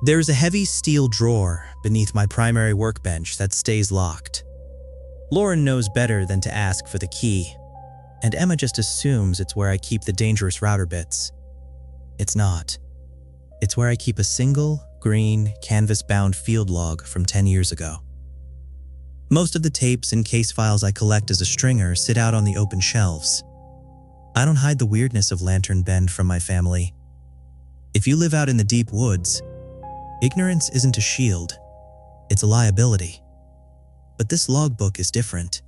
There's a heavy steel drawer beneath my primary workbench that stays locked. Lauren knows better than to ask for the key, and Emma just assumes it's where I keep the dangerous router bits. It's not. It's where I keep a single, green, canvas-bound field log from 10 years ago. Most of the tapes and case files I collect as a stringer sit out on the open shelves. I don't hide the weirdness of Lantern Bend from my family. If you live out in the deep woods, ignorance isn't a shield, it's a liability. But this logbook is different.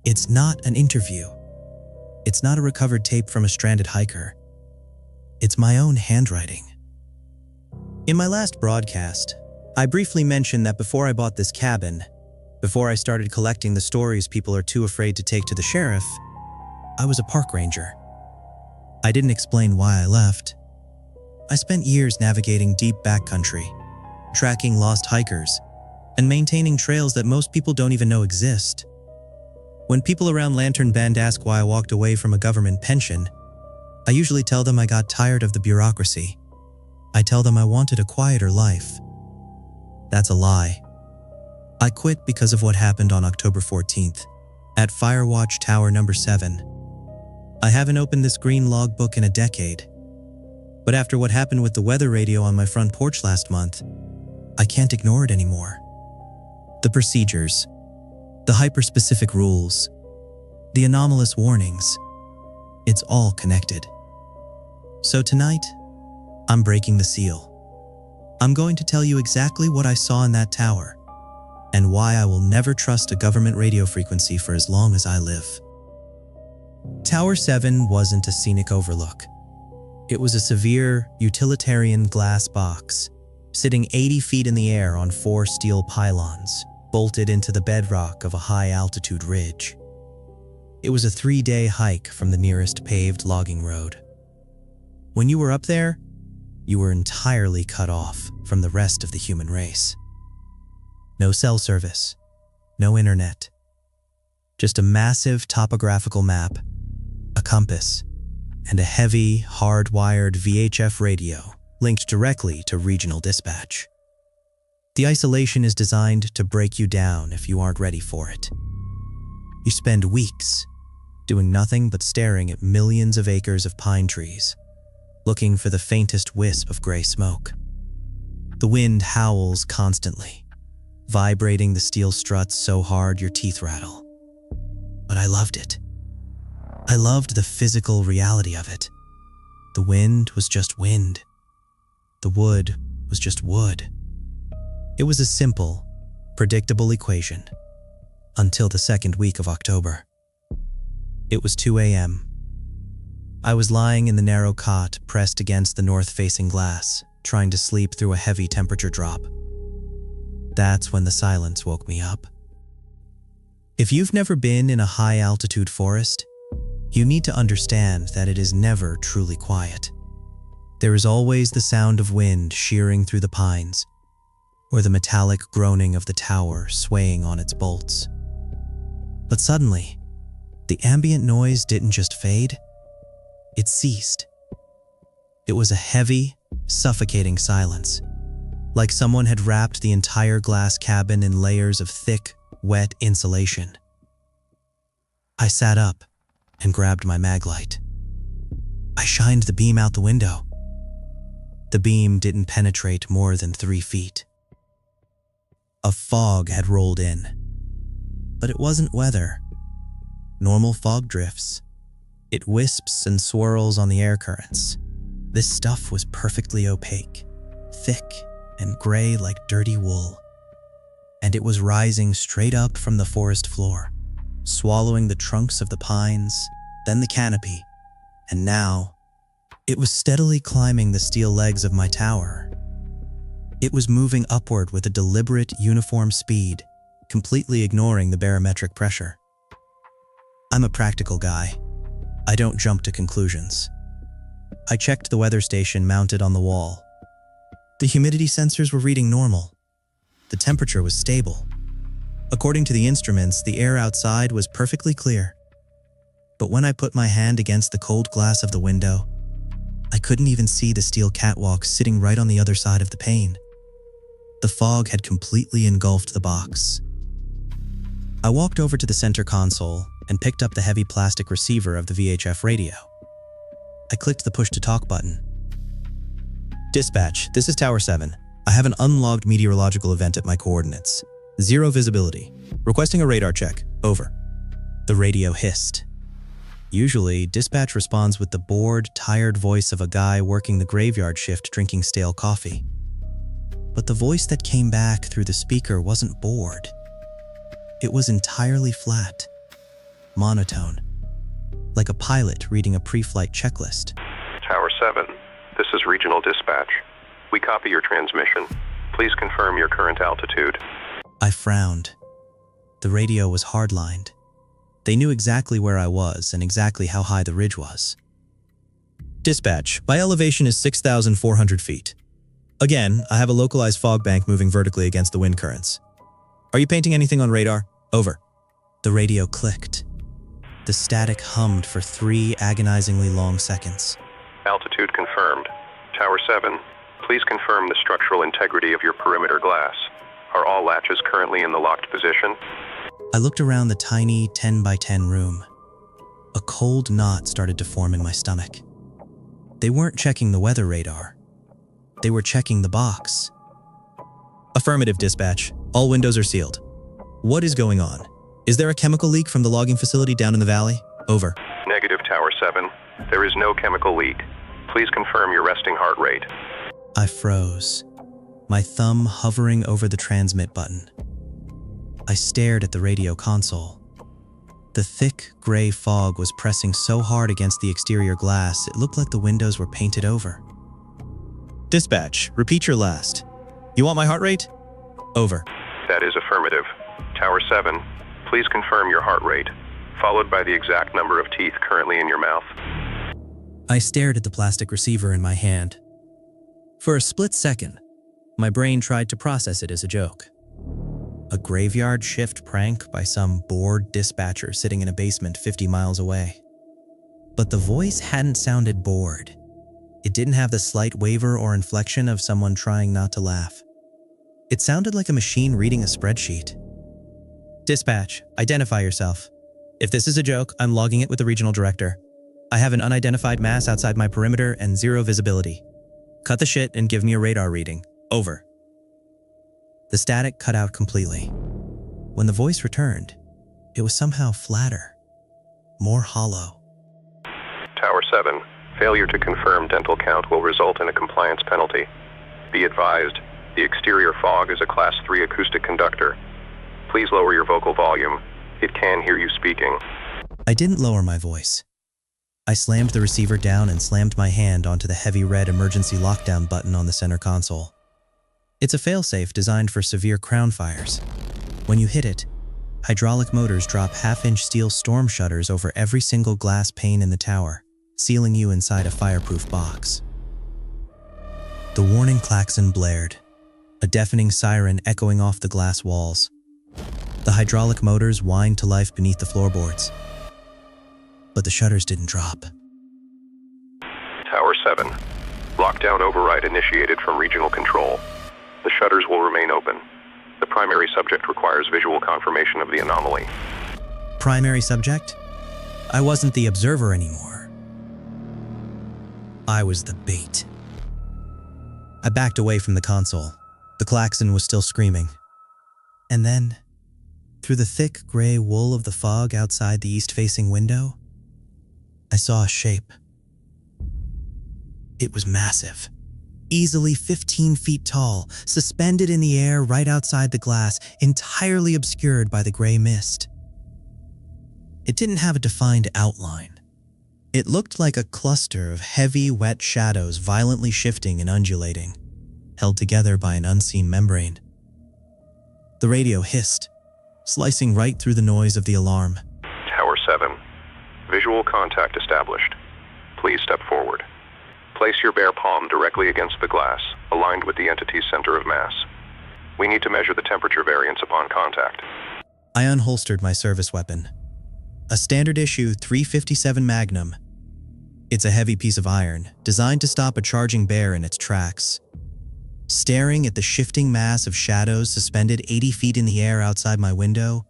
It's not an interview. It's not a recovered tape from a stranded hiker. It's my own handwriting. In my last broadcast, I briefly mentioned that before I bought this cabin, before I started collecting the stories people are too afraid to take to the sheriff, I was a park ranger. I didn't explain why I left. I spent years navigating deep backcountry, tracking lost hikers, and maintaining trails that most people don't even know exist. When people around Lantern Bend ask why I walked away from a government pension, I usually tell them I got tired of the bureaucracy. I tell them I wanted a quieter life. That's a lie. I quit because of what happened on October 14th, at Firewatch Tower number 7. I haven't opened this green logbook in a decade. But after what happened with the weather radio on my front porch last month, I can't ignore it anymore. The procedures, the hyper-specific rules, the anomalous warnings, it's all connected. So tonight, I'm breaking the seal. I'm going to tell you exactly what I saw in that tower and why I will never trust a government radio frequency for as long as I live. Tower 7 wasn't a scenic overlook. It was a severe, utilitarian glass box, sitting 80 feet in the air on 4 steel pylons, bolted into the bedrock of a high-altitude ridge. It was a 3-day hike from the nearest paved logging road. When you were up there, you were entirely cut off from the rest of the human race. No cell service, no internet. Just a massive topographical map, a compass, and a heavy, hard-wired VHF radio linked directly to regional dispatch. The isolation is designed to break you down if you aren't ready for it. You spend weeks doing nothing but staring at millions of acres of pine trees, looking for the faintest wisp of gray smoke. The wind howls constantly, vibrating the steel struts so hard your teeth rattle. But I loved it. I loved the physical reality of it. The wind was just wind. The wood was just wood. It was a simple, predictable equation, until the second week of October. It was 2 a.m. I was lying in the narrow cot pressed against the north-facing glass, trying to sleep through a heavy temperature drop. That's when the silence woke me up. If you've never been in a high-altitude forest, you need to understand that it is never truly quiet. There is always the sound of wind shearing through the pines, or the metallic groaning of the tower swaying on its bolts. But suddenly, the ambient noise didn't just fade, it ceased. It was a heavy, suffocating silence, like someone had wrapped the entire glass cabin in layers of thick, wet insulation. I sat up and grabbed my mag light. I shined the beam out the window. The beam didn't penetrate more than 3 feet. A fog had rolled in, but it wasn't weather. Normal fog drifts. It wisps and swirls on the air currents. This stuff was perfectly opaque, thick and gray like dirty wool. And it was rising straight up from the forest floor, swallowing the trunks of the pines, then the canopy, and now it was steadily climbing the steel legs of my tower. It was moving upward with a deliberate, uniform speed, completely ignoring the barometric pressure. I'm a practical guy. I don't jump to conclusions. I checked the weather station mounted on the wall. The humidity sensors were reading normal. The temperature was stable. According to the instruments, the air outside was perfectly clear. But when I put my hand against the cold glass of the window, I couldn't even see the steel catwalk sitting right on the other side of the pane. The fog had completely engulfed the box. I walked over to the center console and picked up the heavy plastic receiver of the VHF radio. I clicked the push-to-talk button. Dispatch, this is Tower 7. I have an unlogged meteorological event at my coordinates. 0 visibility. Requesting a radar check. Over. The radio hissed. Usually, dispatch responds with the bored, tired voice of a guy working the graveyard shift drinking stale coffee. But the voice that came back through the speaker wasn't bored. It was entirely flat, monotone, like a pilot reading a pre-flight checklist. Tower 7, this is Regional Dispatch. We copy your transmission. Please confirm your current altitude. I frowned. The radio was hardlined. They knew exactly where I was and exactly how high the ridge was. Dispatch, my elevation is 6,400 feet. Again, I have a localized fog bank moving vertically against the wind currents. Are you painting anything on radar? Over. The radio clicked. The static hummed for 3 agonizingly long seconds. Altitude confirmed. Tower 7, please confirm the structural integrity of your perimeter glass. Are all latches currently in the locked position? I looked around the tiny 10 by 10 room. A cold knot started to form in my stomach. They weren't checking the weather radar. They were checking the box. Affirmative, dispatch. All windows are sealed. What is going on? Is there a chemical leak from the logging facility down in the valley? Over. Negative, Tower 7. There is no chemical leak. Please confirm your resting heart rate. I froze, my thumb hovering over the transmit button. I stared at the radio console. The thick, gray fog was pressing so hard against the exterior glass, it looked like the windows were painted over. Dispatch, repeat your last. You want my heart rate? Over. That is affirmative. Tower 7, please confirm your heart rate, followed by the exact number of teeth currently in your mouth. I stared at the plastic receiver in my hand. For a split second, my brain tried to process it as a joke. A graveyard shift prank by some bored dispatcher sitting in a basement 50 miles away. But the voice hadn't sounded bored. It didn't have the slight waver or inflection of someone trying not to laugh. It sounded like a machine reading a spreadsheet. Dispatch, identify yourself. If this is a joke, I'm logging it with the regional director. I have an unidentified mass outside my perimeter and 0 visibility. Cut the shit and give me a radar reading. Over. The static cut out completely. When the voice returned, it was somehow flatter, more hollow. Tower 7, failure to confirm dental count will result in a compliance penalty. Be advised, the exterior fog is a Class 3 acoustic conductor. Please lower your vocal volume. It can hear you speaking. I didn't lower my voice. I slammed the receiver down and slammed my hand onto the heavy red emergency lockdown button on the center console. It's a failsafe designed for severe crown fires. When you hit it, hydraulic motors drop half-inch steel storm shutters over every single glass pane in the tower, sealing you inside a fireproof box. The warning klaxon blared, a deafening siren echoing off the glass walls. The hydraulic motors whined to life beneath the floorboards. But the shutters didn't drop. Tower 7, lockdown override initiated from regional control. The shutters will remain open. The primary subject requires visual confirmation of the anomaly. Primary subject? I wasn't the observer anymore. I was the bait. I backed away from the console. The klaxon was still screaming. And then, through the thick gray wool of the fog outside the east-facing window, I saw a shape. It was massive, easily 15 feet tall, suspended in the air right outside the glass, entirely obscured by the gray mist. It didn't have a defined outline. It looked like a cluster of heavy, wet shadows violently shifting and undulating, held together by an unseen membrane. The radio hissed, slicing right through the noise of the alarm. Tower 7, visual contact established. Please step forward. Place your bare palm directly against the glass, aligned with the entity's center of mass. We need to measure the temperature variance upon contact. I unholstered my service weapon, a standard issue .357 Magnum. It's a heavy piece of iron, designed to stop a charging bear in its tracks. Staring at the shifting mass of shadows suspended 80 feet in the air outside my window,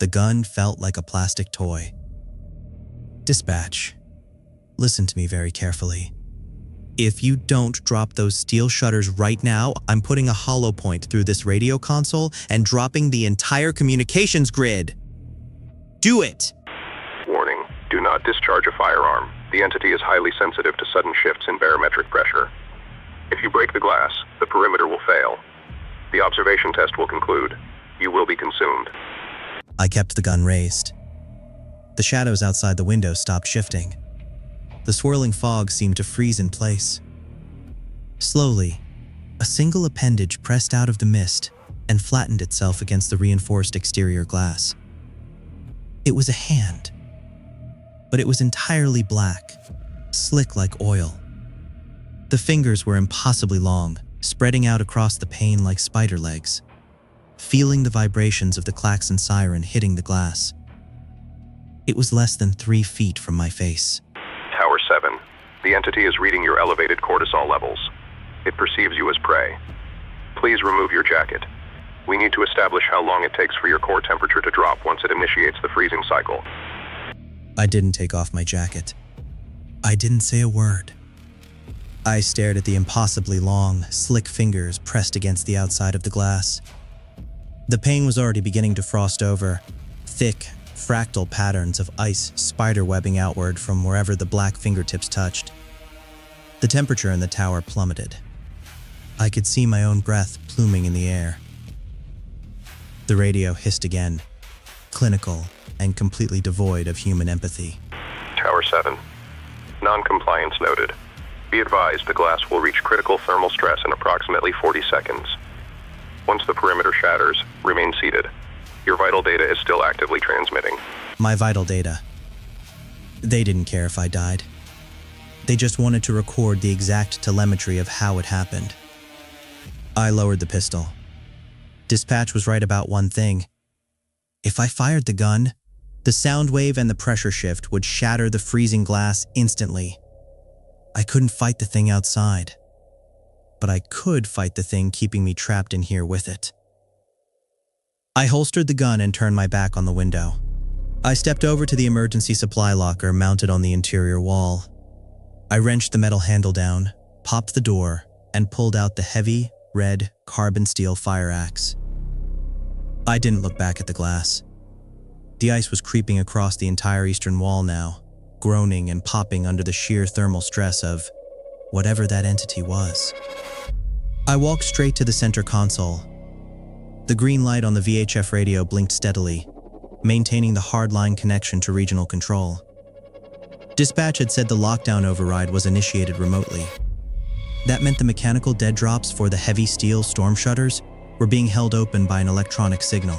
the gun felt like a plastic toy. Dispatch, listen to me very carefully. If you don't drop those steel shutters right now, I'm putting a hollow point through this radio console and dropping the entire communications grid. Do it! Warning, do not discharge a firearm. The entity is highly sensitive to sudden shifts in barometric pressure. If you break the glass, the perimeter will fail. The observation test will conclude. You will be consumed. I kept the gun raised. The shadows outside the window stopped shifting. The swirling fog seemed to freeze in place. Slowly, a single appendage pressed out of the mist and flattened itself against the reinforced exterior glass. It was a hand, but it was entirely black, slick like oil. The fingers were impossibly long, spreading out across the pane like spider legs, feeling the vibrations of the klaxon siren hitting the glass. It was less than 3 feet from my face. Tower 7. The entity is reading your elevated cortisol levels. It perceives you as prey. Please remove your jacket. We need to establish how long it takes for your core temperature to drop once it initiates the freezing cycle. I didn't take off my jacket. I didn't say a word. I stared at the impossibly long, slick fingers pressed against the outside of the glass. The pane was already beginning to frost over, thick, fractal patterns of ice spiderwebbing outward from wherever the black fingertips touched. The temperature in the tower plummeted. I could see my own breath pluming in the air. The radio hissed again, clinical and completely devoid of human empathy. Tower 7. Non-compliance noted. Be advised the glass will reach critical thermal stress in approximately 40 seconds. Once the perimeter shatters, remain seated. Your vital data is still actively transmitting. My vital data. They didn't care if I died. They just wanted to record the exact telemetry of how it happened. I lowered the pistol. Dispatch was right about one thing. If I fired the gun, the sound wave and the pressure shift would shatter the freezing glass instantly. I couldn't fight the thing outside, but I could fight the thing keeping me trapped in here with it. I holstered the gun and turned my back on the window. I stepped over to the emergency supply locker mounted on the interior wall. I wrenched the metal handle down, popped the door, and pulled out the heavy, red, carbon steel fire axe. I didn't look back at the glass. The ice was creeping across the entire eastern wall now, groaning and popping under the sheer thermal stress of whatever that entity was. I walked straight to the center console. The green light on the VHF radio blinked steadily, maintaining the hardline connection to regional control. Dispatch had said the lockdown override was initiated remotely. That meant the mechanical dead drops for the heavy steel storm shutters were being held open by an electronic signal.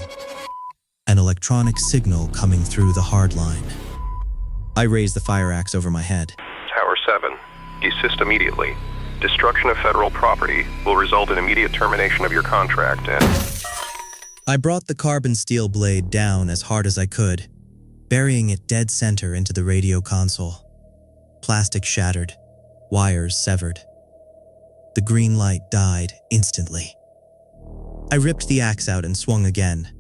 An electronic signal coming through the hardline. I raised the fire axe over my head. Tower 7. Desist immediately. Destruction of federal property will result in immediate termination of your contract and... I brought the carbon steel blade down as hard as I could, burying it dead center into the radio console. Plastic shattered, wires severed. The green light died instantly. I ripped the axe out and swung again,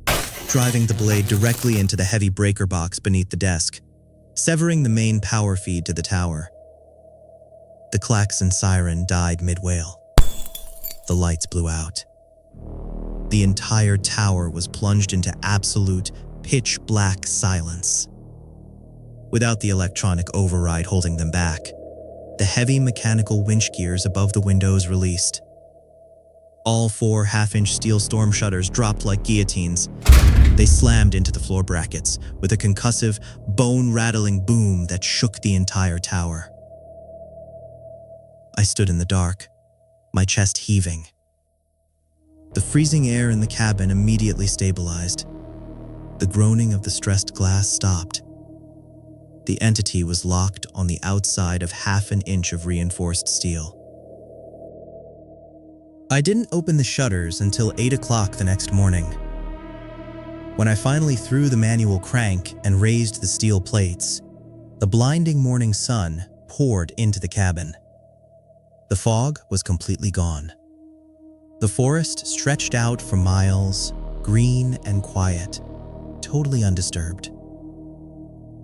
driving the blade directly into the heavy breaker box beneath the desk, severing the main power feed to the tower. The klaxon siren died mid-wail. The lights blew out. The entire tower was plunged into absolute, pitch-black silence. Without the electronic override holding them back, the heavy mechanical winch gears above the windows released. All 4 half-inch steel storm shutters dropped like guillotines. They slammed into the floor brackets with a concussive, bone-rattling boom that shook the entire tower. I stood in the dark, my chest heaving. The freezing air in the cabin immediately stabilized. The groaning of the stressed glass stopped. The entity was locked on the outside of half an inch of reinforced steel. I didn't open the shutters until 8 o'clock the next morning. When I finally threw the manual crank and raised the steel plates, the blinding morning sun poured into the cabin. The fog was completely gone. The forest stretched out for miles, green and quiet, totally undisturbed.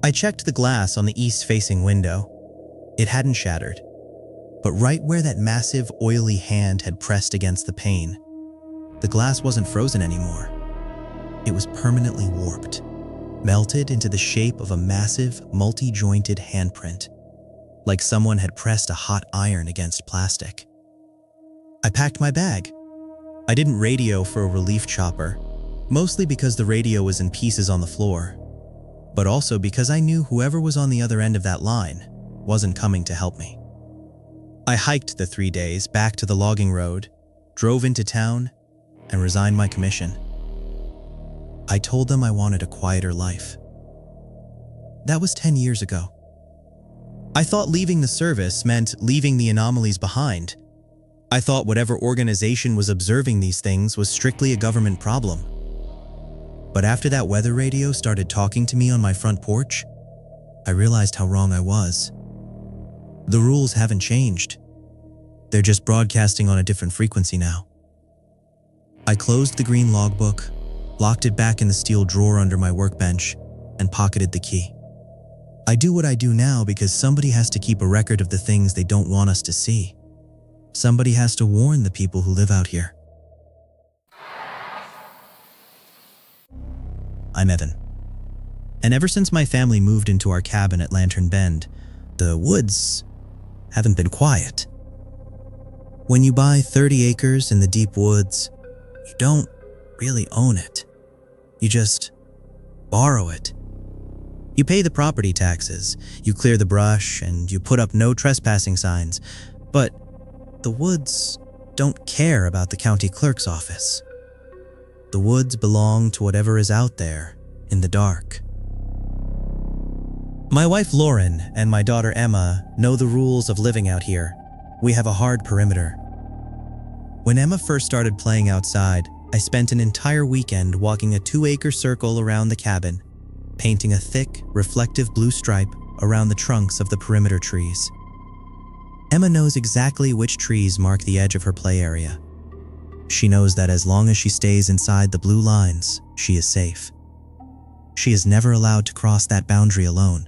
I checked the glass on the east-facing window. It hadn't shattered, but right where that massive, oily hand had pressed against the pane, the glass wasn't frozen anymore. It was permanently warped, melted into the shape of a massive, multi-jointed handprint, like someone had pressed a hot iron against plastic. I packed my bag. I didn't radio for a relief chopper, mostly because the radio was in pieces on the floor, but also because I knew whoever was on the other end of that line wasn't coming to help me. I hiked the 3 days back to the logging road, drove into town, and resigned my commission. I told them I wanted a quieter life. That was 10 years ago. I thought leaving the service meant leaving the anomalies behind. I thought whatever organization was observing these things was strictly a government problem. But after that weather radio started talking to me on my front porch, I realized how wrong I was. The rules haven't changed. They're just broadcasting on a different frequency now. I closed the green logbook, locked it back in the steel drawer under my workbench, and pocketed the key. I do what I do now because somebody has to keep a record of the things they don't want us to see. Somebody has to warn the people who live out here. I'm Evan. And ever since my family moved into our cabin at Lantern Bend, the woods haven't been quiet. When you buy 30 acres in the deep woods, you don't really own it. You just borrow it. You pay the property taxes, you clear the brush, and you put up no trespassing signs. But the woods don't care about the county clerk's office. The woods belong to whatever is out there in the dark. My wife Lauren and my daughter Emma know the rules of living out here. We have a hard perimeter. When Emma first started playing outside, I spent an entire weekend walking a 2-acre circle around the cabin, painting a thick, reflective blue stripe around the trunks of the perimeter trees. Emma knows exactly which trees mark the edge of her play area. She knows that as long as she stays inside the blue lines, she is safe. She is never allowed to cross that boundary alone.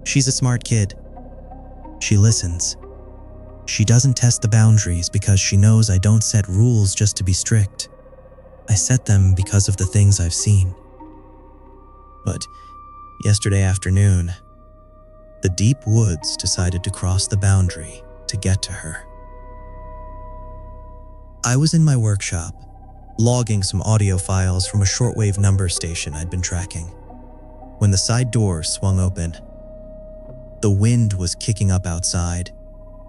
She's a smart kid. She listens. She doesn't test the boundaries because she knows I don't set rules just to be strict. I set them because of the things I've seen. But yesterday afternoon, the deep woods decided to cross the boundary to get to her. I was in my workshop, logging some audio files from a shortwave number station I'd been tracking, when the side door swung open. The wind was kicking up outside,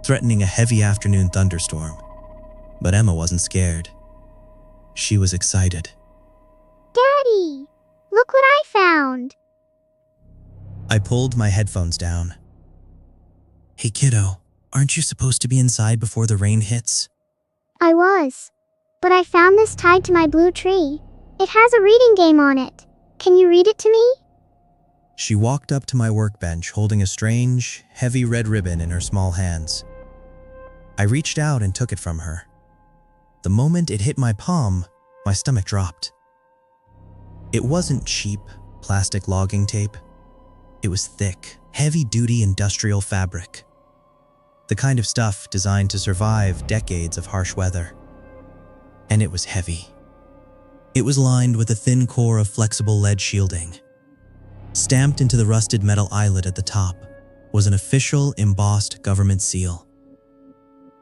threatening a heavy afternoon thunderstorm. But Emma wasn't scared. She was excited. Daddy, look what I found. I pulled my headphones down. Hey kiddo, aren't you supposed to be inside before the rain hits? I was. But I found this tied to my blue tree. It has a reading game on it. Can you read it to me? She walked up to my workbench holding a strange, heavy red ribbon in her small hands. I reached out and took it from her. The moment it hit my palm, my stomach dropped. It wasn't cheap plastic logging tape. It was thick, heavy-duty industrial fabric. The kind of stuff designed to survive decades of harsh weather. And it was heavy. It was lined with a thin core of flexible lead shielding. Stamped into the rusted metal eyelet at the top was an official embossed government seal.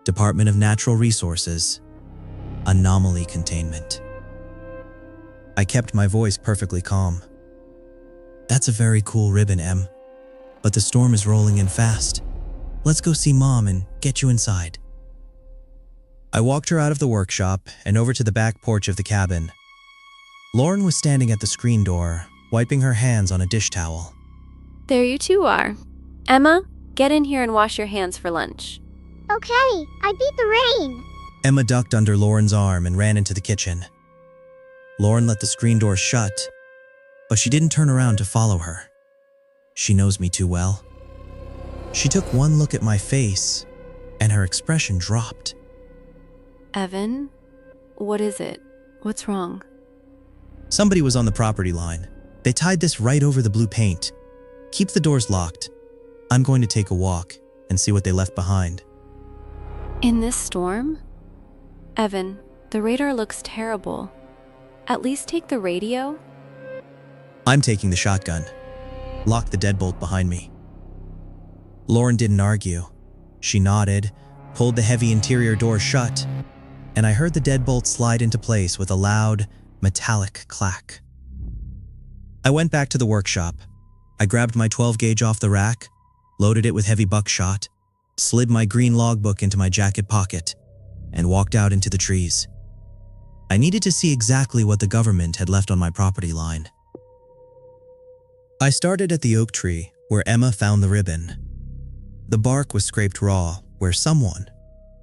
Department of Natural Resources, Anomaly Containment. I kept my voice perfectly calm. That's a very cool ribbon, Em. But the storm is rolling in fast. Let's go see Mom and get you inside. I walked her out of the workshop and over to the back porch of the cabin. Lauren was standing at the screen door, wiping her hands on a dish towel. There you two are. Emma, get in here and wash your hands for lunch. Okay, I beat the rain. Emma ducked under Lauren's arm and ran into the kitchen. Lauren let the screen door shut, but she didn't turn around to follow her. She knows me too well. She took one look at my face, and her expression dropped. Evan? What is it? What's wrong? Somebody was on the property line. They tied this right over the blue paint. Keep the doors locked. I'm going to take a walk and see what they left behind. In this storm? Evan, the radar looks terrible. At least take the radio. I'm taking the shotgun. Lock the deadbolt behind me. Lauren didn't argue. She nodded, pulled the heavy interior door shut, and I heard the deadbolt slide into place with a loud, metallic clack. I went back to the workshop. I grabbed my 12-gauge off the rack, loaded it with heavy buckshot, slid my green logbook into my jacket pocket, and walked out into the trees. I needed to see exactly what the government had left on my property line. I started at the oak tree where Emma found the ribbon. The bark was scraped raw where someone,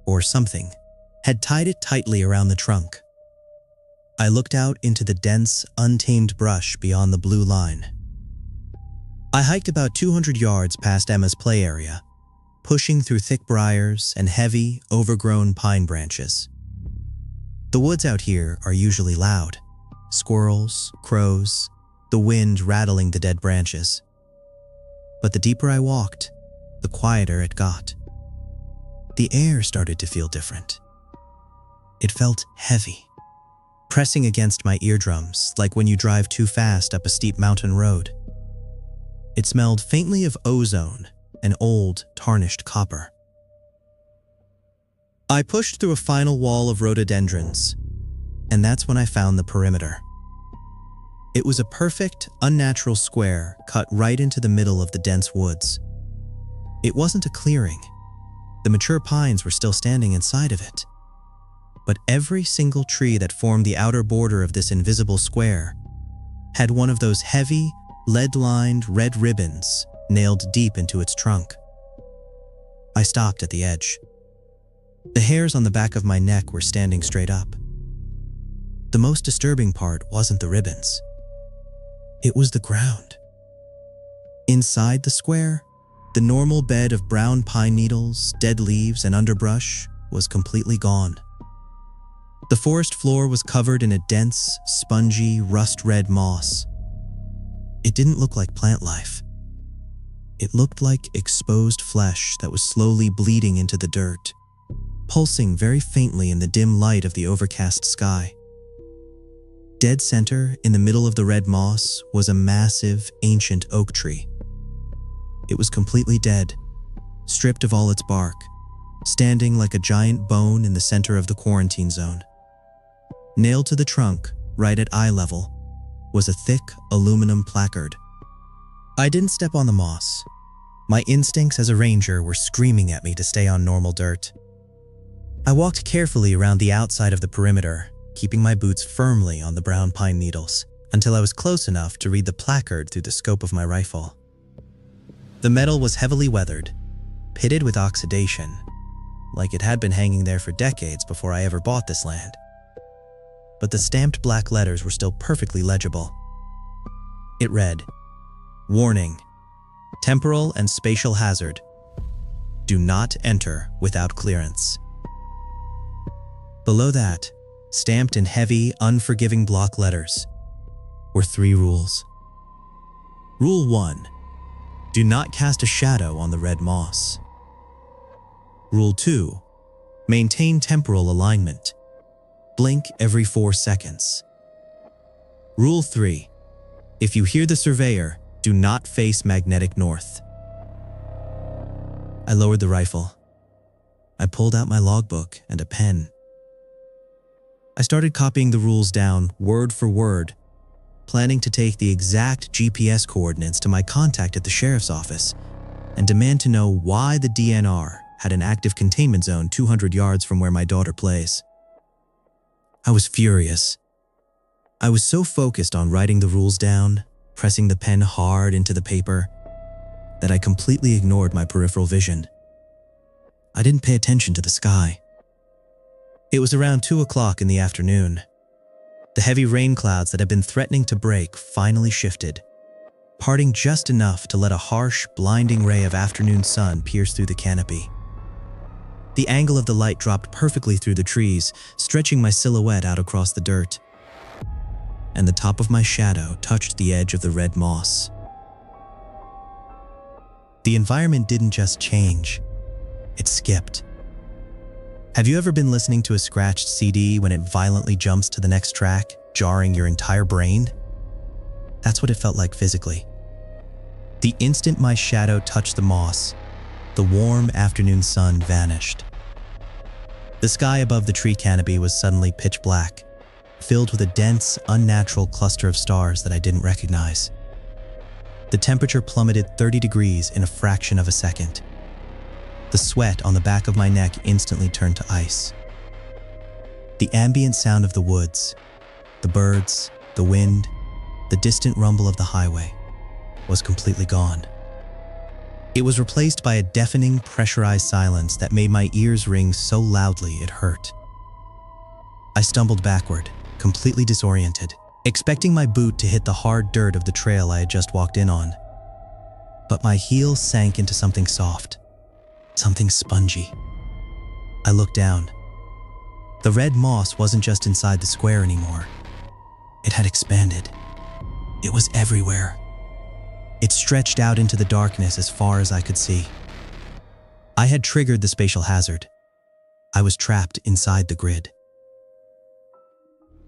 or something, had tied it tightly around the trunk. I looked out into the dense, untamed brush beyond the blue line. I hiked about 200 yards past Emma's play area, pushing through thick briars and heavy, overgrown pine branches. The woods out here are usually loud. Squirrels, crows, the wind rattling the dead branches. But the deeper I walked, the quieter it got. The air started to feel different. It felt heavy, pressing against my eardrums like when you drive too fast up a steep mountain road. It smelled faintly of ozone and old, tarnished copper. I pushed through a final wall of rhododendrons, and that's when I found the perimeter. It was a perfect, unnatural square cut right into the middle of the dense woods. It wasn't a clearing. The mature pines were still standing inside of it. But every single tree that formed the outer border of this invisible square had one of those heavy, lead-lined red ribbons nailed deep into its trunk. I stopped at the edge. The hairs on the back of my neck were standing straight up. The most disturbing part wasn't the ribbons. It was the ground. Inside the square, the normal bed of brown pine needles, dead leaves, and underbrush was completely gone. The forest floor was covered in a dense, spongy, rust-red moss. It didn't look like plant life. It looked like exposed flesh that was slowly bleeding into the dirt, pulsing very faintly in the dim light of the overcast sky. Dead center, in the middle of the red moss, was a massive, ancient oak tree. It was completely dead, stripped of all its bark, standing like a giant bone in the center of the quarantine zone. Nailed to the trunk, right at eye level, was a thick aluminum placard. I didn't step on the moss. My instincts as a ranger were screaming at me to stay on normal dirt. I walked carefully around the outside of the perimeter, keeping my boots firmly on the brown pine needles, until I was close enough to read the placard through the scope of my rifle. The metal was heavily weathered, pitted with oxidation, like it had been hanging there for decades before I ever bought this land. But the stamped black letters were still perfectly legible. It read, "Warning, temporal and spatial hazard. Do not enter without clearance." Below that, stamped in heavy, unforgiving block letters, were 3 rules. Rule 1, do not cast a shadow on the red moss. Rule 2, maintain temporal alignment. Blink every 4 seconds. Rule 3, if you hear the surveyor, do not face magnetic north. I lowered the rifle. I pulled out my logbook and a pen. I started copying the rules down word for word, planning to take the exact GPS coordinates to my contact at the sheriff's office and demand to know why the DNR had an active containment zone 200 yards from where my daughter plays. I was furious. I was so focused on writing the rules down, pressing the pen hard into the paper, that I completely ignored my peripheral vision. I didn't pay attention to the sky. It was around 2 o'clock in the afternoon. The heavy rain clouds that had been threatening to break finally shifted, parting just enough to let a harsh, blinding ray of afternoon sun pierce through the canopy. The angle of the light dropped perfectly through the trees, stretching my silhouette out across the dirt. And the top of my shadow touched the edge of the red moss. The environment didn't just change, it skipped. Have you ever been listening to a scratched CD when it violently jumps to the next track, jarring your entire brain? That's what it felt like physically. The instant my shadow touched the moss, the warm afternoon sun vanished. The sky above the tree canopy was suddenly pitch black, filled with a dense, unnatural cluster of stars that I didn't recognize. The temperature plummeted 30 degrees in a fraction of a second. The sweat on the back of my neck instantly turned to ice. The ambient sound of the woods, the birds, the wind, the distant rumble of the highway was completely gone. It was replaced by a deafening, pressurized silence that made my ears ring so loudly it hurt. I stumbled backward, completely disoriented, expecting my boot to hit the hard dirt of the trail I had just walked in on. But my heel sank into something soft, something spongy. I looked down. The red moss wasn't just inside the square anymore. It had expanded. It was everywhere. It stretched out into the darkness as far as I could see. I had triggered the spatial hazard. I was trapped inside the grid.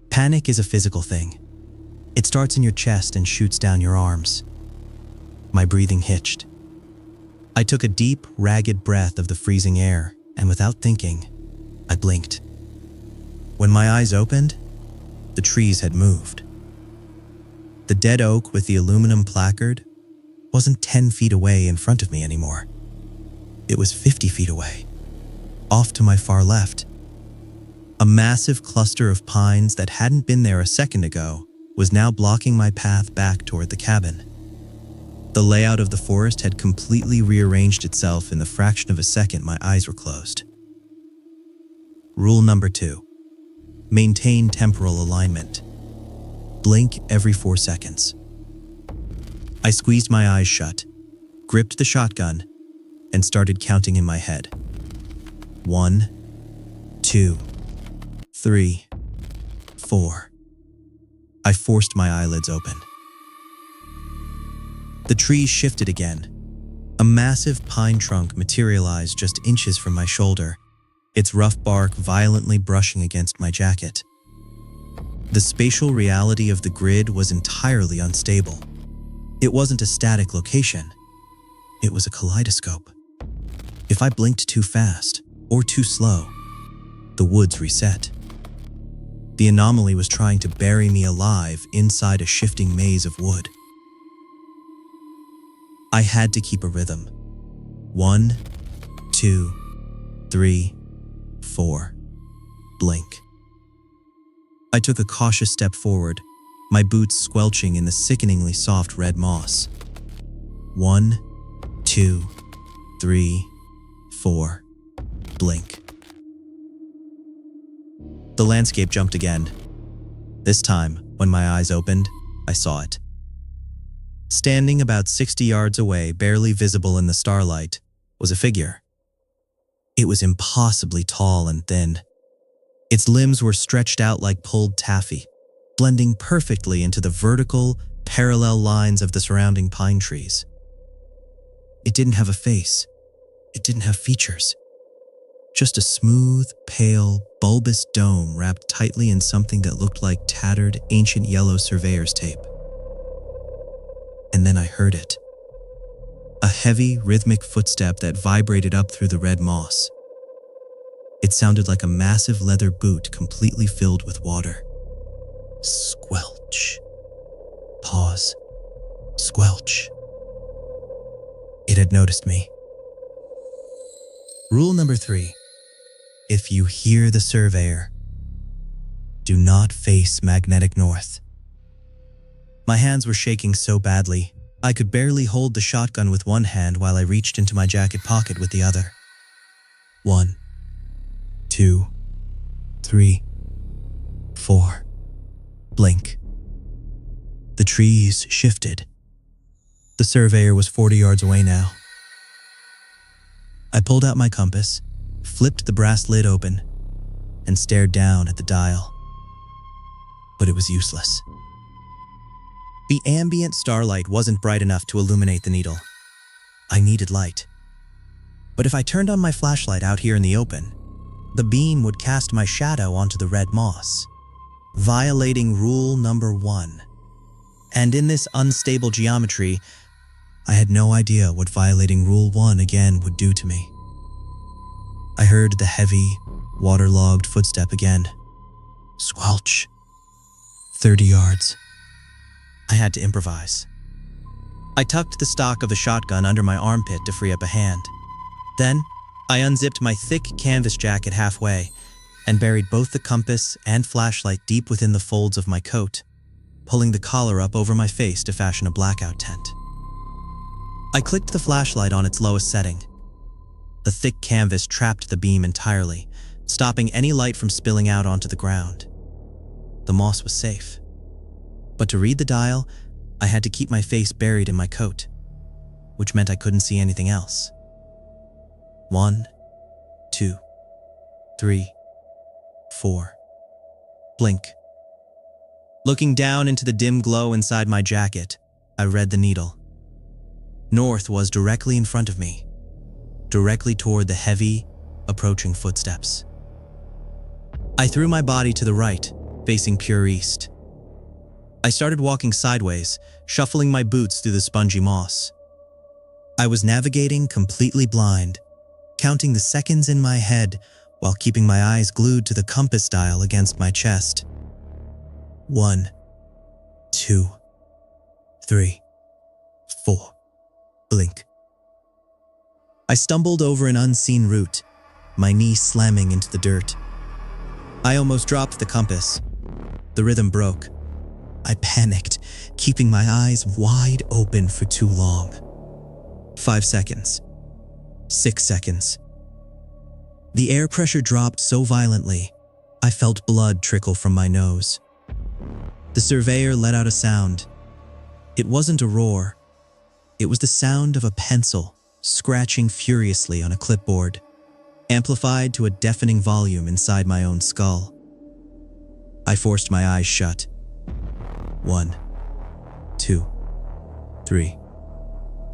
Panic is a physical thing. It starts in your chest and shoots down your arms. My breathing hitched. I took a deep, ragged breath of the freezing air, and without thinking, I blinked. When my eyes opened, the trees had moved. The dead oak with the aluminum placard wasn't 10 feet away in front of me anymore. It was 50 feet away, off to my far left. A massive cluster of pines that hadn't been there a second ago was now blocking my path back toward the cabin. The layout of the forest had completely rearranged itself in the fraction of a second my eyes were closed. Rule number 2. Maintain temporal alignment. Blink every 4 seconds. I squeezed my eyes shut, gripped the shotgun, and started counting in my head. 1, 2, 3, 4. I forced my eyelids open. The trees shifted again. A massive pine trunk materialized just inches from my shoulder, its rough bark violently brushing against my jacket. The spatial reality of the grid was entirely unstable. It wasn't a static location. It was a kaleidoscope. If I blinked too fast or too slow, the woods reset. The anomaly was trying to bury me alive inside a shifting maze of wood. I had to keep a rhythm. 1, 2, 3, 4. Blink. I took a cautious step forward, my boots squelching in the sickeningly soft red moss. 1, 2, 3, 4. Blink. The landscape jumped again. This time, when my eyes opened, I saw it. Standing about 60 yards away, barely visible in the starlight, was a figure. It was impossibly tall and thin. Its limbs were stretched out like pulled taffy, blending perfectly into the vertical, parallel lines of the surrounding pine trees. It didn't have a face. It didn't have features. Just a smooth, pale, bulbous dome wrapped tightly in something that looked like tattered, ancient yellow surveyor's tape. And then I heard it. A heavy, rhythmic footstep that vibrated up through the red moss. It sounded like a massive leather boot completely filled with water. Squelch. Pause. Squelch. It had noticed me. Rule number 3. If you hear the surveyor, do not face magnetic north. My hands were shaking so badly, I could barely hold the shotgun with one hand while I reached into my jacket pocket with the other. 1, 2, 3, 4. Blink. The trees shifted. The surveyor was 40 yards away now. I pulled out my compass, flipped the brass lid open, and stared down at the dial. But it was useless. The ambient starlight wasn't bright enough to illuminate the needle. I needed light. But if I turned on my flashlight out here in the open, the beam would cast my shadow onto the red moss, violating rule number 1. And in this unstable geometry, I had no idea what violating rule 1 again would do to me. I heard the heavy, waterlogged footstep again. Squelch. 30 yards. I had to improvise. I tucked the stock of the shotgun under my armpit to free up a hand. Then, I unzipped my thick canvas jacket halfway and buried both the compass and flashlight deep within the folds of my coat, pulling the collar up over my face to fashion a blackout tent. I clicked the flashlight on its lowest setting. The thick canvas trapped the beam entirely, stopping any light from spilling out onto the ground. The moss was safe. But to read the dial, I had to keep my face buried in my coat, which meant I couldn't see anything else. 1, 2, 3, 4. Blink. Looking down into the dim glow inside my jacket, I read the needle. North was directly in front of me, directly toward the heavy, approaching footsteps. I threw my body to the right, facing pure east. I started walking sideways, shuffling my boots through the spongy moss. I was navigating completely blind, counting the seconds in my head while keeping my eyes glued to the compass dial against my chest. 1, 2, 3, 4. Blink. I stumbled over an unseen route, my knee slamming into the dirt. I almost dropped the compass. The rhythm broke. I panicked, keeping my eyes wide open for too long. 5 seconds. 6 seconds. The air pressure dropped so violently, I felt blood trickle from my nose. The surveyor let out a sound. It wasn't a roar. It was the sound of a pencil scratching furiously on a clipboard, amplified to a deafening volume inside my own skull. I forced my eyes shut. 1, 2, 3,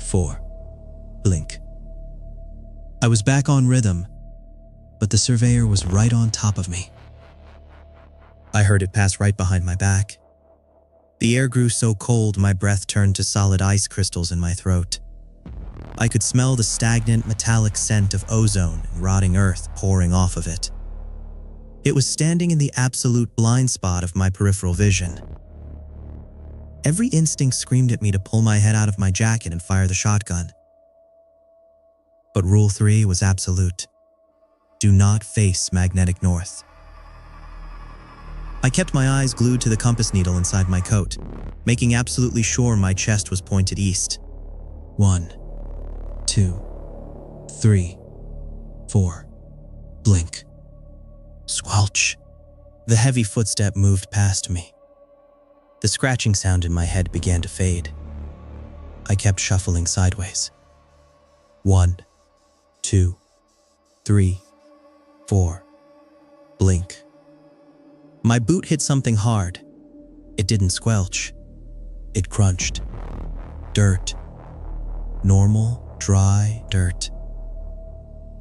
4. Blink. I was back on rhythm, but the surveyor was right on top of me. I heard it pass right behind my back. The air grew so cold my breath turned to solid ice crystals in my throat. I could smell the stagnant metallic scent of ozone and rotting earth pouring off of it. It was standing in the absolute blind spot of my peripheral vision. Every instinct screamed at me to pull my head out of my jacket and fire the shotgun. But Rule 3 was absolute. Do not face magnetic north. I kept my eyes glued to the compass needle inside my coat, making absolutely sure my chest was pointed east. 1, 2, 3, 4. Blink. Squelch. The heavy footstep moved past me. The scratching sound in my head began to fade. I kept shuffling sideways. 1, 2, 3, 4. Blink. My boot hit something hard. It didn't squelch. It crunched. Dirt. Normal, dry dirt.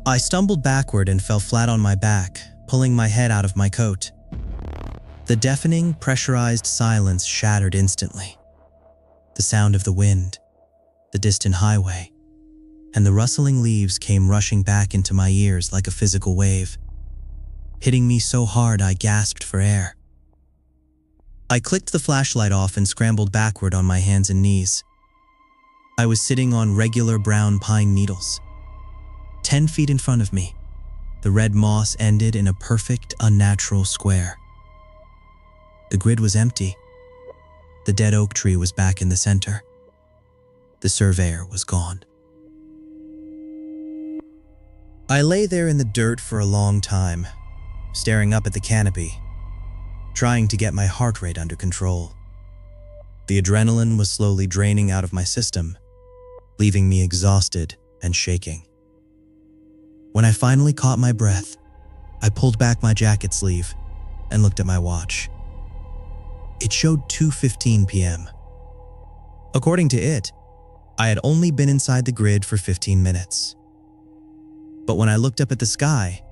I stumbled backward and fell flat on my back, pulling my head out of my coat. The deafening, pressurized silence shattered instantly. The sound of the wind, the distant highway, and the rustling leaves came rushing back into my ears like a physical wave, hitting me so hard I gasped for air. I clicked the flashlight off and scrambled backward on my hands and knees. I was sitting on regular brown pine needles. 10 feet in front of me, the red moss ended in a perfect, unnatural square. The grid was empty. The dead oak tree was back in the center. The surveyor was gone. I lay there in the dirt for a long time, staring up at the canopy, trying to get my heart rate under control. The adrenaline was slowly draining out of my system, leaving me exhausted and shaking. When I finally caught my breath, I pulled back my jacket sleeve and looked at my watch. It showed 2:15 p.m. According to it, I had only been inside the grid for 15 minutes. But when I looked up at the sky,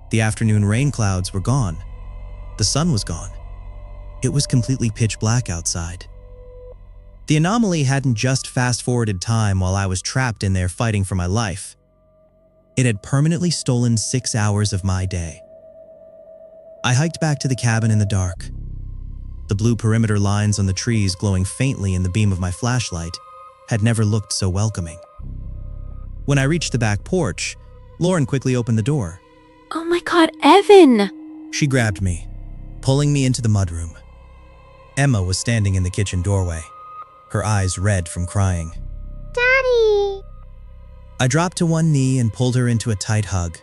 the afternoon rain clouds were gone. The sun was gone. It was completely pitch black outside. The anomaly hadn't just fast-forwarded time while I was trapped in there fighting for my life. It had permanently stolen 6 hours of my day. I hiked back to the cabin in the dark. The blue perimeter lines on the trees glowing faintly in the beam of my flashlight had never looked so welcoming. When I reached the back porch, Lauren quickly opened the door. Oh my God, Evan! She grabbed me, pulling me into the mudroom. Emma was standing in the kitchen doorway, her eyes red from crying. Daddy! I dropped to one knee and pulled her into a tight hug.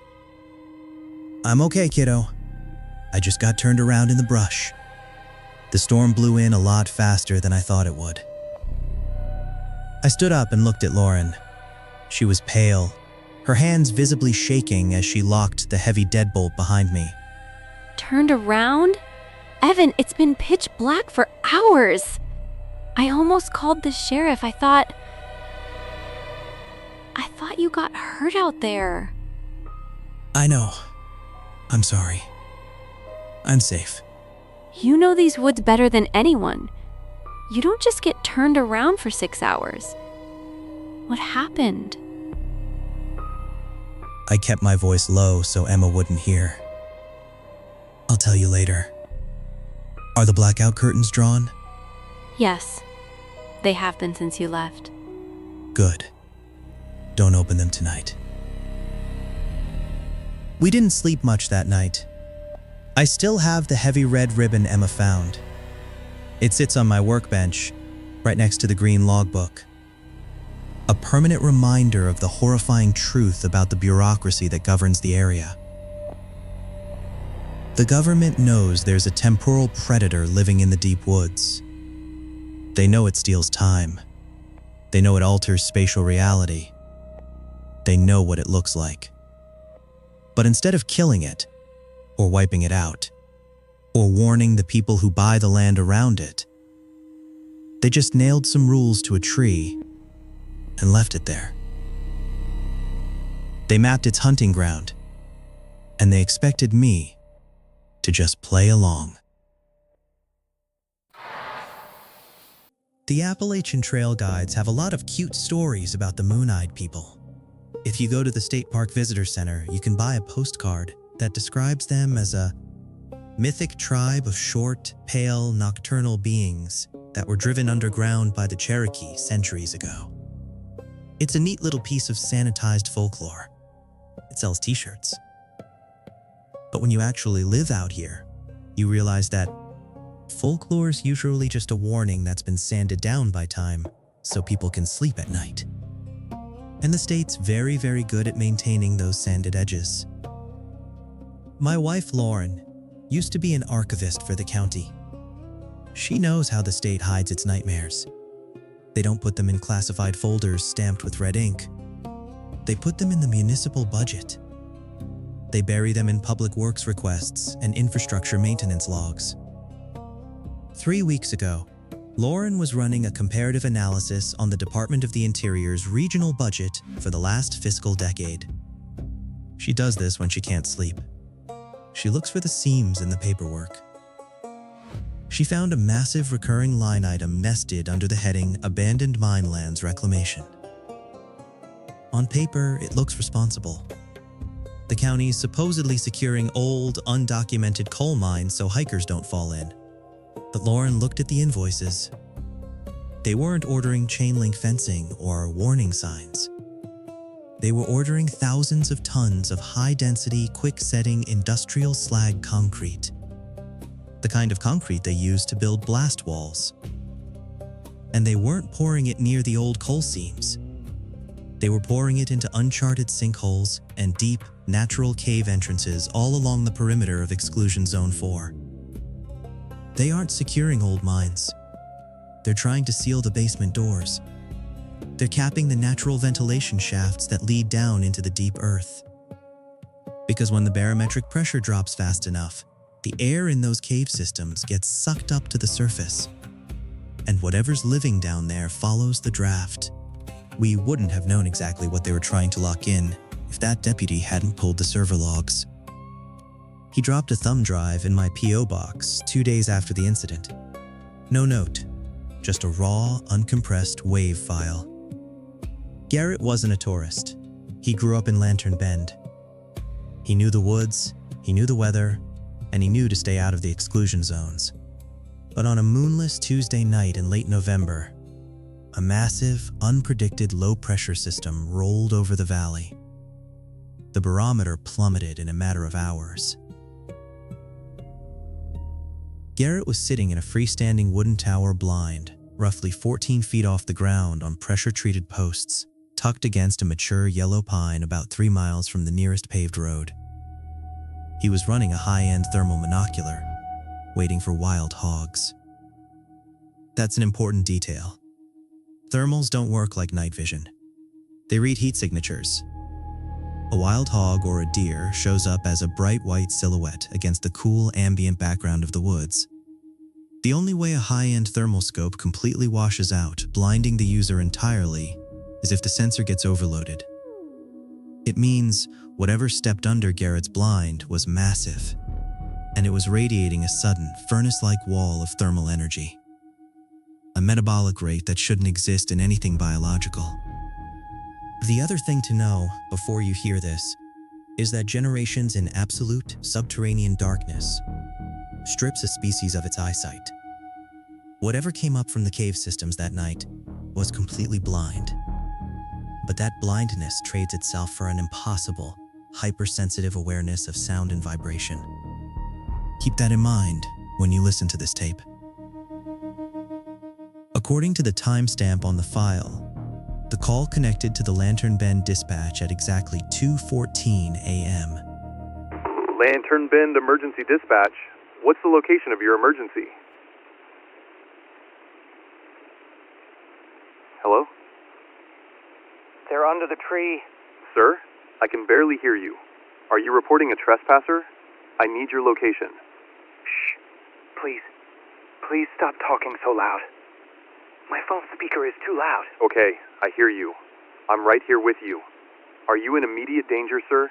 I'm okay, kiddo. I just got turned around in the brush. The storm blew in a lot faster than I thought it would. I stood up and looked at Lauren. She was pale, her hands visibly shaking as she locked the heavy deadbolt behind me. Turned around? Evan, it's been pitch black for hours. I almost called the sheriff. I thought you got hurt out there. I know. I'm sorry. I'm safe. You know these woods better than anyone. You don't just get turned around for 6 hours. What happened? I kept my voice low so Emma wouldn't hear. I'll tell you later. Are the blackout curtains drawn? Yes, they have been since you left. Good. Don't open them tonight. We didn't sleep much that night. I still have the heavy red ribbon Emma found. It sits on my workbench, right next to the green logbook. A permanent reminder of the horrifying truth about the bureaucracy that governs the area. The government knows there's a temporal predator living in the deep woods. They know it steals time. They know it alters spatial reality. They know what it looks like. But instead of killing it, or wiping it out, or warning the people who buy the land around it, they just nailed some rules to a tree and left it there. They mapped its hunting ground, and they expected me to just play along. The Appalachian Trail Guides have a lot of cute stories about the Moon-Eyed people. If you go to the State Park Visitor Center, you can buy a postcard that describes them as a mythic tribe of short, pale, nocturnal beings that were driven underground by the Cherokee centuries ago. It's a neat little piece of sanitized folklore. It sells t-shirts. But when you actually live out here, you realize that folklore's usually just a warning that's been sanded down by time so people can sleep at night. And the state's very, very good at maintaining those sanded edges. My wife, Lauren, used to be an archivist for the county. She knows how the state hides its nightmares. They don't put them in classified folders stamped with red ink. They put them in the municipal budget. They bury them in public works requests and infrastructure maintenance logs. 3 weeks ago, Lauren was running a comparative analysis on the Department of the Interior's regional budget for the last fiscal decade. She does this when she can't sleep. She looks for the seams in the paperwork. She found a massive recurring line item nested under the heading Abandoned Mine Lands Reclamation. On paper, it looks responsible. The county's supposedly securing old, undocumented coal mines so hikers don't fall in. But Lauren looked at the invoices. They weren't ordering chain-link fencing or warning signs. They were ordering thousands of tons of high-density, quick-setting industrial slag concrete. The kind of concrete they use to build blast walls. And they weren't pouring it near the old coal seams. They were pouring it into uncharted sinkholes and deep, natural cave entrances all along the perimeter of Exclusion Zone 4. They aren't securing old mines. They're trying to seal the basement doors. They're capping the natural ventilation shafts that lead down into the deep earth. Because when the barometric pressure drops fast enough, the air in those cave systems gets sucked up to the surface, and whatever's living down there follows the draft. We wouldn't have known exactly what they were trying to lock in if that deputy hadn't pulled the server logs. He dropped a thumb drive in my P.O. box 2 days after the incident. No note, just a raw, uncompressed WAV file. Garrett wasn't a tourist. He grew up in Lantern Bend. He knew the woods, he knew the weather, and he knew to stay out of the exclusion zones. But on a moonless Tuesday night in late November, a massive, unpredicted low-pressure system rolled over the valley. The barometer plummeted in a matter of hours. Garrett was sitting in a freestanding wooden tower blind, roughly 14 feet off the ground on pressure-treated posts, tucked against a mature yellow pine about 3 miles from the nearest paved road. He was running a high-end thermal monocular, waiting for wild hogs. That's an important detail. Thermals don't work like night vision. They read heat signatures. A wild hog or a deer shows up as a bright white silhouette against the cool ambient background of the woods. The only way a high-end thermal scope completely washes out, blinding the user entirely, is if the sensor gets overloaded. It means whatever stepped under Garrett's blind was massive, and it was radiating a sudden, furnace-like wall of thermal energy. A metabolic rate that shouldn't exist in anything biological. The other thing to know before you hear this is that generations in absolute subterranean darkness strips a species of its eyesight. Whatever came up from the cave systems that night was completely blind. But that blindness trades itself for an impossible, hypersensitive awareness of sound and vibration. Keep that in mind when you listen to this tape. According to the timestamp on the file, the call connected to the Lantern Bend dispatch at exactly 2:14 a.m. Lantern Bend Emergency Dispatch. What's the location of your emergency? Hello? They're under the tree. Sir? I can barely hear you. Are you reporting a trespasser? I need your location. Shh. Please. Please stop talking so loud. My phone speaker is too loud. Okay, I hear you. I'm right here with you. Are you in immediate danger, sir?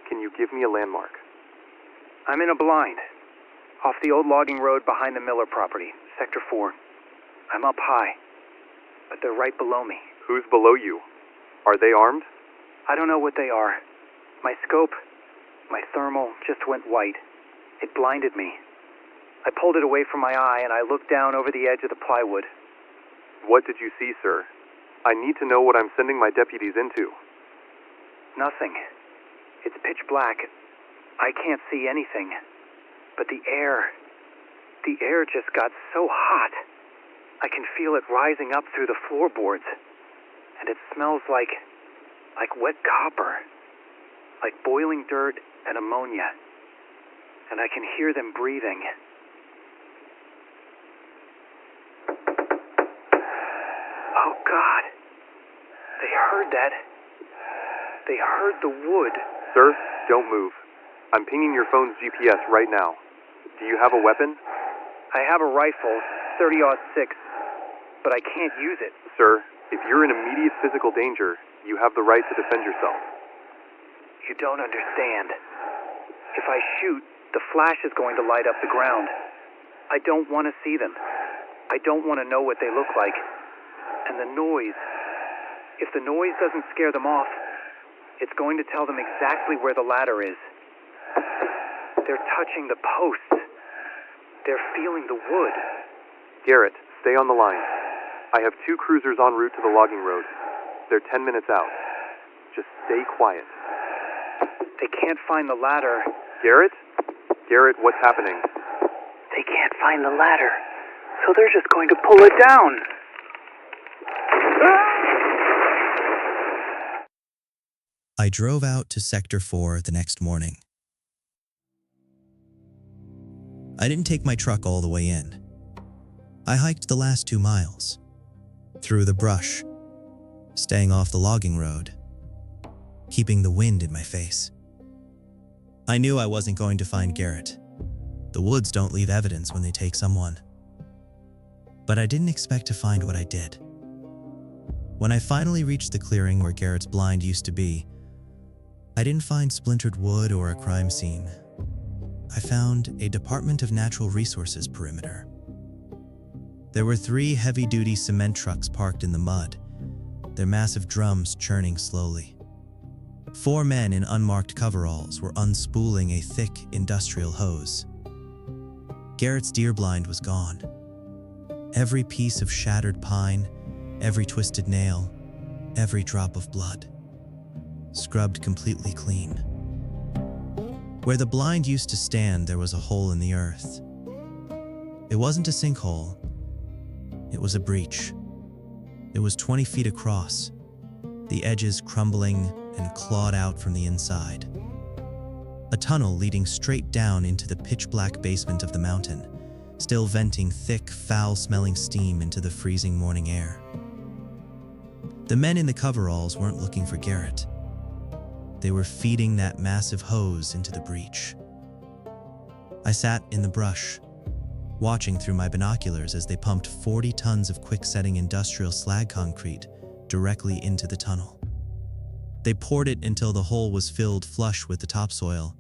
Can you give me a landmark? I'm in a blind. Off the old logging road behind the Miller property, Sector 4. I'm up high, but they're right below me. Who's below you? Are they armed? I don't know what they are. My scope, my thermal just went white. It blinded me. I pulled it away from my eye and I looked down over the edge of the plywood. What did you see, sir? I need to know what I'm sending my deputies into. Nothing. It's pitch black. I can't see anything. But the air just got so hot. I can feel it rising up through the floorboards. And it smells like wet copper. Like boiling dirt and ammonia. And I can hear them breathing. Oh, God. They heard that. They heard the wood. Sir, don't move. I'm pinging your phone's GPS right now. Do you have a weapon? I have a rifle, 30-06, but I can't use it. Sir, if you're in immediate physical danger, you have the right to defend yourself. You don't understand. If I shoot, the flash is going to light up the ground. I don't want to see them. I don't want to know what they look like. And the noise. If the noise doesn't scare them off, it's going to tell them exactly where the ladder is. They're touching the posts. They're feeling the wood. Garrett, stay on the line. I have 2 cruisers en route to the logging road. They're 10 minutes out. Just stay quiet. They can't find the ladder. Garrett? Garrett, what's happening? They can't find the ladder, so they're just going to pull it down. I drove out to Sector 4 the next morning. I didn't take my truck all the way in. I hiked the last 2 miles, through the brush, staying off the logging road, keeping the wind in my face. I knew I wasn't going to find Garrett. The woods don't leave evidence when they take someone. But I didn't expect to find what I did. When I finally reached the clearing where Garrett's blind used to be, I didn't find splintered wood or a crime scene. I found a Department of Natural Resources perimeter. There were 3 heavy-duty cement trucks parked in the mud, their massive drums churning slowly. 4 men in unmarked coveralls were unspooling a thick industrial hose. Garrett's deer blind was gone. Every piece of shattered pine, every twisted nail, every drop of blood, scrubbed completely clean. Where the blind used to stand, there was a hole in the earth. It wasn't a sinkhole. It was a breach. It was 20 feet across, the edges crumbling and clawed out from the inside. A tunnel leading straight down into the pitch-black basement of the mountain, still venting thick, foul-smelling steam into the freezing morning air. The men in the coveralls weren't looking for Garrett. They were feeding that massive hose into the breach. I sat in the brush, watching through my binoculars as they pumped 40 tons of quick-setting industrial slag concrete directly into the tunnel. They poured it until the hole was filled flush with the topsoil.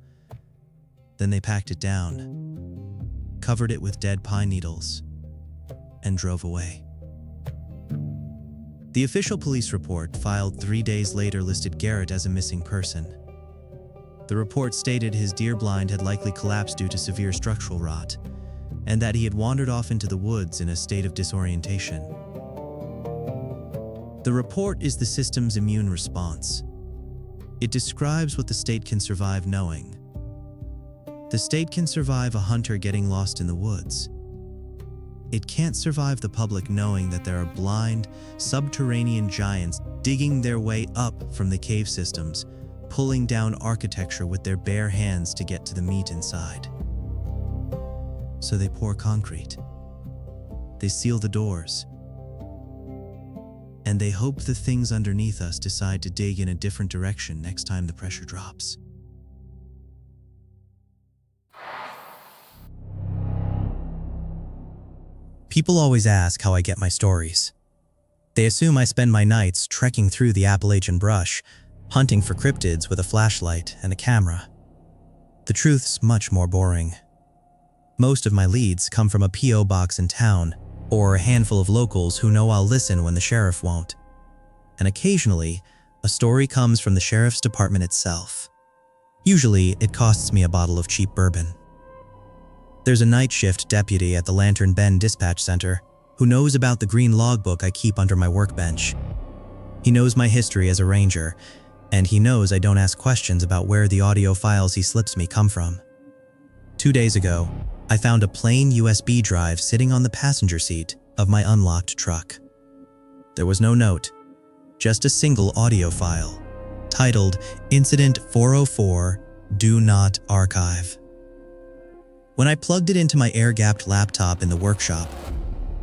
Then they packed it down, covered it with dead pine needles, and drove away. The official police report, filed 3 days later, listed Garrett as a missing person. The report stated his deer blind had likely collapsed due to severe structural rot, and that he had wandered off into the woods in a state of disorientation. The report is the system's immune response. It describes what the state can survive knowing. The state can survive a hunter getting lost in the woods. It can't survive the public knowing that there are blind, subterranean giants digging their way up from the cave systems, pulling down architecture with their bare hands to get to the meat inside. So they pour concrete. They seal the doors. And they hope the things underneath us decide to dig in a different direction next time the pressure drops. People always ask how I get my stories. They assume I spend my nights trekking through the Appalachian brush, hunting for cryptids with a flashlight and a camera. The truth's much more boring. Most of my leads come from a P.O. box in town, or a handful of locals who know I'll listen when the sheriff won't. And occasionally, a story comes from the sheriff's department itself. Usually, it costs me a bottle of cheap bourbon. There's a night shift deputy at the Lantern Bend Dispatch Center who knows about the green logbook I keep under my workbench. He knows my history as a ranger, and he knows I don't ask questions about where the audio files he slips me come from. 2 days ago, I found a plain USB drive sitting on the passenger seat of my unlocked truck. There was no note, just a single audio file, titled Incident 404, Do Not Archive. When I plugged it into my air-gapped laptop in the workshop,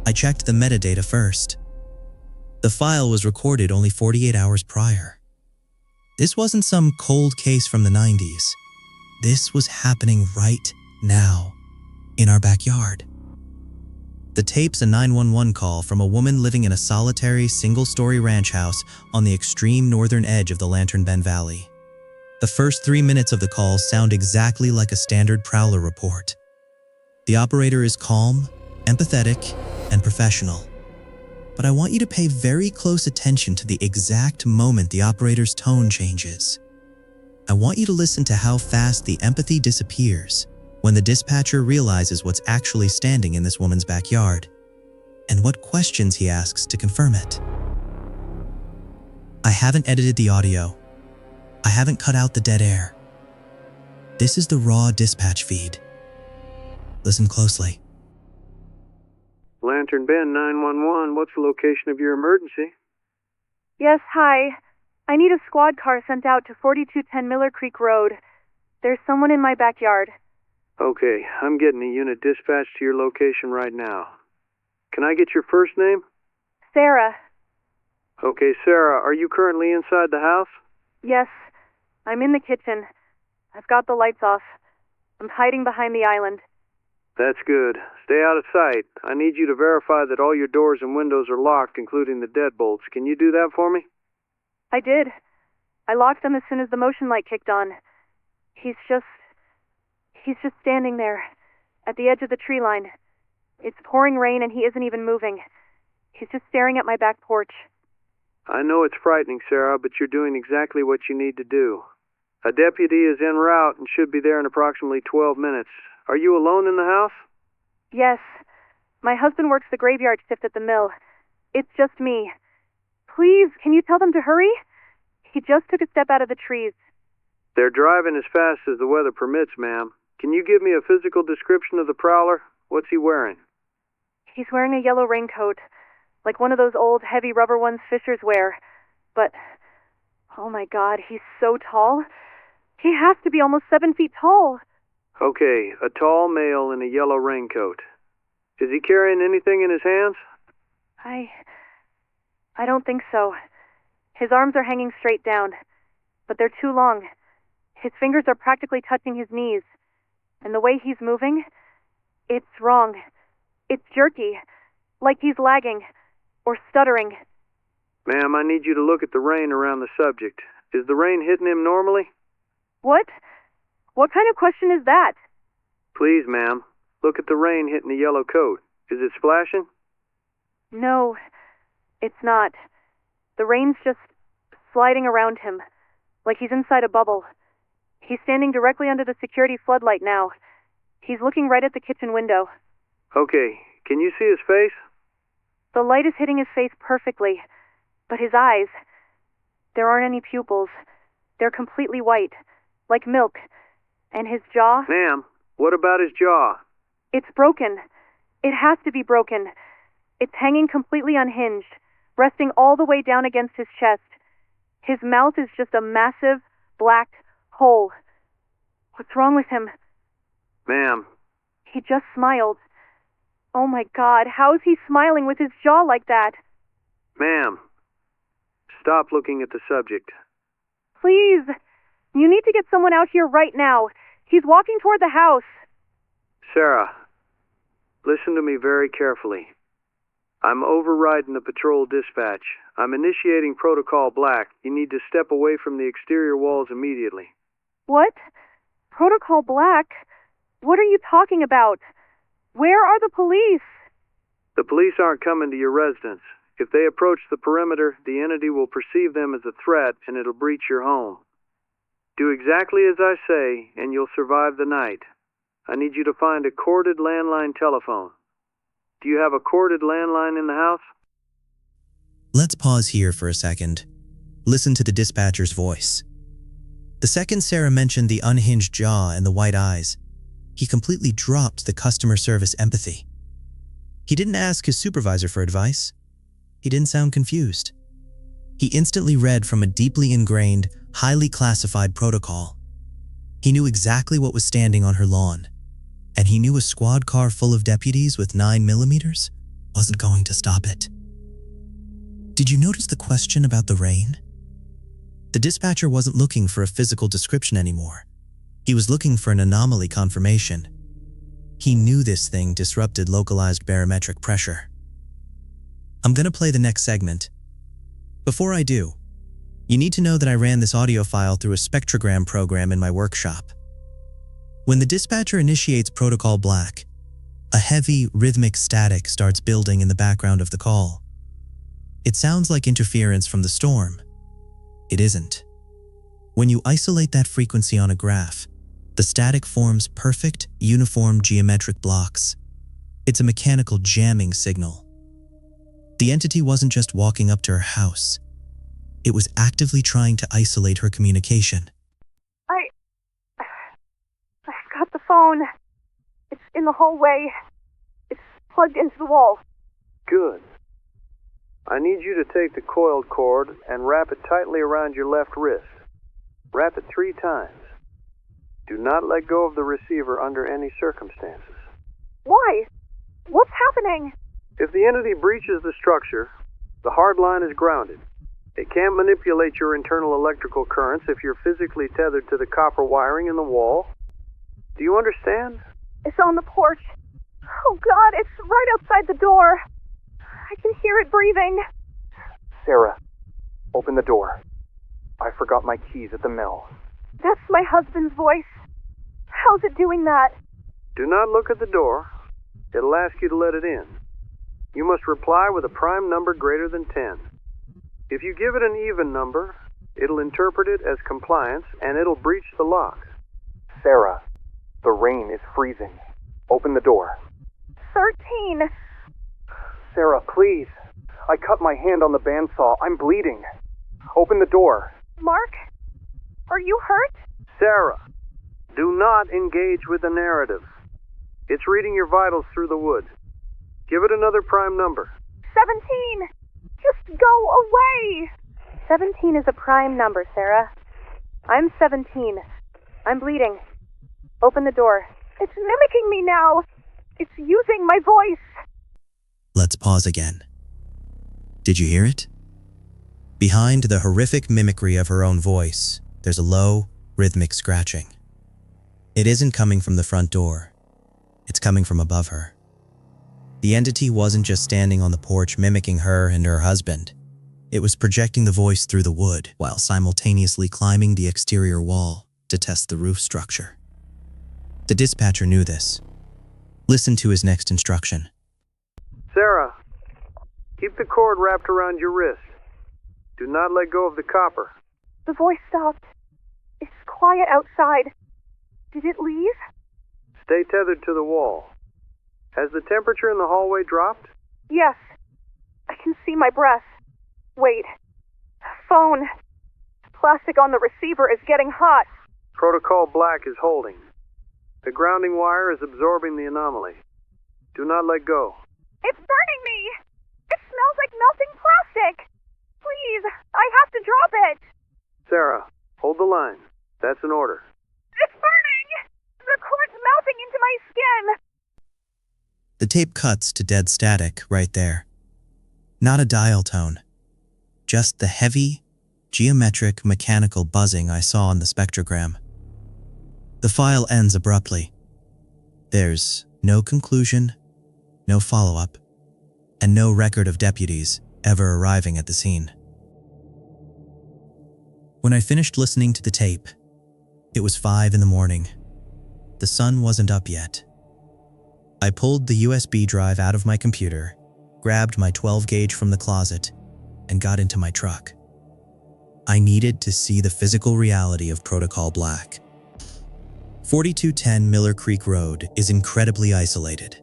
I checked the metadata first. The file was recorded only 48 hours prior. This wasn't some cold case from the 90s. This was happening right now, in our backyard. The tape's a 911 call from a woman living in a solitary, single-story ranch house on the extreme northern edge of the Lantern Bend Valley. The first 3 minutes of the call sound exactly like a standard Prowler report. The operator is calm, empathetic, and professional. But I want you to pay very close attention to the exact moment the operator's tone changes. I want you to listen to how fast the empathy disappears when the dispatcher realizes what's actually standing in this woman's backyard, and what questions he asks to confirm it. I haven't edited the audio. I haven't cut out the dead air. This is the raw dispatch feed. Listen closely. Lantern Bend 911, what's the location of your emergency? Yes, hi. I need a squad car sent out to 4210 Miller Creek Road. There's someone in my backyard. Okay, I'm getting a unit dispatched to your location right now. Can I get your first name? Sarah. Okay, Sarah, are you currently inside the house? Yes, I'm in the kitchen. I've got the lights off. I'm hiding behind the island. That's good. Stay out of sight. I need you to verify that all your doors and windows are locked, including the deadbolts. Can you do that for me? I did. I locked them as soon as the motion light kicked on. He's just standing there, at the edge of the tree line. It's pouring rain and he isn't even moving. He's just staring at my back porch. I know it's frightening, Sarah, but you're doing exactly what you need to do. A deputy is en route and should be there in approximately 12 minutes. Are you alone in the house? Yes. My husband works the graveyard shift at the mill. It's just me. Please, can you tell them to hurry? He just took a step out of the trees. They're driving as fast as the weather permits, ma'am. Can you give me a physical description of the prowler? What's he wearing? He's wearing a yellow raincoat, like one of those old heavy rubber ones fishers wear. But, oh my God, he's so tall. He has to be almost 7 feet tall. Okay, a tall male in a yellow raincoat. Is he carrying anything in his hands? I don't think so. His arms are hanging straight down, but they're too long. His fingers are practically touching his knees. And the way he's moving, it's wrong. It's jerky, like he's lagging or stuttering. Ma'am, I need you to look at the rain around the subject. Is the rain hitting him normally? What? What kind of question is that? Please, ma'am, look at the rain hitting the yellow coat. Is it splashing? No, it's not. The rain's just sliding around him, like he's inside a bubble. He's standing directly under the security floodlight now. He's looking right at the kitchen window. Okay, can you see his face? The light is hitting his face perfectly, but his eyes, there aren't any pupils. They're completely white, like milk. And his jaw... Ma'am, what about his jaw? It's broken. It has to be broken. It's hanging completely unhinged, resting all the way down against his chest. His mouth is just a massive, black hole. What's wrong with him? Ma'am. He just smiled. Oh my God, how is he smiling with his jaw like that? Ma'am, stop looking at the subject. Please, you need to get someone out here right now. He's walking toward the house. Sarah, listen to me very carefully. I'm overriding the patrol dispatch. I'm initiating Protocol Black. You need to step away from the exterior walls immediately. What? Protocol Black? What are you talking about? Where are the police? The police aren't coming to your residence. If they approach the perimeter, the entity will perceive them as a threat and it'll breach your home. Do exactly as I say and you'll survive the night. I need you to find a corded landline telephone. Do you have a corded landline in the house? Let's pause here for a second. Listen to the dispatcher's voice. The second Sarah mentioned the unhinged jaw and the white eyes, he completely dropped the customer service empathy. He didn't ask his supervisor for advice. He didn't sound confused. He instantly read from a deeply ingrained, highly classified protocol. He knew exactly what was standing on her lawn, and he knew a squad car full of deputies with 9mm wasn't going to stop it. Did you notice the question about the rain? The dispatcher wasn't looking for a physical description anymore. He was looking for an anomaly confirmation. He knew this thing disrupted localized barometric pressure. I'm gonna play the next segment. Before I do, you need to know that I ran this audio file through a spectrogram program in my workshop. When the dispatcher initiates Protocol Black, a heavy, rhythmic static starts building in the background of the call. It sounds like interference from the storm. It isn't. When you isolate that frequency on a graph, the static forms perfect, uniform geometric blocks. It's a mechanical jamming signal. The entity wasn't just walking up to her house. It was actively trying to isolate her communication. I've got the phone. It's in the hallway. It's plugged into the wall. Good. I need you to take the coiled cord and wrap it tightly around your left wrist. Wrap it 3 times. Do not let go of the receiver under any circumstances. Why? What's happening? If the entity breaches the structure, the hard line is grounded. It can't manipulate your internal electrical currents if you're physically tethered to the copper wiring in the wall. Do you understand? It's on the porch. Oh God, it's right outside the door. I can hear it breathing. Sarah, open the door. I forgot my keys at the mill. That's my husband's voice. How's it doing that? Do not look at the door. It'll ask you to let it in. You must reply with a prime number greater than 10. If you give it an even number, it'll interpret it as compliance and it'll breach the lock. Sarah, the rain is freezing. Open the door. 13. Sarah, please. I cut my hand on the bandsaw. I'm bleeding. Open the door. Mark? Are you hurt? Sarah, do not engage with the narrative. It's reading your vitals through the wood. Give it another prime number. 17. Just go away. 17 is a prime number, Sarah. I'm 17. I'm bleeding. Open the door. It's mimicking me now. It's using my voice. Let's pause again. Did you hear it? Behind the horrific mimicry of her own voice, there's a low, rhythmic scratching. It isn't coming from the front door. It's coming from above her. The entity wasn't just standing on the porch mimicking her and her husband. It was projecting the voice through the wood while simultaneously climbing the exterior wall to test the roof structure. The dispatcher knew this. Listen to his next instruction. Sarah, keep the cord wrapped around your wrist. Do not let go of the copper. The voice stopped. It's quiet outside. Did it leave? Stay tethered to the wall. Has the temperature in the hallway dropped? Yes. I can see my breath. Wait. Phone. Plastic on the receiver is getting hot. Protocol Black is holding. The grounding wire is absorbing the anomaly. Do not let go. It's burning me! It smells like melting plastic! Please, I have to drop it! Sarah, hold the line. That's an order. It's burning! The cord's melting into my skin! The tape cuts to dead static right there. Not a dial tone. Just the heavy, geometric, mechanical buzzing I saw on the spectrogram. The file ends abruptly. There's no conclusion, no follow-up, and no record of deputies ever arriving at the scene. When I finished listening to the tape, it was 5 in the morning. The sun wasn't up yet. I pulled the USB drive out of my computer, grabbed my 12-gauge from the closet, and got into my truck. I needed to see the physical reality of Protocol Black. 4210 Miller Creek Road is incredibly isolated.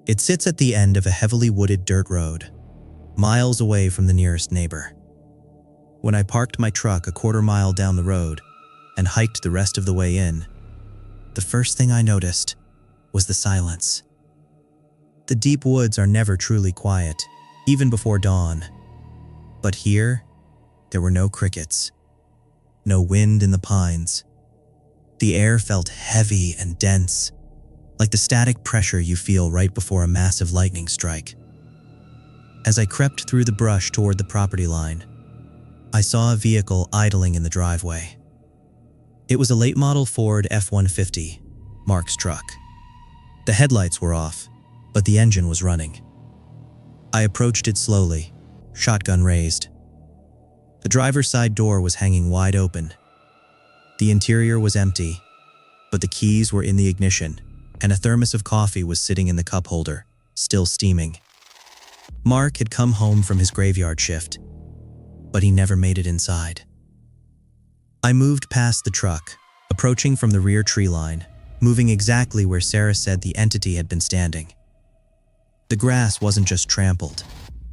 It sits at the end of a heavily wooded dirt road, miles away from the nearest neighbor. When I parked my truck a quarter mile down the road and hiked the rest of the way in, the first thing I noticed was the silence. The deep woods are never truly quiet, even before dawn. But here, there were no crickets, no wind in the pines. The air felt heavy and dense, like the static pressure you feel right before a massive lightning strike. As I crept through the brush toward the property line, I saw a vehicle idling in the driveway. It was a late-model Ford F-150, Mark's truck. The headlights were off, but the engine was running. I approached it slowly, shotgun raised. The driver's side door was hanging wide open. The interior was empty, but the keys were in the ignition, and a thermos of coffee was sitting in the cup holder, still steaming. Mark had come home from his graveyard shift, but he never made it inside. I moved past the truck, approaching from the rear tree line, moving exactly where Sarah said the entity had been standing. The grass wasn't just trampled.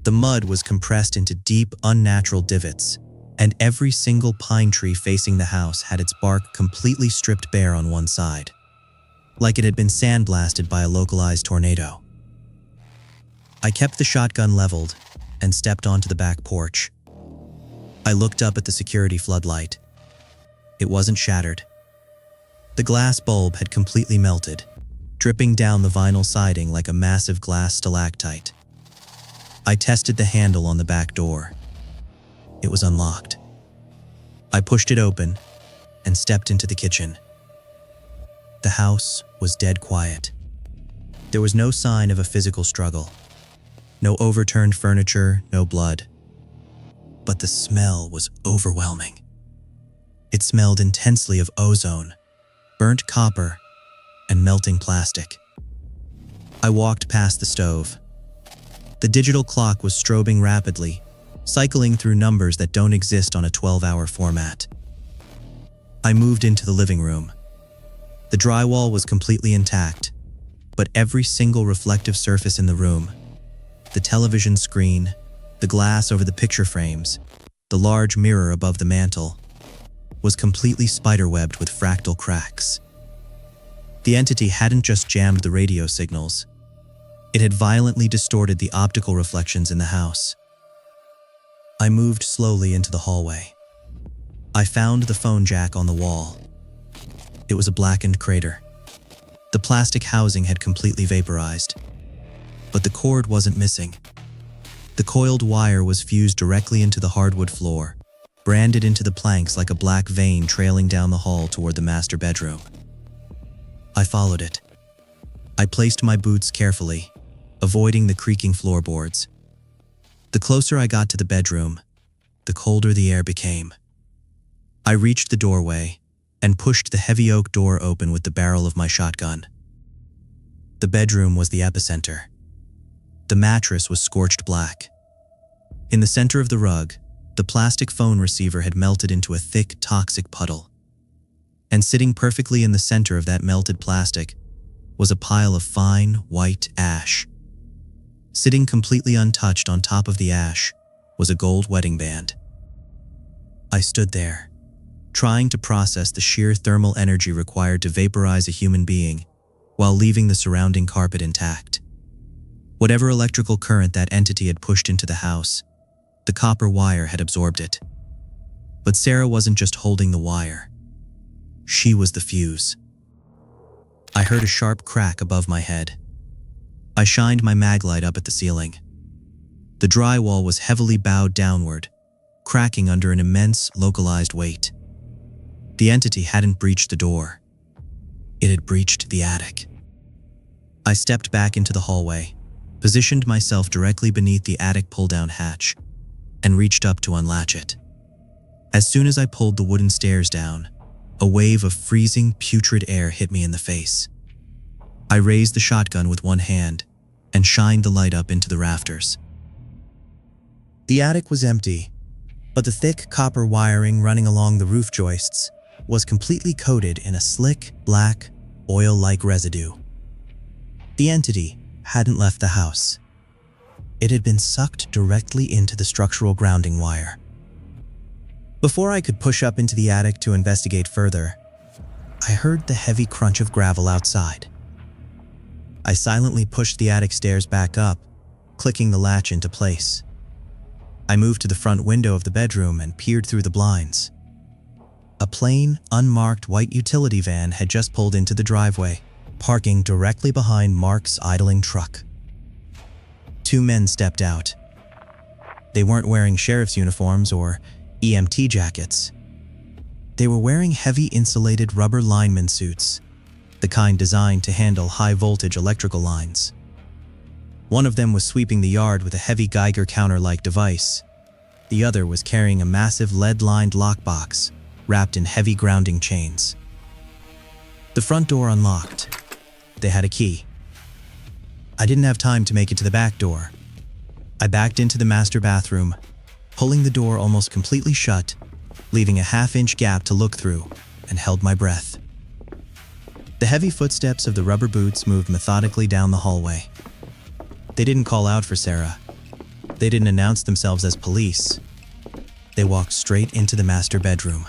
The mud was compressed into deep, unnatural divots, and every single pine tree facing the house had its bark completely stripped bare on one side, like it had been sandblasted by a localized tornado. I kept the shotgun leveled and stepped onto the back porch. I looked up at the security floodlight. It wasn't shattered. The glass bulb had completely melted, dripping down the vinyl siding like a massive glass stalactite. I tested the handle on the back door. It was unlocked. I pushed it open and stepped into the kitchen. The house was dead quiet. There was no sign of a physical struggle. No overturned furniture, no blood. But the smell was overwhelming. It smelled intensely of ozone, burnt copper, and melting plastic. I walked past the stove. The digital clock was strobing rapidly, cycling through numbers that don't exist on a 12-hour format. I moved into the living room. The drywall was completely intact, but every single reflective surface in the room, the television screen, the glass over the picture frames, the large mirror above the mantel, was completely spiderwebbed with fractal cracks. The entity hadn't just jammed the radio signals. It had violently distorted the optical reflections in the house. I moved slowly into the hallway. I found the phone jack on the wall. It was a blackened crater. The plastic housing had completely vaporized. But the cord wasn't missing. The coiled wire was fused directly into the hardwood floor, branded into the planks like a black vein trailing down the hall toward the master bedroom. I followed it. I placed my boots carefully, avoiding the creaking floorboards. The closer I got to the bedroom, the colder the air became. I reached the doorway and pushed the heavy oak door open with the barrel of my shotgun. The bedroom was the epicenter. The mattress was scorched black. In the center of the rug, the plastic phone receiver had melted into a thick, toxic puddle. And sitting perfectly in the center of that melted plastic was a pile of fine, white ash. Sitting completely untouched on top of the ash was a gold wedding band. I stood there, trying to process the sheer thermal energy required to vaporize a human being while leaving the surrounding carpet intact. Whatever electrical current that entity had pushed into the house, the copper wire had absorbed it. But Sarah wasn't just holding the wire. She was the fuse. I heard a sharp crack above my head. I shined my mag light up at the ceiling. The drywall was heavily bowed downward, cracking under an immense, localized weight. The entity hadn't breached the door. It had breached the attic. I stepped back into the hallway, positioned myself directly beneath the attic pull-down hatch, and reached up to unlatch it. As soon as I pulled the wooden stairs down, a wave of freezing, putrid air hit me in the face. I raised the shotgun with one hand and shined the light up into the rafters. The attic was empty, but the thick copper wiring running along the roof joists was completely coated in a slick, black, oil-like residue. The entity hadn't left the house. It had been sucked directly into the structural grounding wire. Before I could push up into the attic to investigate further, I heard the heavy crunch of gravel outside. I silently pushed the attic stairs back up, clicking the latch into place. I moved to the front window of the bedroom and peered through the blinds. A plain, unmarked white utility van had just pulled into the driveway, parking directly behind Mark's idling truck. Two men stepped out. They weren't wearing sheriff's uniforms or EMT jackets. They were wearing heavy insulated rubber lineman suits, the kind designed to handle high-voltage electrical lines. One of them was sweeping the yard with a heavy Geiger counter-like device. The other was carrying a massive lead-lined lockbox wrapped in heavy grounding chains. The front door unlocked. They had a key. I didn't have time to make it to the back door. I backed into the master bathroom, pulling the door almost completely shut, leaving a half-inch gap to look through, and held my breath. The heavy footsteps of the rubber boots moved methodically down the hallway. They didn't call out for Sarah. They didn't announce themselves as police. They walked straight into the master bedroom.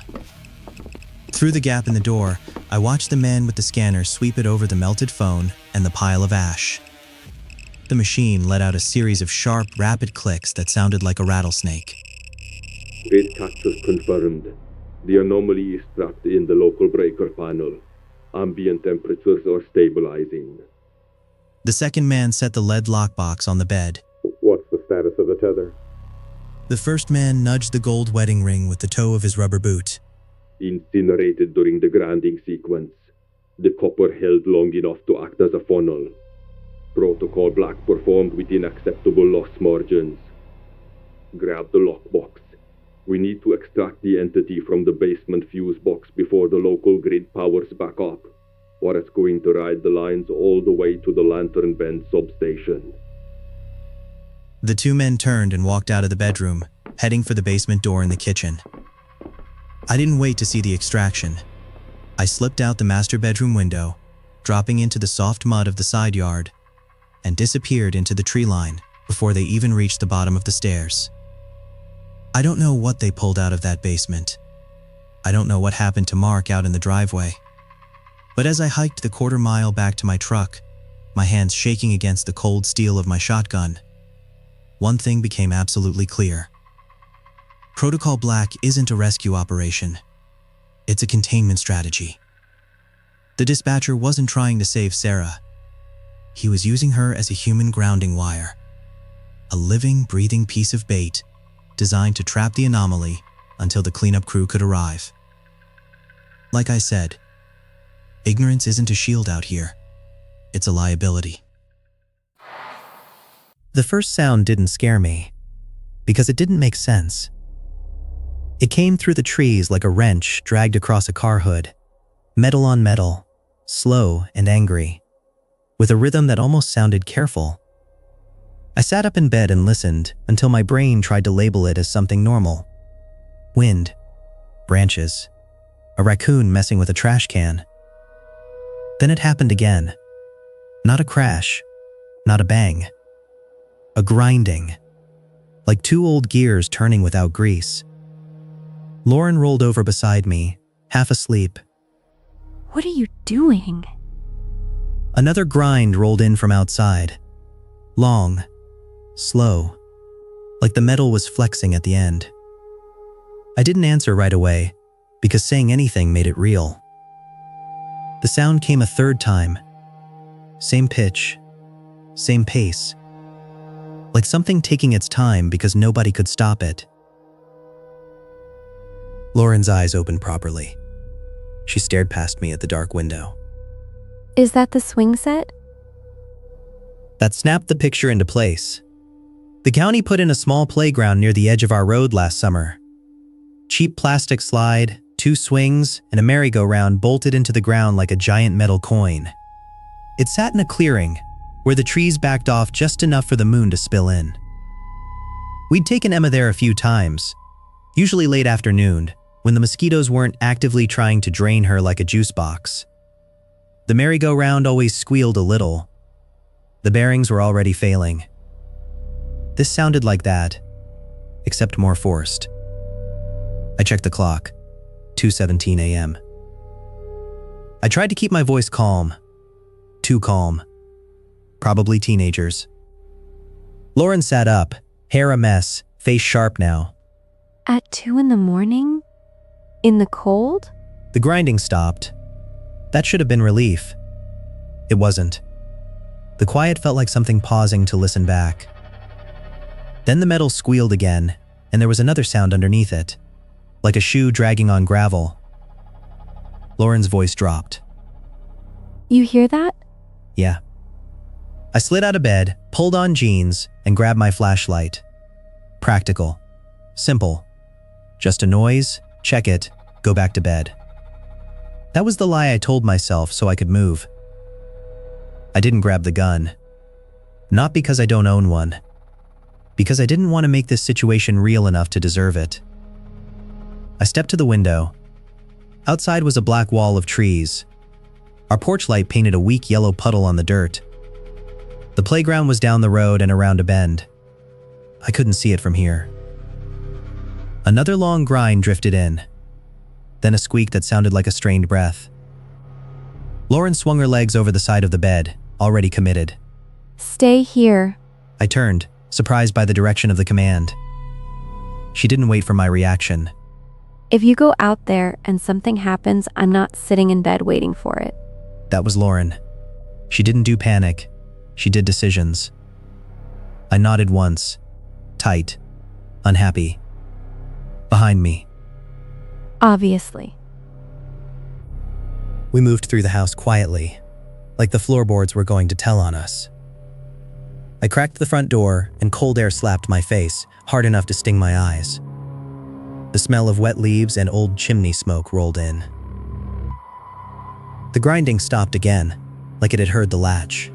Through the gap in the door, I watched the man with the scanner sweep it over the melted phone and the pile of ash. The machine let out a series of sharp, rapid clicks that sounded like a rattlesnake. Grid capture confirmed. The anomaly is trapped in the local breaker panel. Ambient temperatures are stabilizing. The second man set the lead lockbox on the bed. What's the status of the tether? The first man nudged the gold wedding ring with the toe of his rubber boot. Incinerated during the grinding sequence. The copper held long enough to act as a funnel. Protocol Black performed within acceptable loss margins. Grab the lockbox. We need to extract the entity from the basement fuse box before the local grid powers back up, or it's going to ride the lines all the way to the Lantern Bend substation. The two men turned and walked out of the bedroom, heading for the basement door in the kitchen. I didn't wait to see the extraction. I slipped out the master bedroom window, dropping into the soft mud of the side yard, and disappeared into the tree line before they even reached the bottom of the stairs. I don't know what they pulled out of that basement. I don't know what happened to Mark out in the driveway. But as I hiked the quarter-mile back to my truck, my hands shaking against the cold steel of my shotgun, one thing became absolutely clear. Protocol Black isn't a rescue operation. It's a containment strategy. The dispatcher wasn't trying to save Sarah. He was using her as a human grounding wire. A living, breathing piece of bait designed to trap the anomaly until the cleanup crew could arrive. Like I said, ignorance isn't a shield out here. It's a liability. The first sound didn't scare me, because it didn't make sense. It came through the trees like a wrench dragged across a car hood, metal on metal, slow and angry, with a rhythm that almost sounded careful. I sat up in bed and listened until my brain tried to label it as something normal. Wind, branches, a raccoon messing with a trash can. Then it happened again. Not a crash, not a bang. A grinding, like two old gears turning without grease. Lauren rolled over beside me, half asleep. What are you doing? Another grind rolled in from outside. Long, slow, like the metal was flexing at the end. I didn't answer right away, because saying anything made it real. The sound came a third time. Same pitch, same pace. Like something taking its time because nobody could stop it. Lauren's eyes opened properly. She stared past me at the dark window. Is that the swing set? That snapped the picture into place. The county put in a small playground near the edge of our road last summer. Cheap plastic slide, 2 swings, and a merry-go-round bolted into the ground like a giant metal coin. It sat in a clearing, where the trees backed off just enough for the moon to spill in. We'd taken Emma there a few times, usually late afternoon, when the mosquitoes weren't actively trying to drain her like a juice box. The merry-go-round always squealed a little. The bearings were already failing. This sounded like that, except more forced. I checked the clock, 2:17 a.m. I tried to keep my voice calm. Too calm. Probably teenagers. Lauren sat up, hair a mess, face sharp now. At 2 a.m? In the cold? The grinding stopped. That should have been relief. It wasn't. The quiet felt like something pausing to listen back. Then the metal squealed again, and there was another sound underneath it, like a shoe dragging on gravel. Lauren's voice dropped. You hear that? Yeah. I slid out of bed, pulled on jeans, and grabbed my flashlight. Practical. Simple. Just a noise, check it, go back to bed. That was the lie I told myself so I could move. I didn't grab the gun. Not because I don't own one. Because I didn't want to make this situation real enough to deserve it. I stepped to the window. Outside was a black wall of trees. Our porch light painted a weak yellow puddle on the dirt. The playground was down the road and around a bend. I couldn't see it from here. Another long grind drifted in. Then a squeak that sounded like a strained breath. Lauren swung her legs over the side of the bed, already committed. Stay here. I turned, surprised by the direction of the command. She didn't wait for my reaction. If you go out there and something happens, I'm not sitting in bed waiting for it. That was Lauren. She didn't do panic. She did decisions. I nodded once, tight, unhappy. Behind me. Obviously. We moved through the house quietly, like the floorboards were going to tell on us. I cracked the front door and cold air slapped my face, hard enough to sting my eyes. The smell of wet leaves and old chimney smoke rolled in. The grinding stopped again, like it had heard the latch.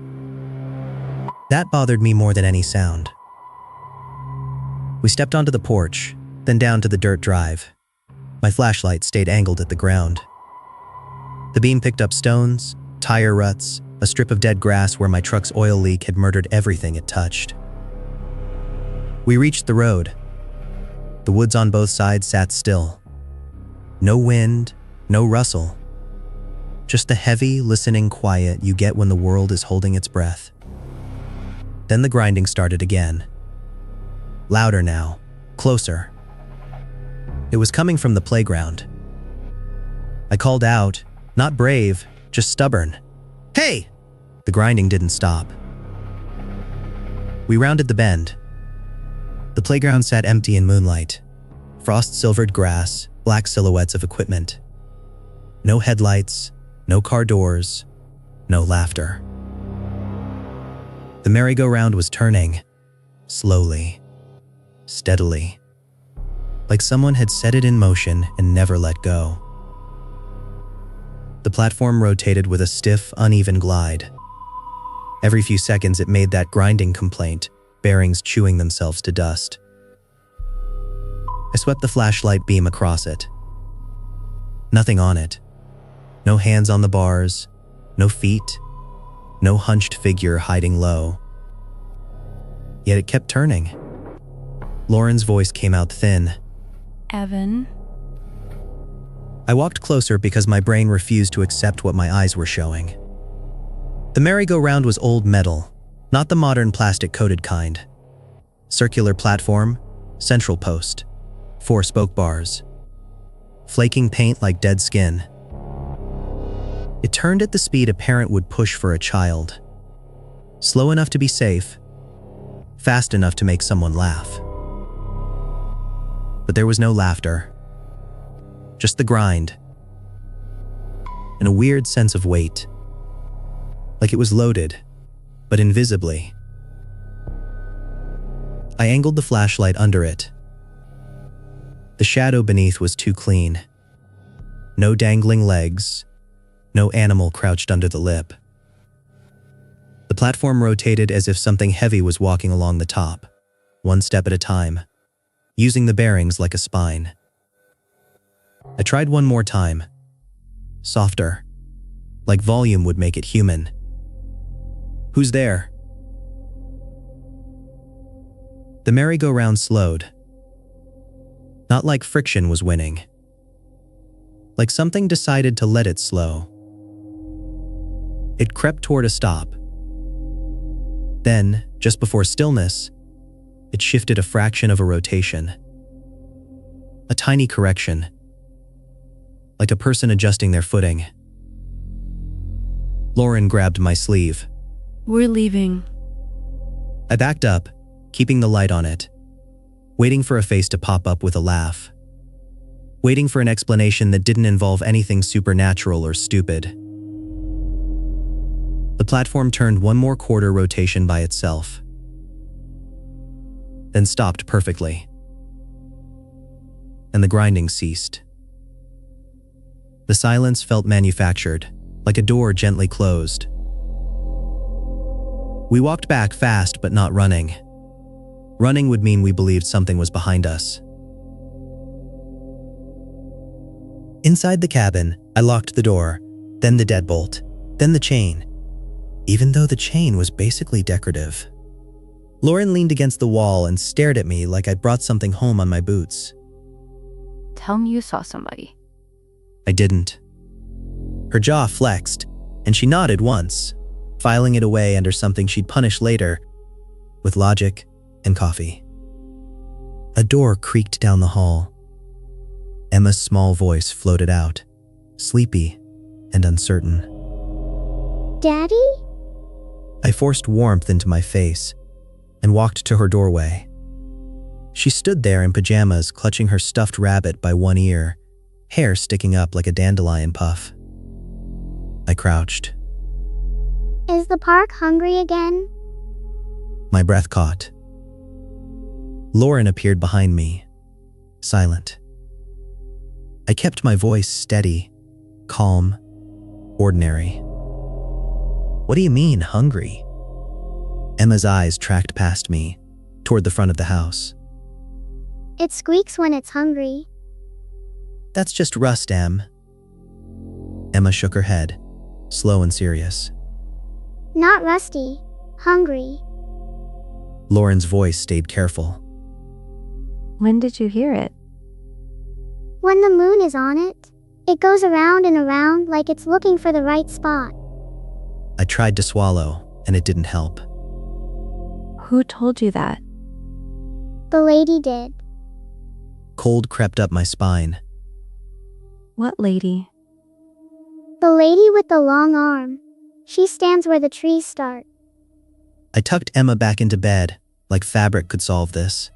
That bothered me more than any sound. We stepped onto the porch, then down to the dirt drive. My flashlight stayed angled at the ground. The beam picked up stones, tire ruts, a strip of dead grass where my truck's oil leak had murdered everything it touched. We reached the road. The woods on both sides sat still. No wind, no rustle. Just the heavy, listening quiet you get when the world is holding its breath. Then the grinding started again. Louder now, closer. It was coming from the playground. I called out, not brave, just stubborn. Hey! The grinding didn't stop. We rounded the bend. The playground sat empty in moonlight. Frost-silvered grass, black silhouettes of equipment. No headlights, no car doors, no laughter. The merry-go-round was turning, slowly, steadily, like someone had set it in motion and never let go. The platform rotated with a stiff, uneven glide. Every few seconds it made that grinding complaint, bearings chewing themselves to dust. I swept the flashlight beam across it. Nothing on it. No hands on the bars, no feet, no hunched figure hiding low. Yet it kept turning. Lauren's voice came out thin. Evan? I walked closer because my brain refused to accept what my eyes were showing. The merry-go-round was old metal, not the modern plastic-coated kind. Circular platform, central post, 4 spoke bars. Flaking paint like dead skin. It turned at the speed a parent would push for a child. Slow enough to be safe, fast enough to make someone laugh. But there was no laughter. Just the grind. And a weird sense of weight. Like it was loaded, but invisibly. I angled the flashlight under it. The shadow beneath was too clean. No dangling legs, no animal crouched under the lip. The platform rotated as if something heavy was walking along the top, one step at a time, using the bearings like a spine. I tried one more time. Softer, like volume would make it human. Who's there? The merry-go-round slowed. Not like friction was winning. Like something decided to let it slow. It crept toward a stop. Then, just before stillness, it shifted a fraction of a rotation. A tiny correction. Like a person adjusting their footing. Lauren grabbed my sleeve. We're leaving. I backed up, keeping the light on it, waiting for a face to pop up with a laugh. Waiting for an explanation that didn't involve anything supernatural or stupid. The platform turned one more quarter rotation by itself. Then stopped perfectly. And the grinding ceased. The silence felt manufactured, like a door gently closed. We walked back fast but not running. Running would mean we believed something was behind us. Inside the cabin, I locked the door, then the deadbolt, then the chain. Even though the chain was basically decorative. Lauren leaned against the wall and stared at me like I'd brought something home on my boots. Tell me you saw somebody. I didn't. Her jaw flexed, and she nodded once, filing it away under something she'd punish later, with logic and coffee. A door creaked down the hall. Emma's small voice floated out, sleepy and uncertain. Daddy? I forced warmth into my face and walked to her doorway. She stood there in pajamas, clutching her stuffed rabbit by one ear, hair sticking up like a dandelion puff. I crouched. Is the park hungry again? My breath caught. Lauren appeared behind me, silent. I kept my voice steady, calm, ordinary. What do you mean, hungry? Emma's eyes tracked past me, toward the front of the house. It squeaks when it's hungry. That's just rust, Em. Emma shook her head, slow and serious. Not rusty. Hungry. Lauren's voice stayed careful. When did you hear it? When the moon is on it, it goes around and around like it's looking for the right spot. I tried to swallow, and it didn't help. Who told you that? The lady did. Cold crept up my spine. What lady? The lady with the long arm. She stands where the trees start. I tucked Emma back into bed, like fabric could solve this.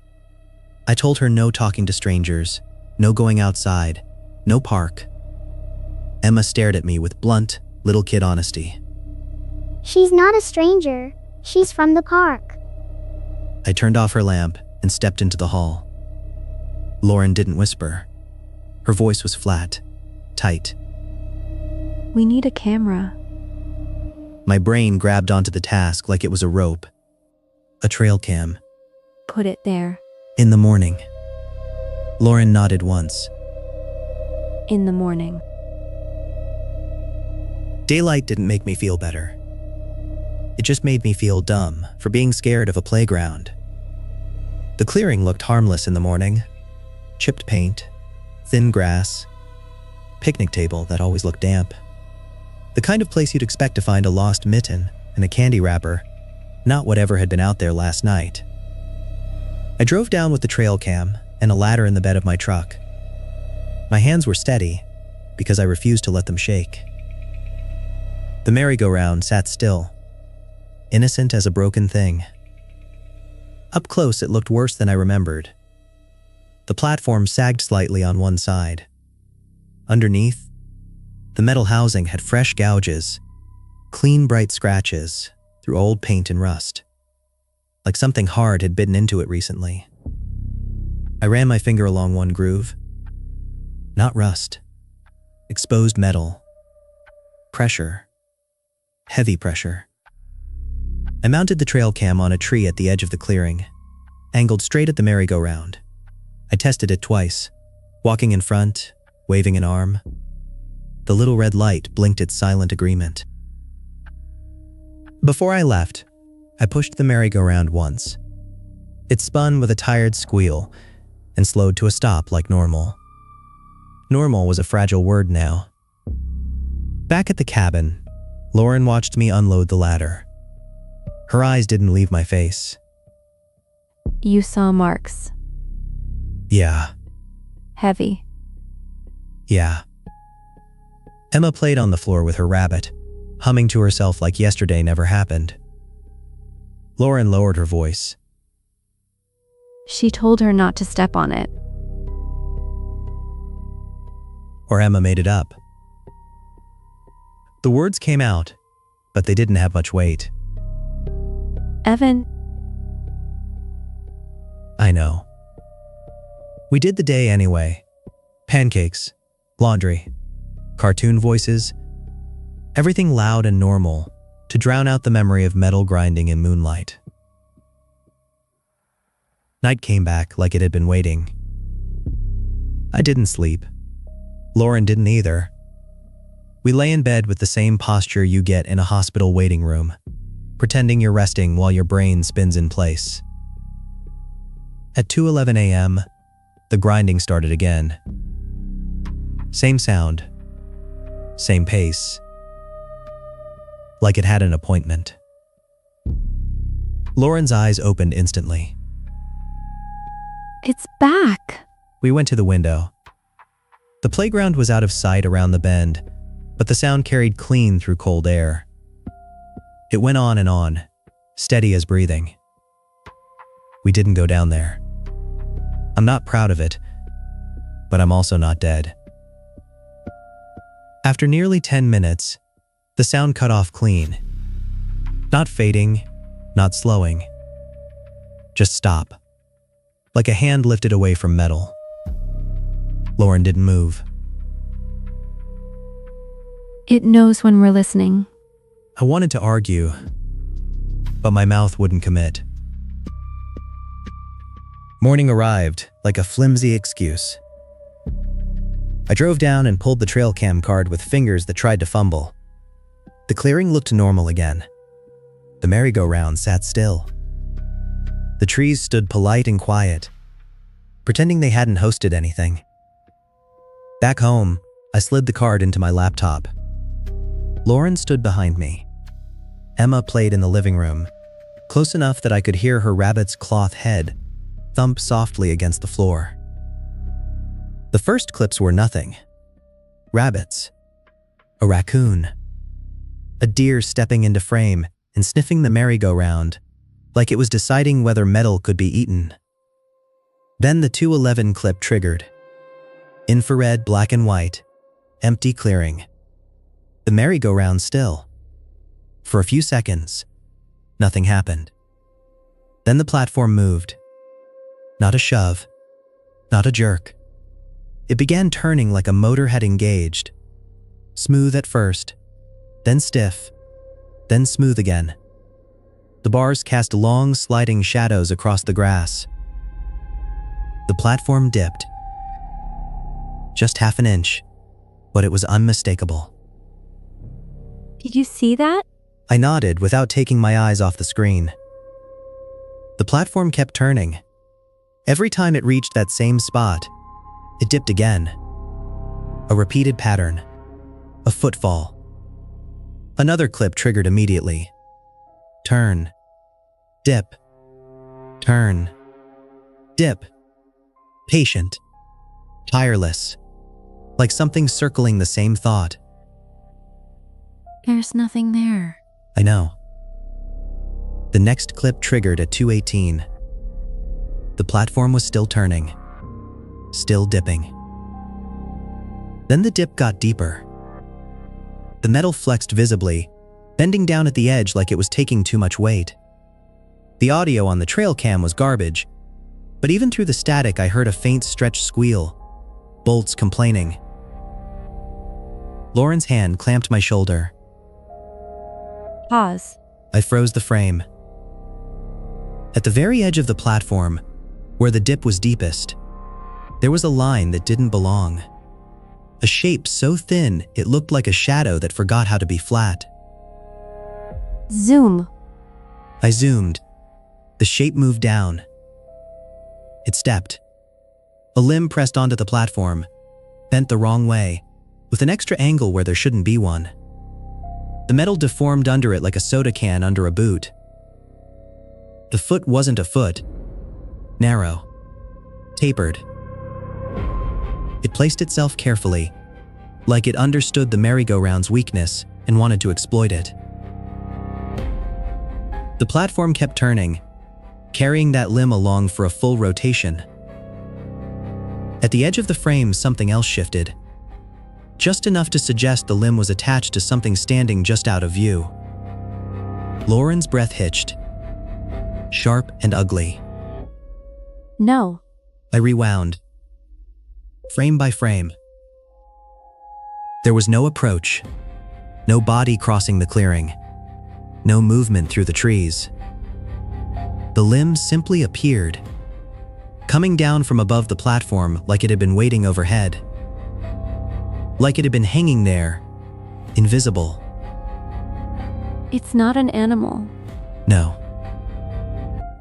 I told her no talking to strangers, no going outside, no park. Emma stared at me with blunt, little kid honesty. She's not a stranger. She's from the park. I turned off her lamp and stepped into the hall. Lauren didn't whisper. Her voice was flat, tight. We need a camera. My brain grabbed onto the task like it was a rope. A trail cam. Put it there. In the morning. Lauren nodded once. In the morning. Daylight didn't make me feel better. It just made me feel dumb for being scared of a playground. The clearing looked harmless in the morning. Chipped paint, thin grass, picnic table that always looked damp. The kind of place you'd expect to find a lost mitten and a candy wrapper, not whatever had been out there last night. I drove down with the trail cam and a ladder in the bed of my truck. My hands were steady because I refused to let them shake. The merry-go-round sat still, innocent as a broken thing. Up close, it looked worse than I remembered. The platform sagged slightly on one side. Underneath, the metal housing had fresh gouges, clean, bright scratches through old paint and rust, like something hard had bitten into it recently. I ran my finger along one groove. Not rust. Exposed metal. Pressure. Heavy pressure. I mounted the trail cam on a tree at the edge of the clearing, angled straight at the merry-go-round. I tested it twice, walking in front, waving an arm. The little red light blinked its silent agreement. Before I left, I pushed the merry-go-round once. It spun with a tired squeal and slowed to a stop like normal. Normal was a fragile word now. Back at the cabin, Lauren watched me unload the ladder. Her eyes didn't leave my face. You saw marks. Yeah. Heavy. Yeah. Emma played on the floor with her rabbit, humming to herself like yesterday never happened. Lauren lowered her voice. She told her not to step on it. Or Emma made it up. The words came out, but they didn't have much weight. Evan. I know. We did the day anyway. Pancakes, laundry, cartoon voices, everything loud and normal to drown out the memory of metal grinding in moonlight. Night came back like it had been waiting. I didn't sleep. Lauren didn't either. We lay in bed with the same posture you get in a hospital waiting room, pretending you're resting while your brain spins in place. At 2:11 a.m., the grinding started again. Same sound, same pace, like it had an appointment. Lauren's eyes opened instantly. It's back. We went to the window. The playground was out of sight around the bend, but the sound carried clean through cold air. It went on, steady as breathing. We didn't go down there. I'm not proud of it, but I'm also not dead. After nearly 10 minutes, the sound cut off clean. Not fading, not slowing. Just stop. Like a hand lifted away from metal. Lauren didn't move. It knows when we're listening. I wanted to argue, but my mouth wouldn't commit. Morning arrived, like a flimsy excuse. I drove down and pulled the trail cam card with fingers that tried to fumble. The clearing looked normal again. The merry-go-round sat still. The trees stood polite and quiet, pretending they hadn't hosted anything. Back home, I slid the card into my laptop. Lauren stood behind me. Emma played in the living room, close enough that I could hear her rabbit's cloth head thump softly against the floor. The first clips were nothing. Rabbits. A raccoon. A deer stepping into frame and sniffing the merry-go-round, like it was deciding whether metal could be eaten. Then the 211 clip triggered. Infrared, black and white. Empty clearing. The merry-go-round still. For a few seconds, nothing happened. Then the platform moved. Not a shove. Not a jerk. It began turning like a motor had engaged. Smooth at first, then stiff, then smooth again. The bars cast long, sliding shadows across the grass. The platform dipped. Just half an inch, but it was unmistakable. Did you see that? I nodded without taking my eyes off the screen. The platform kept turning. Every time it reached that same spot, it dipped again. A repeated pattern. A footfall. Another clip triggered immediately. Turn. Dip. Turn. Dip. Patient. Tireless. Like something circling the same thought. There's nothing there. I know. The next clip triggered at 2:18. The platform was still turning. Still dipping. Then the dip got deeper. The metal flexed visibly, bending down at the edge like it was taking too much weight. The audio on the trail cam was garbage, but even through the static I heard a faint stretched squeal. Bolts complaining. Lauren's hand clamped my shoulder. Pause. I froze the frame. At the very edge of the platform, where the dip was deepest, there was a line that didn't belong. A shape so thin it looked like a shadow that forgot how to be flat. Zoom. I zoomed. The shape moved down. It stepped. A limb pressed onto the platform, bent the wrong way, with an extra angle where there shouldn't be one. The metal deformed under it like a soda can under a boot. The foot wasn't a foot. Narrow. Tapered. It placed itself carefully, like it understood the merry-go-round's weakness and wanted to exploit it. The platform kept turning, carrying that limb along for a full rotation. At the edge of the frame, something else shifted. Just enough to suggest the limb was attached to something standing just out of view. Lauren's breath hitched. Sharp and ugly. No. I rewound. Frame by frame. There was no approach. No body crossing the clearing. No movement through the trees. The limb simply appeared, coming down from above the platform like it had been waiting overhead. Like it had been hanging there, invisible. It's not an animal. No.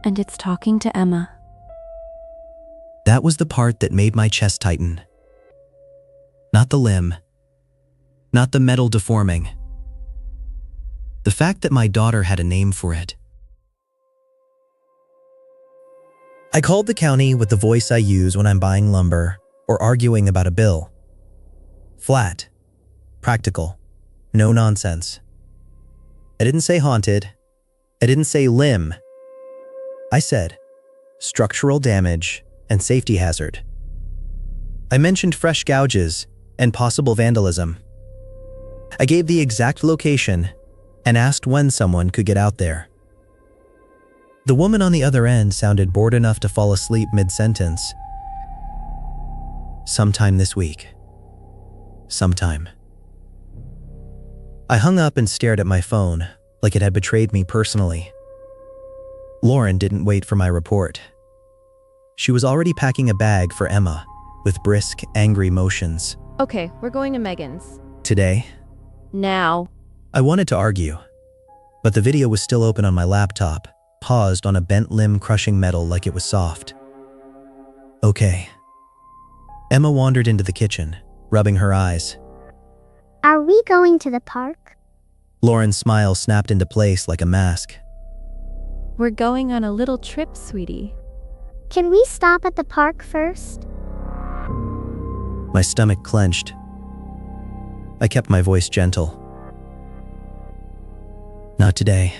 And it's talking to Emma. That was the part that made my chest tighten. Not the limb. Not the metal deforming. The fact that my daughter had a name for it. I called the county with the voice I use when I'm buying lumber or arguing about a bill. Flat. Practical. No nonsense. I didn't say haunted. I didn't say limb. I said structural damage and safety hazard. I mentioned fresh gouges and possible vandalism. I gave the exact location and asked when someone could get out there. The woman on the other end sounded bored enough to fall asleep mid-sentence. Sometime this week. Sometime. I hung up and stared at my phone like it had betrayed me personally. Lauren didn't wait for my report. She was already packing a bag for Emma with brisk, angry motions. Okay, we're going to Megan's. Today? Now. I wanted to argue, but the video was still open on my laptop, paused on a bent limb crushing metal like it was soft. Okay. Emma wandered into the kitchen, rubbing her eyes. Are we going to the park? Lauren's smile snapped into place like a mask. We're going on a little trip, sweetie. Can we stop at the park first? My stomach clenched. I kept my voice gentle. Not today.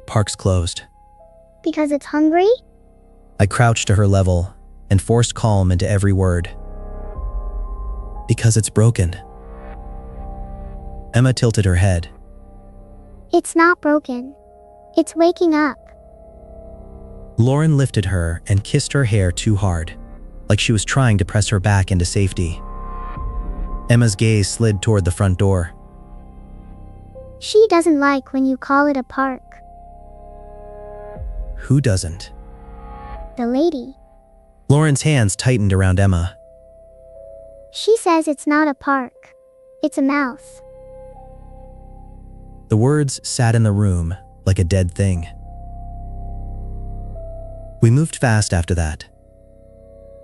Park's closed. Because it's hungry? I crouched to her level and forced calm into every word. Because it's broken. Emma tilted her head. It's not broken. It's waking up. Lauren lifted her and kissed her hair too hard, like she was trying to press her back into safety. Emma's gaze slid toward the front door. She doesn't like when you call it a park. Who doesn't? The lady. Lauren's hands tightened around Emma. She says it's not a park. It's a mouth. The words sat in the room like a dead thing. We moved fast after that.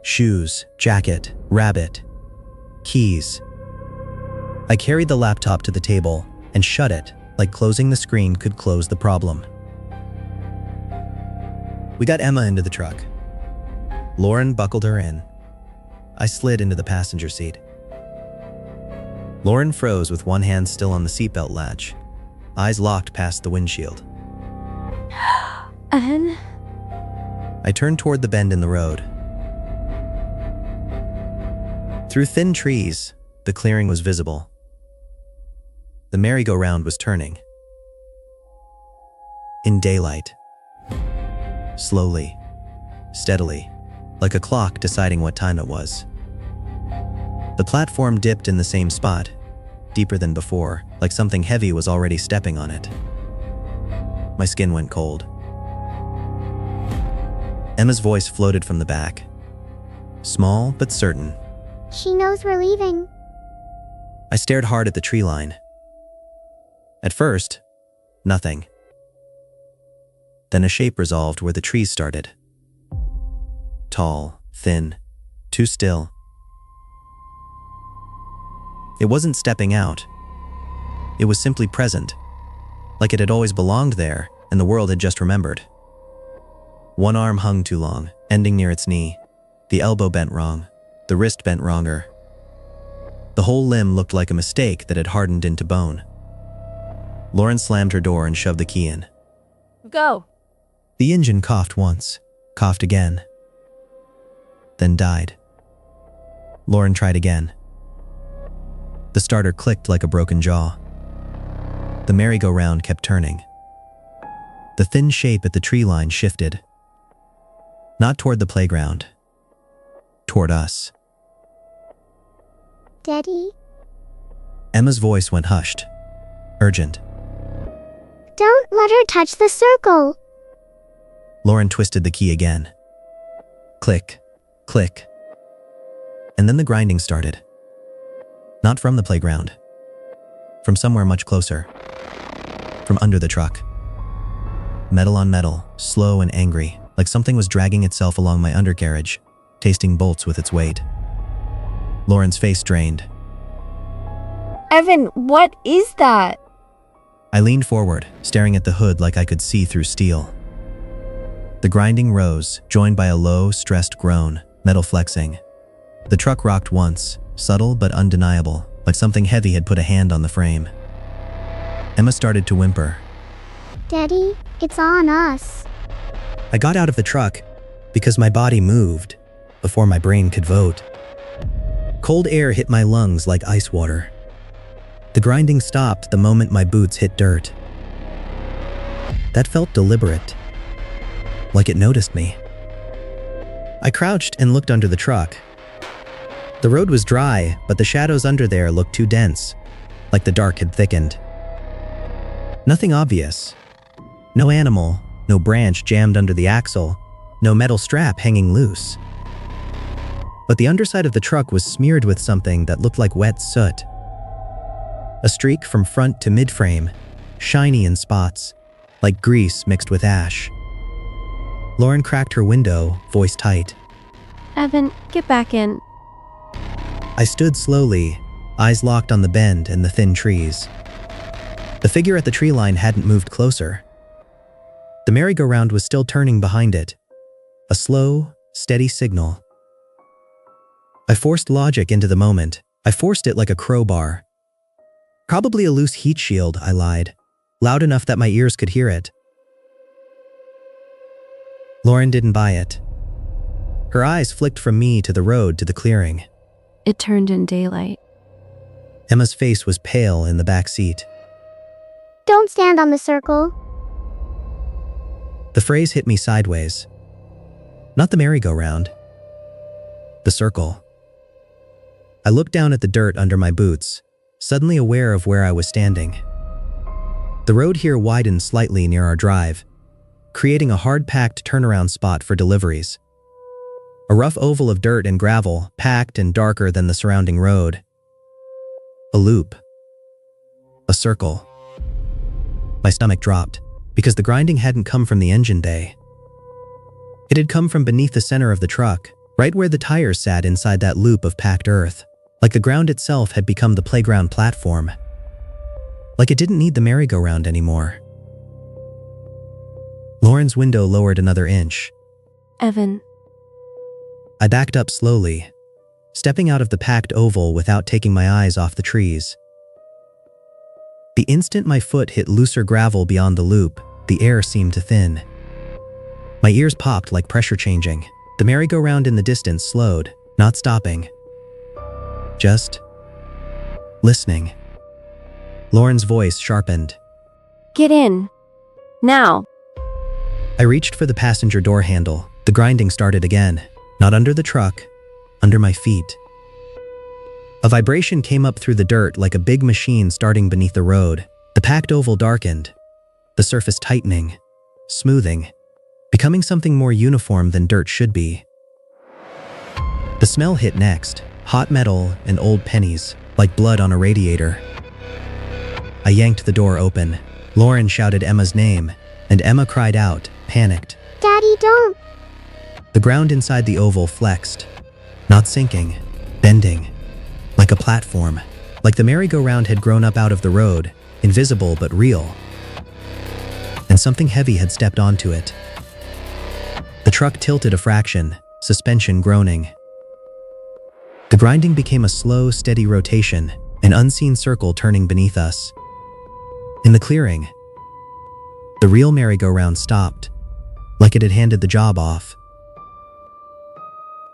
Shoes, jacket, rabbit, keys. I carried the laptop to the table and shut it like closing the screen could close the problem. We got Emma into the truck. Lauren buckled her in. I slid into the passenger seat. Lauren froze with one hand still on the seatbelt latch, eyes locked past the windshield. And? I turned toward the bend in the road. Through thin trees, the clearing was visible. The merry-go-round was turning. In daylight. Slowly, steadily, like a clock deciding what time it was. The platform dipped in the same spot, deeper than before, like something heavy was already stepping on it. My skin went cold. Emma's voice floated from the back. Small but certain. She knows we're leaving. I stared hard at the tree line. At first, nothing. Then a shape resolved where the trees started. Tall, thin, too still. It wasn't stepping out. It was simply present, like it had always belonged there and the world had just remembered. One arm hung too long, ending near its knee. The elbow bent wrong, the wrist bent wronger. The whole limb looked like a mistake that had hardened into bone. Lauren slammed her door and shoved the key in. Go. The engine coughed once, coughed again, then died. Lauren tried again. The starter clicked like a broken jaw. The merry-go-round kept turning. The thin shape at the tree line shifted. Not toward the playground. Toward us. Daddy? Emma's voice went hushed. Urgent. Don't let her touch the circle. Lauren twisted the key again. Click, click. And then the grinding started. Not from the playground. From somewhere much closer. From under the truck. Metal on metal, slow and angry, like something was dragging itself along my undercarriage, tasting bolts with its weight. Lauren's face drained. Evan, what is that? I leaned forward, staring at the hood like I could see through steel. The grinding rose, joined by a low, stressed groan, metal flexing. The truck rocked once, subtle but undeniable, like something heavy had put a hand on the frame. Emma started to whimper. Daddy, it's on us. I got out of the truck because my body moved before my brain could vote. Cold air hit my lungs like ice water. The grinding stopped the moment my boots hit dirt. That felt deliberate, like it noticed me. I crouched and looked under the truck. The road was dry, but the shadows under there looked too dense, like the dark had thickened. Nothing obvious. No animal, no branch jammed under the axle, no metal strap hanging loose. But the underside of the truck was smeared with something that looked like wet soot. A streak from front to mid-frame, shiny in spots, like grease mixed with ash. Lauren cracked her window, voice tight. Evan, get back in. I stood slowly, eyes locked on the bend and the thin trees. The figure at the tree line hadn't moved closer. The merry-go-round was still turning behind it. A slow, steady signal. I forced logic into the moment. I forced it like a crowbar. Probably a loose heat shield, I lied, loud enough that my ears could hear it. Lauren didn't buy it. Her eyes flicked from me to the road to the clearing. It turned in daylight. Emma's face was pale in the back seat. Don't stand on the circle. The phrase hit me sideways. Not the merry-go-round. The circle. I looked down at the dirt under my boots, suddenly aware of where I was standing. The road here widened slightly near our drive, creating a hard-packed turnaround spot for deliveries. A rough oval of dirt and gravel, packed and darker than the surrounding road. A loop. A circle. My stomach dropped, because the grinding hadn't come from the engine bay. It had come from beneath the center of the truck, right where the tires sat inside that loop of packed earth, like the ground itself had become the playground platform. Like it didn't need the merry-go-round anymore. Lauren's window lowered another inch. Evan. I backed up slowly, stepping out of the packed oval without taking my eyes off the trees. The instant my foot hit looser gravel beyond the loop, the air seemed to thin. My ears popped like pressure changing. The merry-go-round in the distance slowed, not stopping. Just listening. Lauren's voice sharpened. Get in. Now. I reached for the passenger door handle. The grinding started again. Not under the truck, under my feet. A vibration came up through the dirt like a big machine starting beneath the road. The packed oval darkened, the surface tightening, smoothing, becoming something more uniform than dirt should be. The smell hit next, hot metal and old pennies, like blood on a radiator. I yanked the door open. Lauren shouted Emma's name, and Emma cried out, panicked. Daddy, don't. The ground inside the oval flexed, not sinking, bending, like a platform, like the merry-go-round had grown up out of the road, invisible but real. And something heavy had stepped onto it. The truck tilted a fraction, suspension groaning. The grinding became a slow, steady rotation, an unseen circle turning beneath us. In the clearing, the real merry-go-round stopped, like it had handed the job off.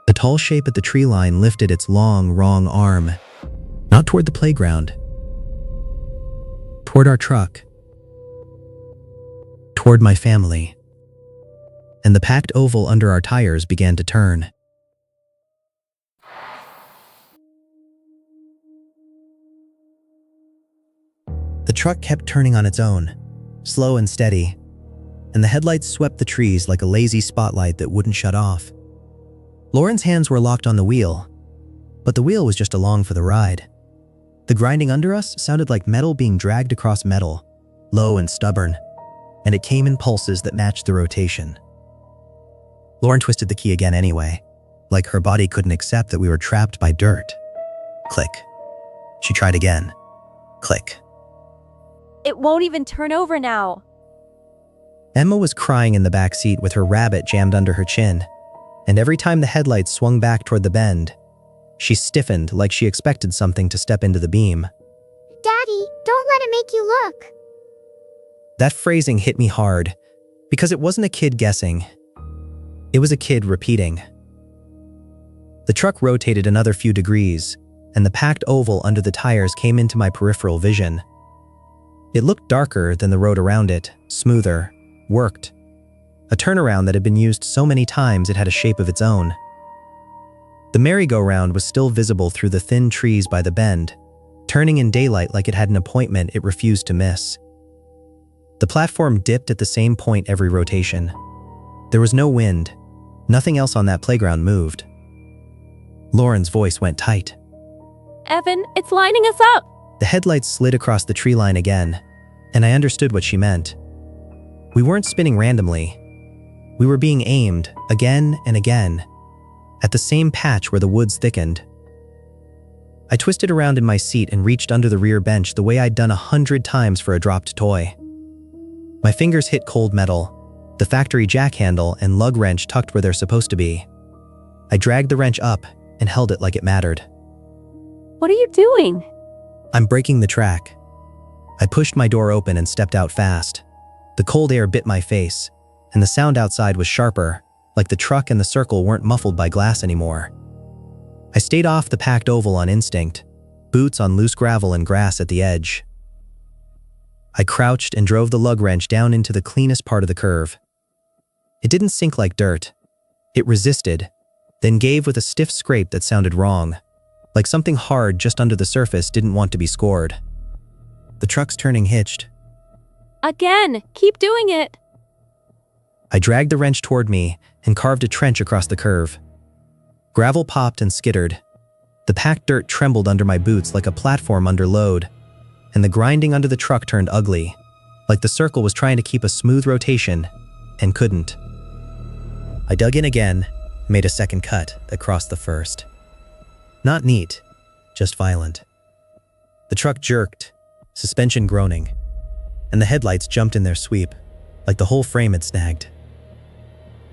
The tall shape at the tree line lifted its long, wrong arm, not toward the playground, toward our truck, toward my family. And the packed oval under our tires began to turn. The truck kept turning on its own, slow and steady, and the headlights swept the trees like a lazy spotlight that wouldn't shut off. Lauren's hands were locked on the wheel, but the wheel was just along for the ride. The grinding under us sounded like metal being dragged across metal, low and stubborn, and it came in pulses that matched the rotation. Lauren twisted the key again anyway, like her body couldn't accept that we were trapped by dirt. Click. She tried again. Click. It won't even turn over now. Emma was crying in the back seat with her rabbit jammed under her chin, and every time the headlights swung back toward the bend, she stiffened like she expected something to step into the beam. Daddy, don't let it make you look. That phrasing hit me hard, because it wasn't a kid guessing. It was a kid repeating. The truck rotated another few degrees, and the packed oval under the tires came into my peripheral vision. It looked darker than the road around it, smoother, worked. A turnaround that had been used so many times it had a shape of its own. The merry-go-round was still visible through the thin trees by the bend, turning in daylight like it had an appointment it refused to miss. The platform dipped at the same point every rotation. There was no wind. Nothing else on that playground moved. Lauren's voice went tight. Evan, it's lining us up! The headlights slid across the tree line again, and I understood what she meant. We weren't spinning randomly. We were being aimed, again and again, at the same patch where the woods thickened. I twisted around in my seat and reached under the rear bench the way I'd done 100 times for a dropped toy. My fingers hit cold metal, the factory jack handle and lug wrench tucked where they're supposed to be. I dragged the wrench up and held it like it mattered. What are you doing? I'm breaking the track. I pushed my door open and stepped out fast. The cold air bit my face, and the sound outside was sharper, like the truck and the circle weren't muffled by glass anymore. I stayed off the packed oval on instinct, boots on loose gravel and grass at the edge. I crouched and drove the lug wrench down into the cleanest part of the curve. It didn't sink like dirt. It resisted, then gave with a stiff scrape that sounded wrong, like something hard just under the surface didn't want to be scored. The truck's turning hitched. Again! Keep doing it! I dragged the wrench toward me and carved a trench across the curve. Gravel popped and skittered. The packed dirt trembled under my boots like a platform under load, and the grinding under the truck turned ugly, like the circle was trying to keep a smooth rotation and couldn't. I dug in again, made a second cut that crossed the first. Not neat, just violent. The truck jerked, suspension groaning, and the headlights jumped in their sweep, like the whole frame had snagged.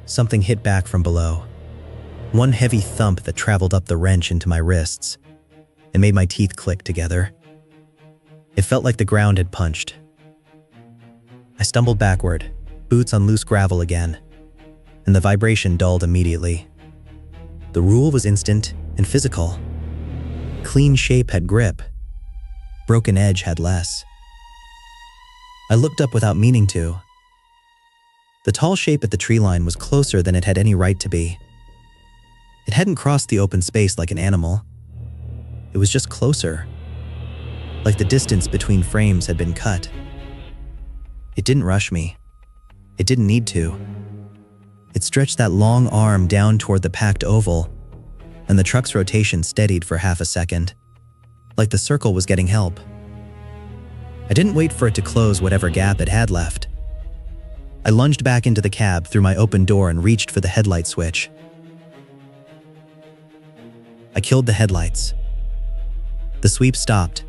Something hit back from below. One heavy thump that traveled up the wrench into my wrists and made my teeth click together. It felt like the ground had punched. I stumbled backward, boots on loose gravel again, and the vibration dulled immediately. The rule was instant and physical. Clean shape had grip. Broken edge had less. I looked up without meaning to. The tall shape at the tree line was closer than it had any right to be. It hadn't crossed the open space like an animal. It was just closer, like the distance between frames had been cut. It didn't rush me. It didn't need to. It stretched that long arm down toward the packed oval, and the truck's rotation steadied for half a second, like the circle was getting help. I didn't wait for it to close whatever gap it had left. I lunged back into the cab through my open door and reached for the headlight switch. I killed the headlights. The sweep stopped,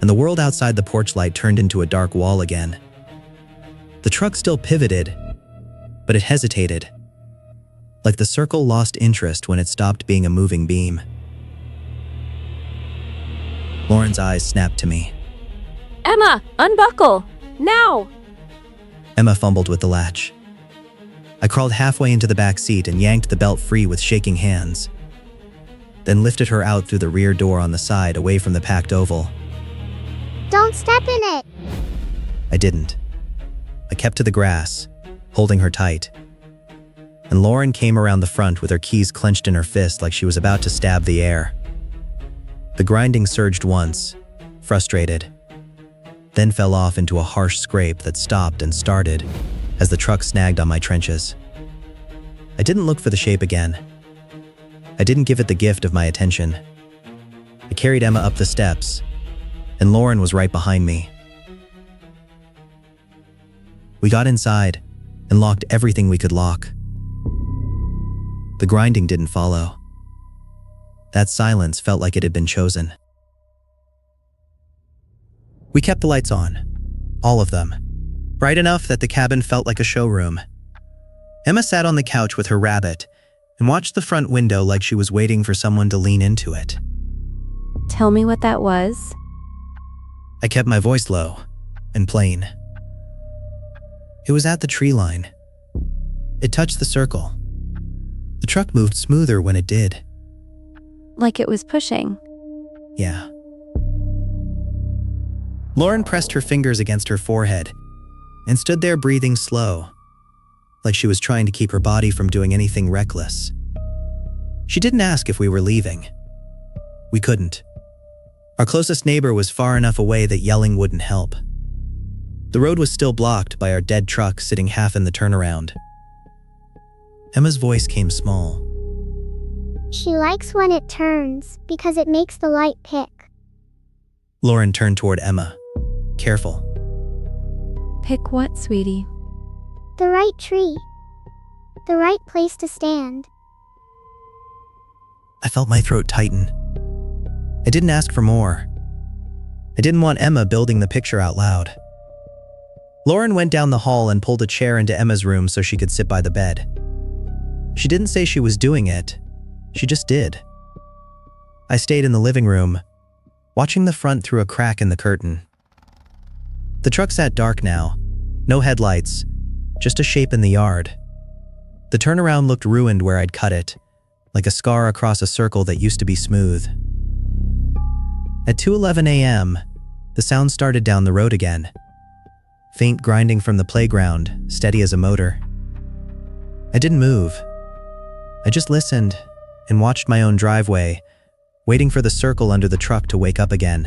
and the world outside the porch light turned into a dark wall again. The truck still pivoted, but it hesitated, like the circle lost interest when it stopped being a moving beam. Lauren's eyes snapped to me. Emma, unbuckle! Now! Emma fumbled with the latch. I crawled halfway into the back seat and yanked the belt free with shaking hands, then lifted her out through the rear door on the side away from the packed oval. Don't step in it! I didn't. I kept to the grass, holding her tight. And Lauren came around the front with her keys clenched in her fist like she was about to stab the air. The grinding surged once, frustrated, then fell off into a harsh scrape that stopped and started as the truck snagged on my trenches. I didn't look for the shape again. I didn't give it the gift of my attention. I carried Emma up the steps, and Lauren was right behind me. We got inside and locked everything we could lock. The grinding didn't follow. That silence felt like it had been chosen. We kept the lights on, all of them, bright enough that the cabin felt like a showroom. Emma sat on the couch with her rabbit and watched the front window like she was waiting for someone to lean into it. Tell me what that was. I kept my voice low and plain. It was at the tree line. It touched the circle, truck moved smoother when it did. Like it was pushing. Yeah. Lauren pressed her fingers against her forehead and stood there breathing slow, like she was trying to keep her body from doing anything reckless. She didn't ask if we were leaving. We couldn't. Our closest neighbor was far enough away that yelling wouldn't help. The road was still blocked by our dead truck sitting half in the turnaround. Emma's voice came small. She likes when it turns because it makes the light pick. Lauren turned toward Emma. Careful. Pick what, sweetie? The right tree. The right place to stand. I felt my throat tighten. I didn't ask for more. I didn't want Emma building the picture out loud. Lauren went down the hall and pulled a chair into Emma's room so she could sit by the bed. She didn't say she was doing it. She just did. I stayed in the living room, watching the front through a crack in the curtain. The truck sat dark now. No headlights, just a shape in the yard. The turnaround looked ruined where I'd cut it, like a scar across a circle that used to be smooth. At 2:11 a.m., the sound started down the road again. Faint grinding from the playground, steady as a motor. I didn't move. I just listened and watched my own driveway, waiting for the circle under the truck to wake up again.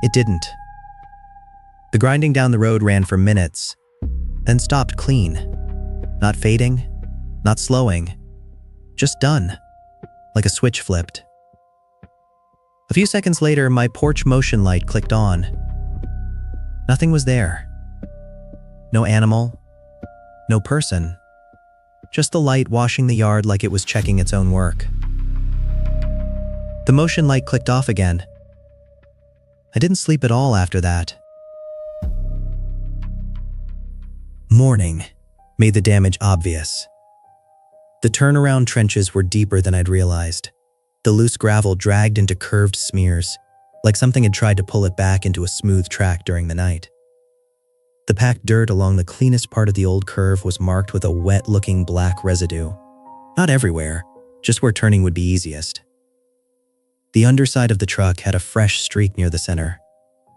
It didn't. The grinding down the road ran for minutes, then stopped clean. Not fading, not slowing, just done, like a switch flipped. A few seconds later, my porch motion light clicked on. Nothing was there. No animal, no person, just the light washing the yard like it was checking its own work. The motion light clicked off again. I didn't sleep at all after that. Morning made the damage obvious. The turnaround trenches were deeper than I'd realized. The loose gravel dragged into curved smears, like something had tried to pull it back into a smooth track during the night. The packed dirt along the cleanest part of the old curve was marked with a wet-looking black residue. Not everywhere, just where turning would be easiest. The underside of the truck had a fresh streak near the center,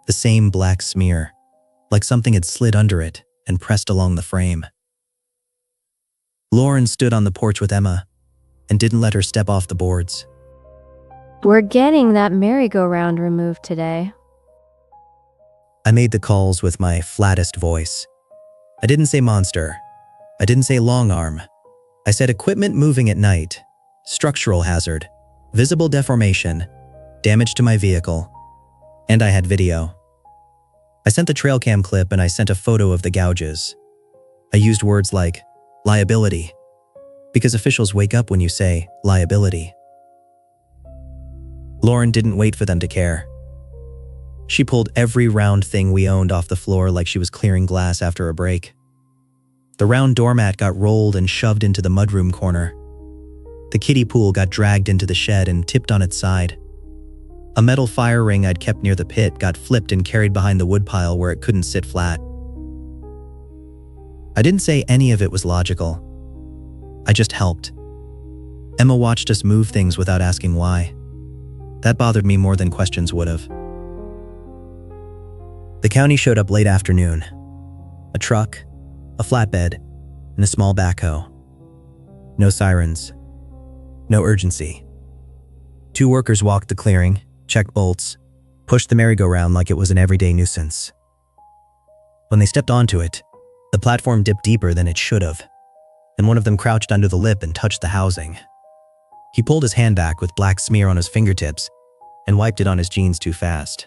the same black smear, like something had slid under it and pressed along the frame. Lauren stood on the porch with Emma and didn't let her step off the boards. We're getting that merry-go-round removed today. I made the calls with my flattest voice. I didn't say monster. I didn't say long arm. I said equipment moving at night, structural hazard, visible deformation, damage to my vehicle, and I had video. I sent the trail cam clip and I sent a photo of the gouges. I used words like liability, because officials wake up when you say liability. Lauren didn't wait for them to care. She pulled every round thing we owned off the floor like she was clearing glass after a break. The round doormat got rolled and shoved into the mudroom corner. The kiddie pool got dragged into the shed and tipped on its side. A metal fire ring I'd kept near the pit got flipped and carried behind the woodpile where it couldn't sit flat. I didn't say any of it was logical. I just helped. Emma watched us move things without asking why. That bothered me more than questions would have. The county showed up late afternoon. A truck, a flatbed, and a small backhoe. No sirens. No urgency. 2 workers walked the clearing, checked bolts, pushed the merry-go-round like it was an everyday nuisance. When they stepped onto it, the platform dipped deeper than it should have, and one of them crouched under the lip and touched the housing. He pulled his hand back with black smear on his fingertips and wiped it on his jeans too fast.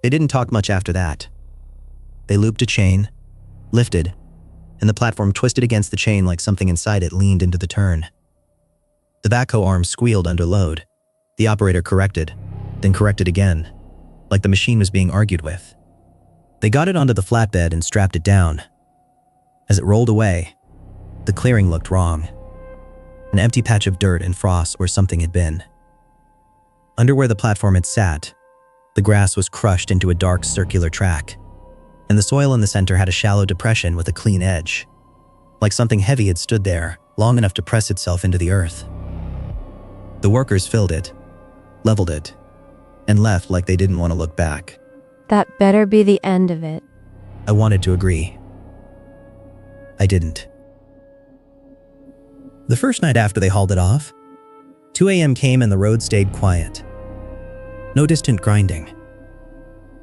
They didn't talk much after that. They looped a chain, lifted, and the platform twisted against the chain like something inside it leaned into the turn. The backhoe arm squealed under load. The operator corrected, then corrected again, like the machine was being argued with. They got it onto the flatbed and strapped it down. As it rolled away, the clearing looked wrong. An empty patch of dirt and frost where something had been. Under where the platform had sat, the grass was crushed into a dark circular track, and the soil in the center had a shallow depression with a clean edge, like something heavy had stood there, long enough to press itself into the earth. The workers filled it, leveled it, and left like they didn't want to look back. That better be the end of it. I wanted to agree. I didn't. The first night after they hauled it off, 2 a.m. came and the road stayed quiet. No distant grinding.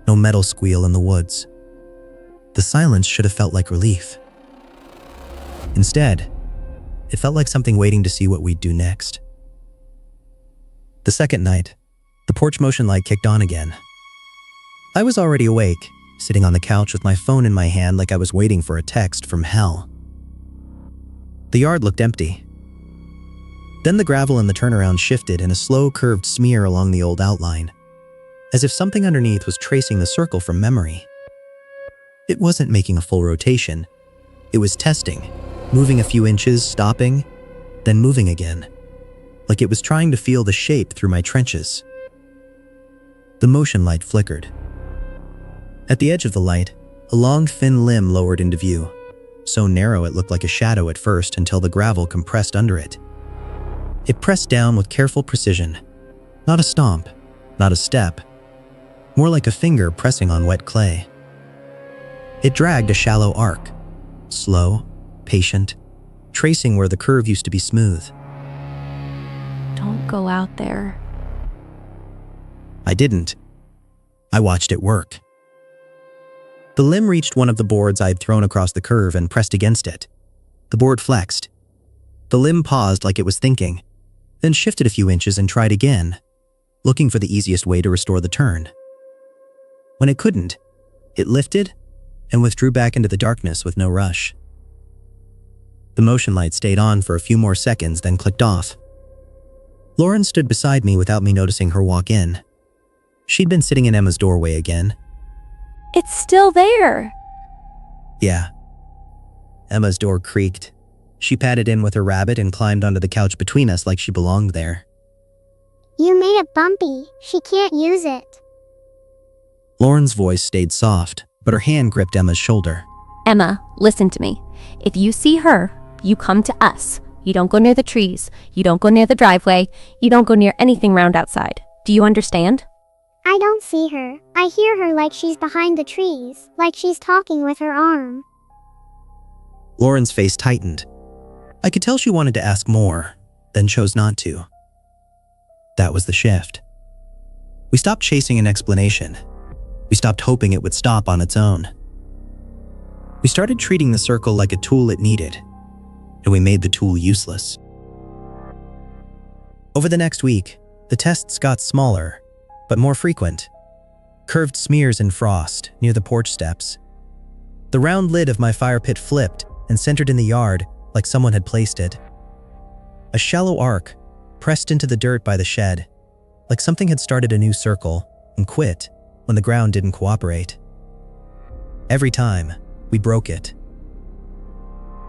No metal squeal in the woods. The silence should have felt like relief. Instead, it felt like something waiting to see what we'd do next. The second night, the porch motion light kicked on again. I was already awake, sitting on the couch with my phone in my hand like I was waiting for a text from hell. The yard looked empty. Then the gravel in the turnaround shifted in a slow curved smear along the old outline, as if something underneath was tracing the circle from memory. It wasn't making a full rotation. It was testing, moving a few inches, stopping, then moving again, like it was trying to feel the shape through my trenches. The motion light flickered. At the edge of the light, a long, thin limb lowered into view, so narrow it looked like a shadow at first until the gravel compressed under it. It pressed down with careful precision. Not a stomp, not a step, more like a finger pressing on wet clay. It dragged a shallow arc, slow, patient, tracing where the curve used to be smooth. Don't go out there. I didn't. I watched it work. The limb reached one of the boards I'd thrown across the curve and pressed against it. The board flexed. The limb paused like it was thinking, then shifted a few inches and tried again, looking for the easiest way to restore the turn. When it couldn't, it lifted and withdrew back into the darkness with no rush. The motion light stayed on for a few more seconds, then clicked off. Lauren stood beside me without me noticing her walk in. She'd been sitting in Emma's doorway again. It's still there. Yeah. Emma's door creaked. She padded in with her rabbit and climbed onto the couch between us like she belonged there. You made it bumpy. She can't use it. Lauren's voice stayed soft, but her hand gripped Emma's shoulder. Emma, listen to me. If you see her, you come to us. You don't go near the trees. You don't go near the driveway. You don't go near anything round outside. Do you understand? I don't see her. I hear her like she's behind the trees, like she's talking with her arm. Lauren's face tightened. I could tell she wanted to ask more, then chose not to. That was the shift. We stopped chasing an explanation. We stopped hoping it would stop on its own. We started treating the circle like a tool it needed, and we made the tool useless. Over the next week, the tests got smaller, but more frequent. Curved smears in frost near the porch steps. The round lid of my fire pit flipped and centered in the yard like someone had placed it. A shallow arc pressed into the dirt by the shed, like something had started a new circle and quit when the ground didn't cooperate. Every time, we broke it.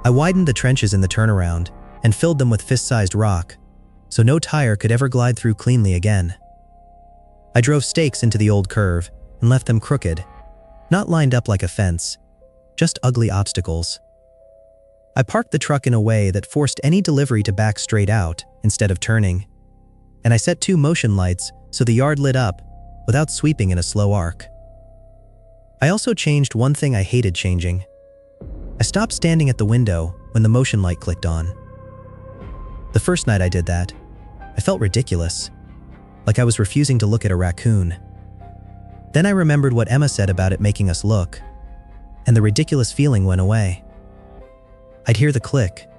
I widened the trenches in the turnaround and filled them with fist-sized rock, so no tire could ever glide through cleanly again. I drove stakes into the old curve and left them crooked, not lined up like a fence, just ugly obstacles. I parked the truck in a way that forced any delivery to back straight out instead of turning, and I set 2 motion lights so the yard lit up without sweeping in a slow arc. I also changed one thing I hated changing. I stopped standing at the window when the motion light clicked on. The first night I did that, I felt ridiculous, like I was refusing to look at a raccoon. Then I remembered what Emma said about it making us look, and the ridiculous feeling went away. I'd hear the click,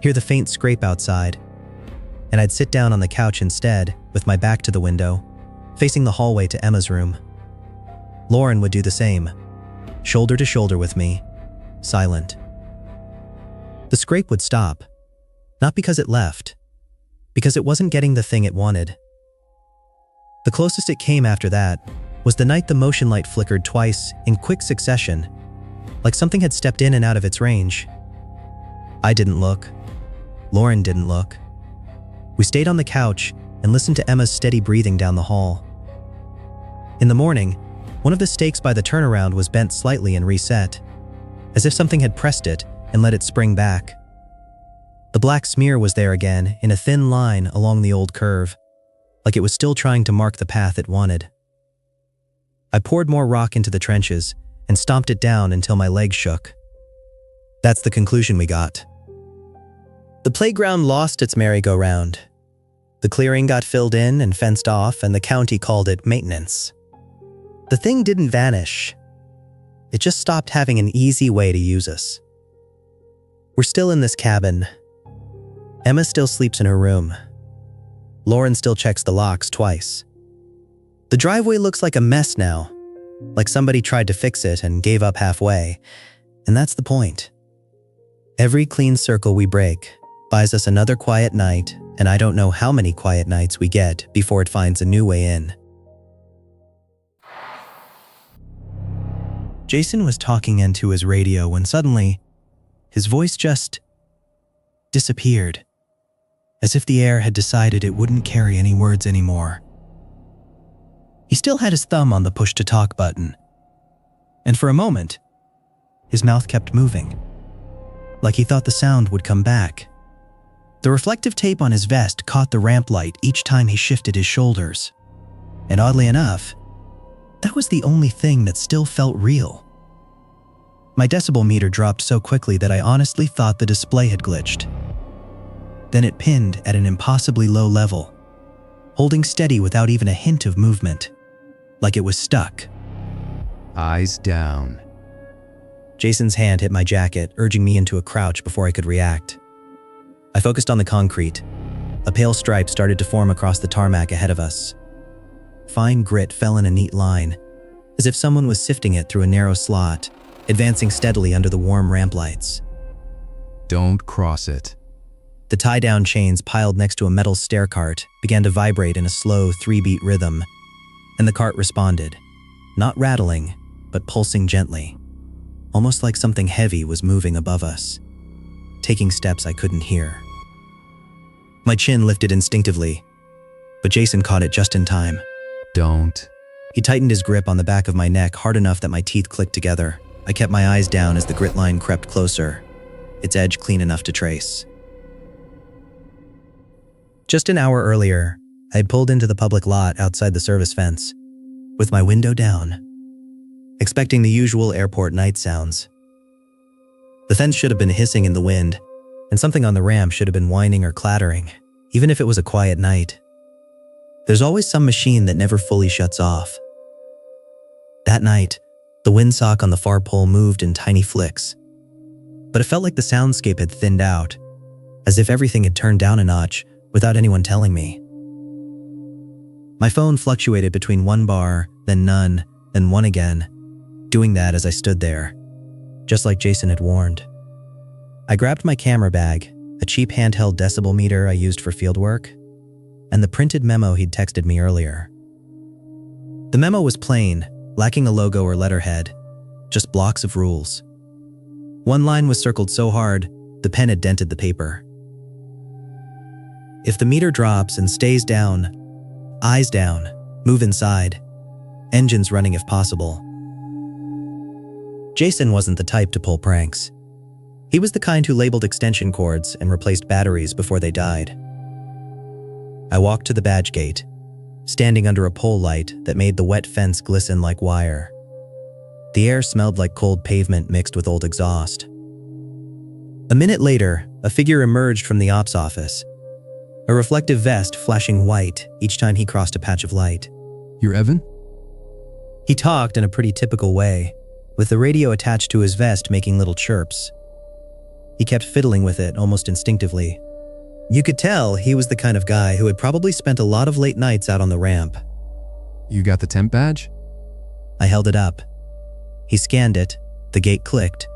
hear the faint scrape outside, and I'd sit down on the couch instead, with my back to the window, facing the hallway to Emma's room. Lauren would do the same, shoulder to shoulder with me, silent. The scrape would stop, not because it left, because it wasn't getting the thing it wanted. The closest it came after that was the night the motion light flickered twice in quick succession, like something had stepped in and out of its range. I didn't look. Lauren didn't look. We stayed on the couch and listened to Emma's steady breathing down the hall. In the morning, one of the stakes by the turnaround was bent slightly and reset, as if something had pressed it and let it spring back. The black smear was there again, in a thin line along the old curve, like it was still trying to mark the path it wanted. I poured more rock into the trenches and stomped it down until my legs shook. That's the conclusion we got. The playground lost its merry-go-round. The clearing got filled in and fenced off, and the county called it maintenance. The thing didn't vanish. It just stopped having an easy way to use us. We're still in this cabin. Emma still sleeps in her room. Lauren still checks the locks twice. The driveway looks like a mess now, like somebody tried to fix it and gave up halfway, and that's the point. Every clean circle we break buys us another quiet night, and I don't know how many quiet nights we get before it finds a new way in. Jason was talking into his radio when suddenly, his voice just disappeared, as if the air had decided it wouldn't carry any words anymore. He still had his thumb on the push-to-talk button, and for a moment, his mouth kept moving, like he thought the sound would come back. The reflective tape on his vest caught the ramp light each time he shifted his shoulders, and oddly enough, that was the only thing that still felt real. My decibel meter dropped so quickly that I honestly thought the display had glitched. Then it pinned at an impossibly low level, holding steady without even a hint of movement, like it was stuck. Eyes down. Jason's hand hit my jacket, urging me into a crouch before I could react. I focused on the concrete. A pale stripe started to form across the tarmac ahead of us. Fine grit fell in a neat line, as if someone was sifting it through a narrow slot, advancing steadily under the warm ramp lights. Don't cross it. The tie-down chains piled next to a metal stair cart began to vibrate in a slow 3-beat rhythm, and the cart responded, not rattling, but pulsing gently, almost like something heavy was moving above us, taking steps I couldn't hear. My chin lifted instinctively, but Jason caught it just in time. Don't. He tightened his grip on the back of my neck hard enough that my teeth clicked together. I kept my eyes down as the grit line crept closer, its edge clean enough to trace. Just an hour earlier, I had pulled into the public lot outside the service fence, with my window down, expecting the usual airport night sounds. The fence should have been hissing in the wind, and something on the ramp should have been whining or clattering, even if it was a quiet night. There's always some machine that never fully shuts off. That night, the windsock on the far pole moved in tiny flicks, but it felt like the soundscape had thinned out, as if everything had turned down a notch without anyone telling me. My phone fluctuated between 1 bar, then none, then 1 again, doing that as I stood there, just like Jason had warned. I grabbed my camera bag, a cheap handheld decibel meter I used for fieldwork, and the printed memo he'd texted me earlier. The memo was plain, lacking a logo or letterhead, just blocks of rules. One line was circled so hard, the pen had dented the paper. If the meter drops and stays down, eyes down, move inside, engines running if possible. Jason wasn't the type to pull pranks. He was the kind who labeled extension cords and replaced batteries before they died. I walked to the badge gate, standing under a pole light that made the wet fence glisten like wire. The air smelled like cold pavement mixed with old exhaust. A minute later, a figure emerged from the ops office, a reflective vest flashing white each time he crossed a patch of light. You're Evan? He talked in a pretty typical way, with the radio attached to his vest making little chirps. He kept fiddling with it almost instinctively. You could tell he was the kind of guy who had probably spent a lot of late nights out on the ramp. You got the temp badge? I held it up. He scanned it, the gate clicked,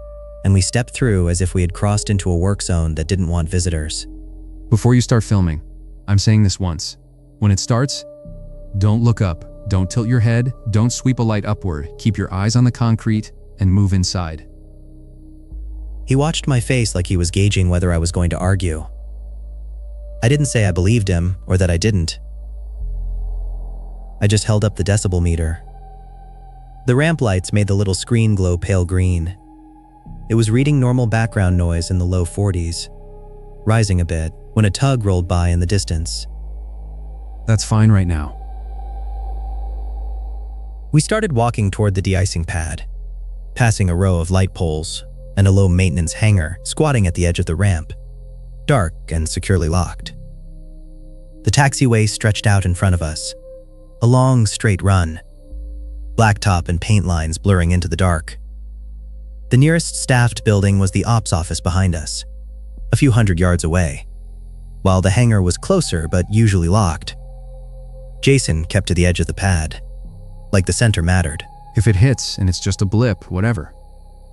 and we stepped through as if we had crossed into a work zone that didn't want visitors. Before you start filming, I'm saying this once. When it starts, don't look up, don't tilt your head, don't sweep a light upward, keep your eyes on the concrete, and move inside. He watched my face like he was gauging whether I was going to argue. I didn't say I believed him or that I didn't. I just held up the decibel meter. The ramp lights made the little screen glow pale green. It was reading normal background noise in the low 40s, rising a bit when a tug rolled by in the distance. That's fine right now. We started walking toward the de-icing pad, passing a row of light poles and a low-maintenance hangar squatting at the edge of the ramp, dark and securely locked. The taxiway stretched out in front of us, a long, straight run, blacktop and paint lines blurring into the dark. The nearest staffed building was the ops office behind us, a few hundred yards away, while the hangar was closer but usually locked. Jason kept to the edge of the pad, like the center mattered. If it hits and it's just a blip, whatever.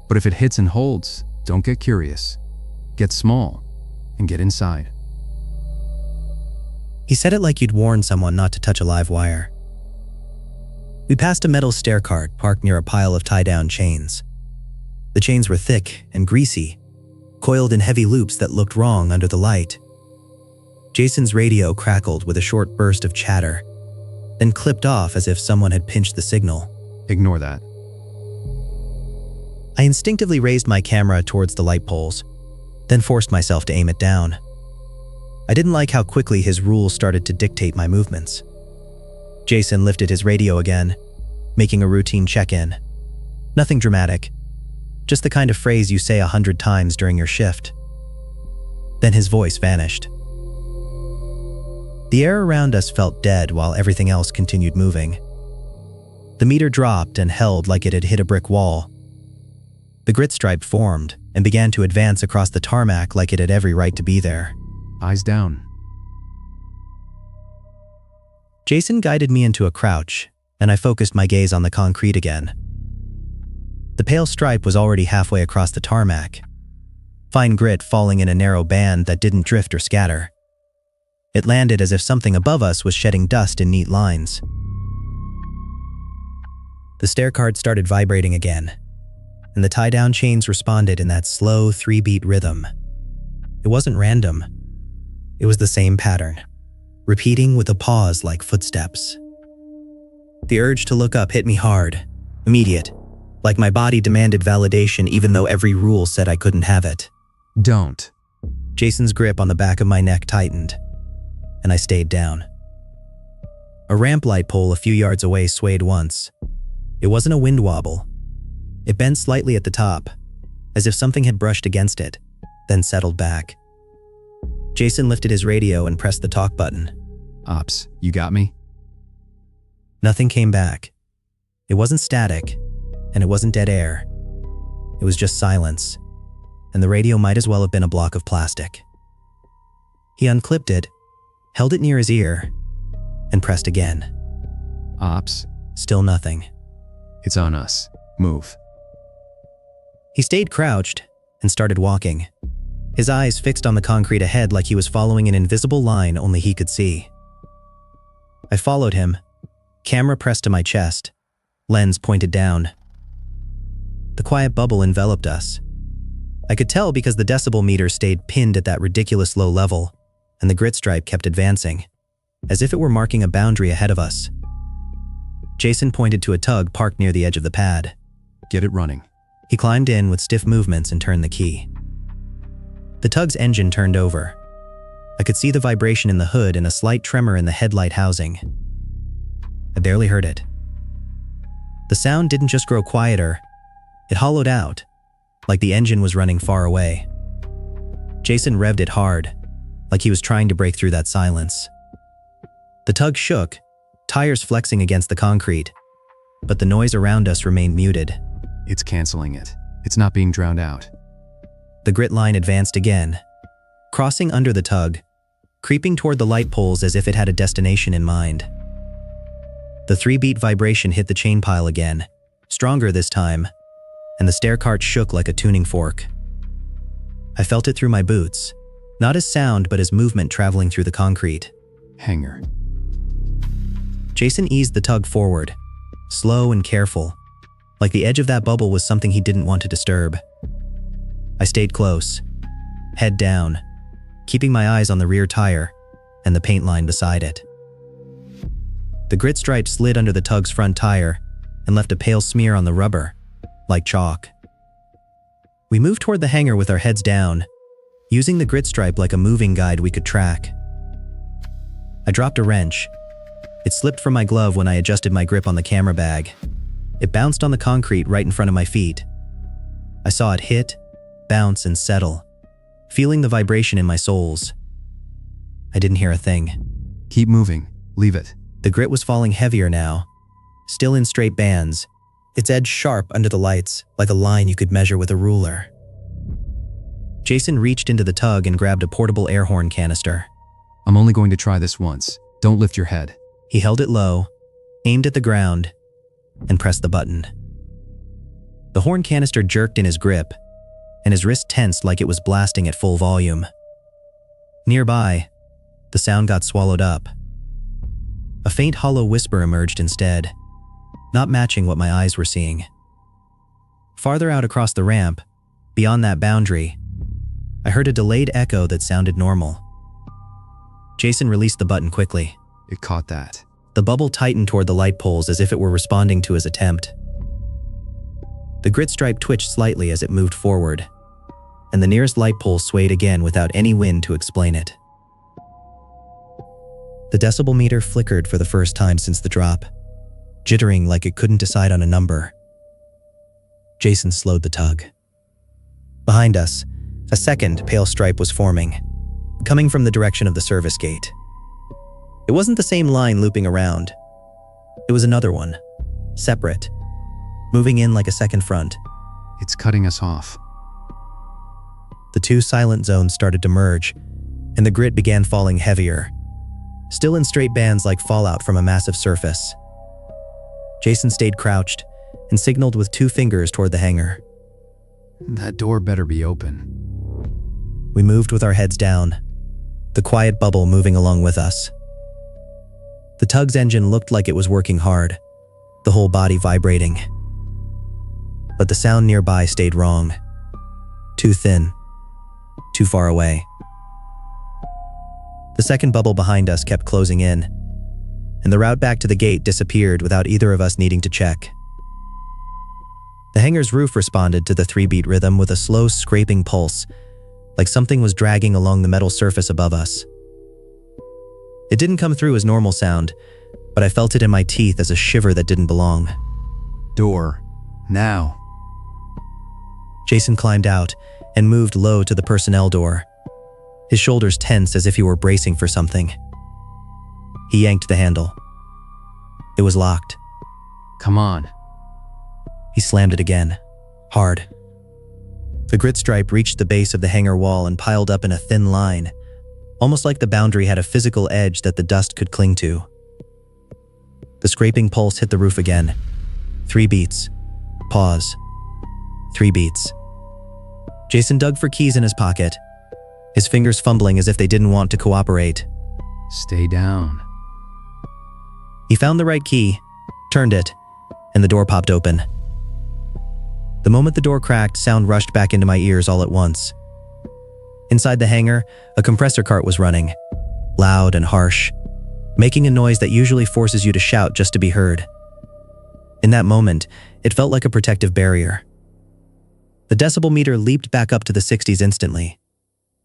But if it hits and holds, don't get curious. Get small and get inside. He said it like you'd warn someone not to touch a live wire. We passed a metal stair cart parked near a pile of tie-down chains. The chains were thick and greasy, coiled in heavy loops that looked wrong under the light. Jason's radio crackled with a short burst of chatter, then clipped off as if someone had pinched the signal. Ignore that. I instinctively raised my camera towards the light poles, then forced myself to aim it down. I didn't like how quickly his rules started to dictate my movements. Jason lifted his radio again, making a routine check-in. Nothing dramatic, just the kind of phrase you say 100 times during your shift. Then his voice vanished. The air around us felt dead while everything else continued moving. The meter dropped and held like it had hit a brick wall. The grit stripe formed and began to advance across the tarmac like it had every right to be there. Eyes down. Jason guided me into a crouch, and I focused my gaze on the concrete again. The pale stripe was already halfway across the tarmac, fine grit falling in a narrow band that didn't drift or scatter. It landed as if something above us was shedding dust in neat lines. The stair cart started vibrating again, and the tie-down chains responded in that slow 3-beat rhythm. It wasn't random. It was the same pattern, repeating with a pause like footsteps. The urge to look up hit me hard, immediate, like my body demanded validation even though every rule said I couldn't have it. Don't. Jason's grip on the back of my neck tightened, and I stayed down. A ramp light pole a few yards away swayed once. It wasn't a wind wobble. It bent slightly at the top, as if something had brushed against it, then settled back. Jason lifted his radio and pressed the talk button. Ops, you got me? Nothing came back. It wasn't static, and it wasn't dead air. It was just silence, and the radio might as well have been a block of plastic. He unclipped it, held it near his ear, and pressed again. Ops. Still nothing. It's on us. Move. He stayed crouched and started walking, his eyes fixed on the concrete ahead like he was following an invisible line only he could see. I followed him, camera pressed to my chest, lens pointed down. The quiet bubble enveloped us. I could tell because the decibel meter stayed pinned at that ridiculous low level, and the grit stripe kept advancing, as if it were marking a boundary ahead of us. Jason pointed to a tug parked near the edge of the pad. Get it running. He climbed in with stiff movements and turned the key. The tug's engine turned over. I could see the vibration in the hood and a slight tremor in the headlight housing. I barely heard it. The sound didn't just grow quieter, it hollowed out, like the engine was running far away. Jason revved it hard, like he was trying to break through that silence. The tug shook, tires flexing against the concrete, but the noise around us remained muted. It's canceling it. It's not being drowned out. The grit line advanced again, crossing under the tug, creeping toward the light poles as if it had a destination in mind. The 3-beat vibration hit the chain pile again, stronger this time, and the stair cart shook like a tuning fork. I felt it through my boots, not as sound but as movement traveling through the concrete. Hangar. Jason eased the tug forward, slow and careful, like the edge of that bubble was something he didn't want to disturb. I stayed close, head down, keeping my eyes on the rear tire and the paint line beside it. The grit stripe slid under the tug's front tire and left a pale smear on the rubber, like chalk. We moved toward the hangar with our heads down, using the grit stripe like a moving guide we could track. I dropped a wrench. It slipped from my glove when I adjusted my grip on the camera bag. It bounced on the concrete right in front of my feet. I saw it hit, bounce, and settle, feeling the vibration in my soles. I didn't hear a thing. Keep moving. Leave it. The grit was falling heavier now, still in straight bands, its edge sharp under the lights, like a line you could measure with a ruler. Jason reached into the tug and grabbed a portable air horn canister. I'm only going to try this once. Don't lift your head. He held it low, aimed at the ground, and pressed the button. The horn canister jerked in his grip, and his wrist tensed like it was blasting at full volume. Nearby, the sound got swallowed up. A faint hollow whisper emerged instead, not matching what my eyes were seeing. Farther out across the ramp, beyond that boundary, I heard a delayed echo that sounded normal. Jason released the button quickly. It caught that. The bubble tightened toward the light poles as if it were responding to his attempt. The grit stripe twitched slightly as it moved forward, and the nearest light pole swayed again without any wind to explain it. The decibel meter flickered for the first time since the drop, jittering like it couldn't decide on a number. Jason slowed the tug. Behind us, a second pale stripe was forming, coming from the direction of the service gate. It wasn't the same line looping around. It was another one, separate, moving in like a second front. It's cutting us off. The two silent zones started to merge, and the grit began falling heavier, still in straight bands like fallout from a massive surface. Jason stayed crouched and signaled with two fingers toward the hangar. That door better be open. We moved with our heads down, the quiet bubble moving along with us. The tug's engine looked like it was working hard, the whole body vibrating. But the sound nearby stayed wrong. Too thin, too far away. The second bubble behind us kept closing in, and the route back to the gate disappeared without either of us needing to check. The hangar's roof responded to the 3-beat rhythm with a slow scraping pulse, like something was dragging along the metal surface above us. It didn't come through as normal sound, but I felt it in my teeth as a shiver that didn't belong. Door. Now. Jason climbed out and moved low to the personnel door, his shoulders tense as if he were bracing for something. He yanked the handle. It was locked. Come on. He slammed it again, hard. The grit stripe reached the base of the hangar wall and piled up in a thin line, almost like the boundary had a physical edge that the dust could cling to. The scraping pulse hit the roof again. 3 beats. Pause. 3 beats. Jason dug for keys in his pocket, his fingers fumbling as if they didn't want to cooperate. Stay down. He found the right key, turned it, and the door popped open. The moment the door cracked, sound rushed back into my ears all at once. Inside the hangar, a compressor cart was running, loud and harsh, making a noise that usually forces you to shout just to be heard. In that moment, it felt like a protective barrier. The decibel meter leaped back up to the 60s instantly,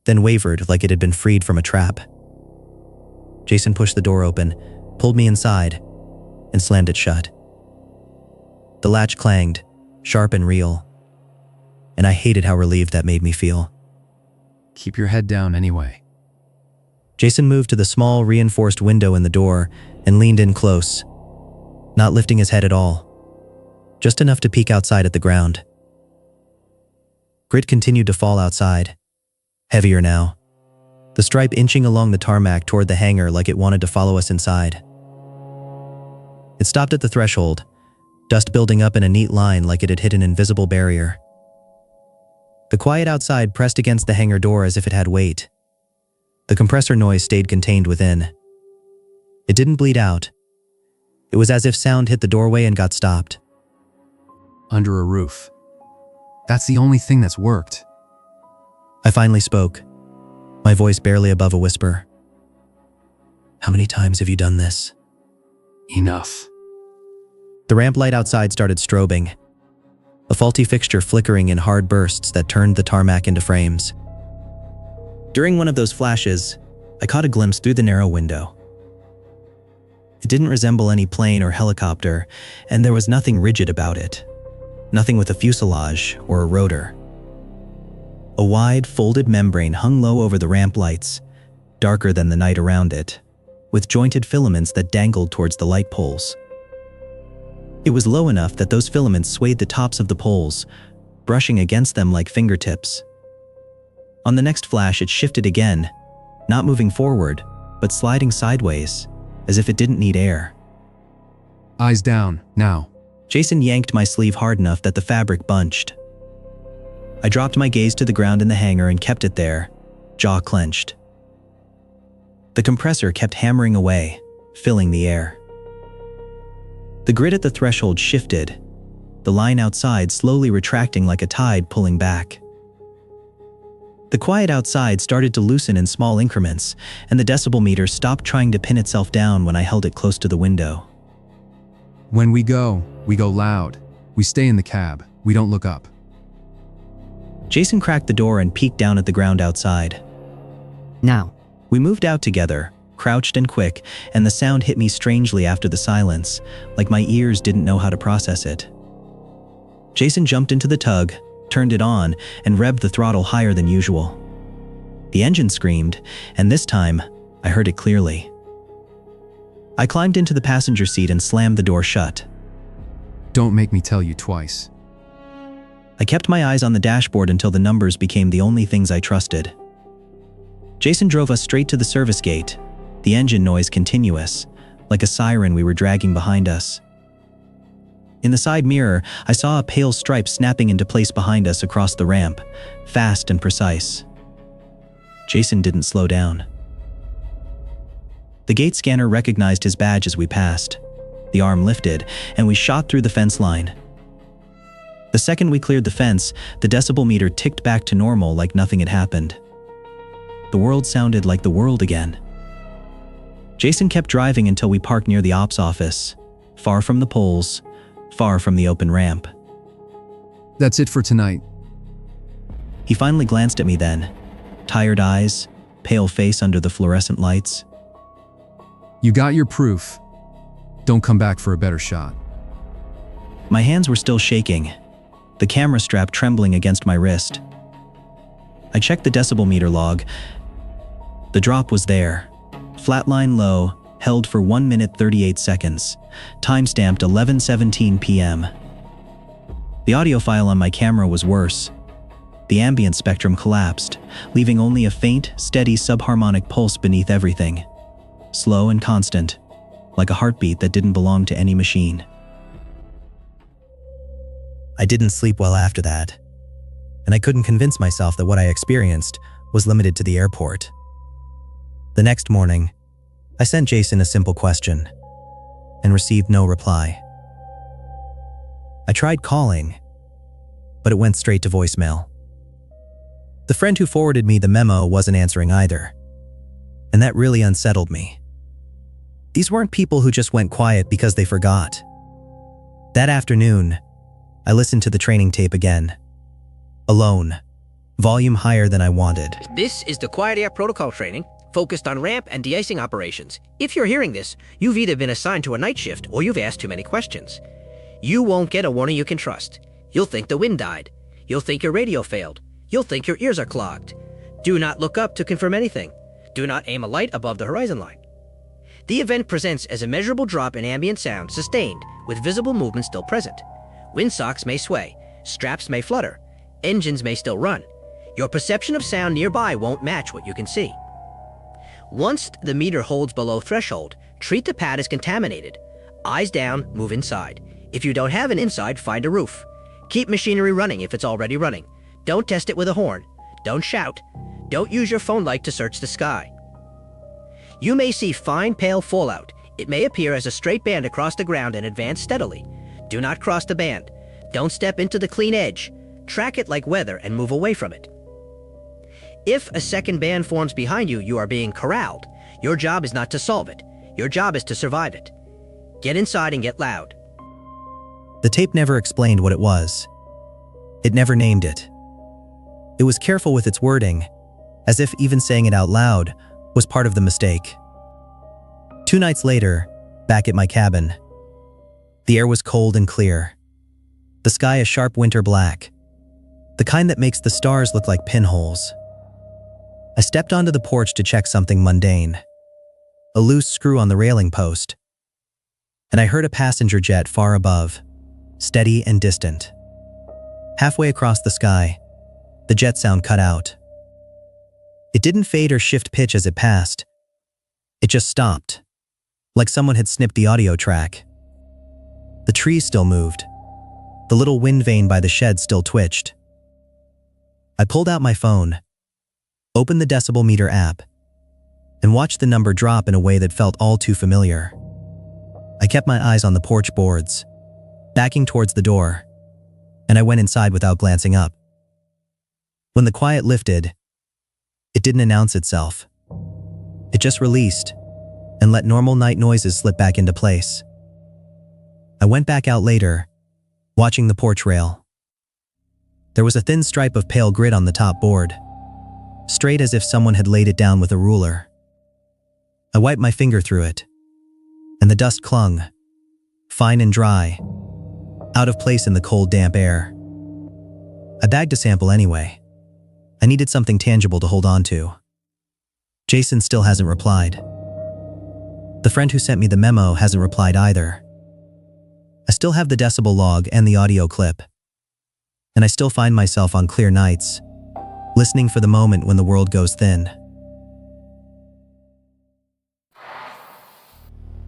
then wavered like it had been freed from a trap. Jason pushed the door open, pulled me inside, and slammed it shut. The latch clanged, sharp and real, and I hated how relieved that made me feel. Keep your head down anyway. Jason moved to the small, reinforced window in the door and leaned in close, not lifting his head at all, just enough to peek outside at the ground. Grit continued to fall outside, heavier now, the stripe inching along the tarmac toward the hangar like it wanted to follow us inside. It stopped at the threshold, dust building up in a neat line like it had hit an invisible barrier. The quiet outside pressed against the hangar door as if it had weight. The compressor noise stayed contained within. It didn't bleed out. It was as if sound hit the doorway and got stopped. Under a roof. That's the only thing that's worked. I finally spoke, my voice barely above a whisper. How many times have you done this? Enough. The ramp light outside started strobing. a faulty fixture flickering in hard bursts that turned the tarmac into frames. During one of those flashes, I caught a glimpse through the narrow window. It didn't resemble any plane or helicopter, and there was nothing rigid about it. Nothing with a fuselage or a rotor. A wide, folded membrane hung low over the ramp lights, darker than the night around it, with jointed filaments that dangled towards the light poles. It was low enough that those filaments swayed the tops of the poles, brushing against them like fingertips. On the next flash, it shifted again, not moving forward, but sliding sideways, as if it didn't need air. Eyes down, now. Jason yanked my sleeve hard enough that the fabric bunched. I dropped my gaze to the ground in the hangar and kept it there, jaw clenched. The compressor kept hammering away, filling the air. The grid at the threshold shifted, the line outside slowly retracting like a tide pulling back. The quiet outside started to loosen in small increments, and the decibel meter stopped trying to pin itself down when I held it close to the window. When we go loud. We stay in the cab. We don't look up. Jason cracked the door and peeked down at the ground outside. Now. We moved out together, crouched and quick, and the sound hit me strangely after the silence, like my ears didn't know how to process it. Jason jumped into the tug, turned it on, and revved the throttle higher than usual. The engine screamed, and this time, I heard it clearly. I climbed into the passenger seat and slammed the door shut. Don't make me tell you twice. I kept my eyes on the dashboard until the numbers became the only things I trusted. Jason drove us straight to the service gate, the engine noise continuous, like a siren we were dragging behind us. In the side mirror, I saw a pale stripe snapping into place behind us across the ramp, fast and precise. Jason didn't slow down. The gate scanner recognized his badge as we passed. The arm lifted, and we shot through the fence line. The second we cleared the fence, the decibel meter ticked back to normal like nothing had happened. The world sounded like the world again. Jason kept driving until we parked near the ops office, far from the poles, far from the open ramp. That's it for tonight. He finally glanced at me then, tired eyes, pale face under the fluorescent lights. You got your proof. Don't come back for a better shot. My hands were still shaking, the camera strap trembling against my wrist. I checked the decibel meter log. The drop was there, flatline low, held for 1 minute 38 seconds, timestamped 11:17 p.m. The audio file on my camera was worse. The ambient spectrum collapsed, leaving only a faint, steady subharmonic pulse beneath everything, slow and constant, like a heartbeat that didn't belong to any machine. I didn't sleep well after that, and I couldn't convince myself that what I experienced was limited to the airport. The next morning, I sent Jason a simple question and received no reply. I tried calling, but it went straight to voicemail. The friend who forwarded me the memo wasn't answering either, and that really unsettled me. These weren't people who just went quiet because they forgot. That afternoon, I listened to the training tape again. Alone, volume higher than I wanted. This is the Quiet Air Protocol training, focused on ramp and de-icing operations. If you're hearing this, you've either been assigned to a night shift or you've asked too many questions. You won't get a warning you can trust. You'll think the wind died. You'll think your radio failed. You'll think your ears are clogged. Do not look up to confirm anything. Do not aim a light above the horizon line. The event presents as a measurable drop in ambient sound sustained with visible movement still present. Windsocks may sway, straps may flutter, engines may still run. Your perception of sound nearby won't match what you can see. Once the meter holds below threshold, treat the pad as contaminated. Eyes down, move inside. If you don't have an inside, find a roof. Keep machinery running if it's already running. Don't test it with a horn. Don't shout. Don't use your phone light to search the sky. You may see fine pale fallout. It may appear as a straight band across the ground and advance steadily. Do not cross the band. Don't step into the clean edge. Track it like weather and move away from it. If a second band forms behind you, you are being corralled. Your job is not to solve it. Your job is to survive it. Get inside and get loud. The tape never explained what it was. It never named it. It was careful with its wording, as if even saying it out loud was part of the mistake. 2 nights later, back at my cabin, the air was cold and clear. The sky a sharp winter black, the kind that makes the stars look like pinholes. I stepped onto the porch to check something mundane, a loose screw on the railing post, and I heard a passenger jet far above, steady and distant. Halfway across the sky, the jet sound cut out. It didn't fade or shift pitch as it passed. It just stopped, like someone had snipped the audio track. The trees still moved. The little wind vane by the shed still twitched. I pulled out my phone, opened the decibel meter app, and watched the number drop in a way that felt all too familiar. I kept my eyes on the porch boards, backing towards the door, and I went inside without glancing up. When the quiet lifted, it didn't announce itself. It just released and let normal night noises slip back into place. I went back out later, watching the porch rail. There was a thin stripe of pale grit on the top board, straight as if someone had laid it down with a ruler. I wiped my finger through it, and the dust clung, fine and dry, out of place in the cold, damp air. I bagged a sample anyway. I needed something tangible to hold on to. Jason still hasn't replied. The friend who sent me the memo hasn't replied either. I still have the decibel log and the audio clip, and I still find myself on clear nights, listening for the moment when the world goes thin.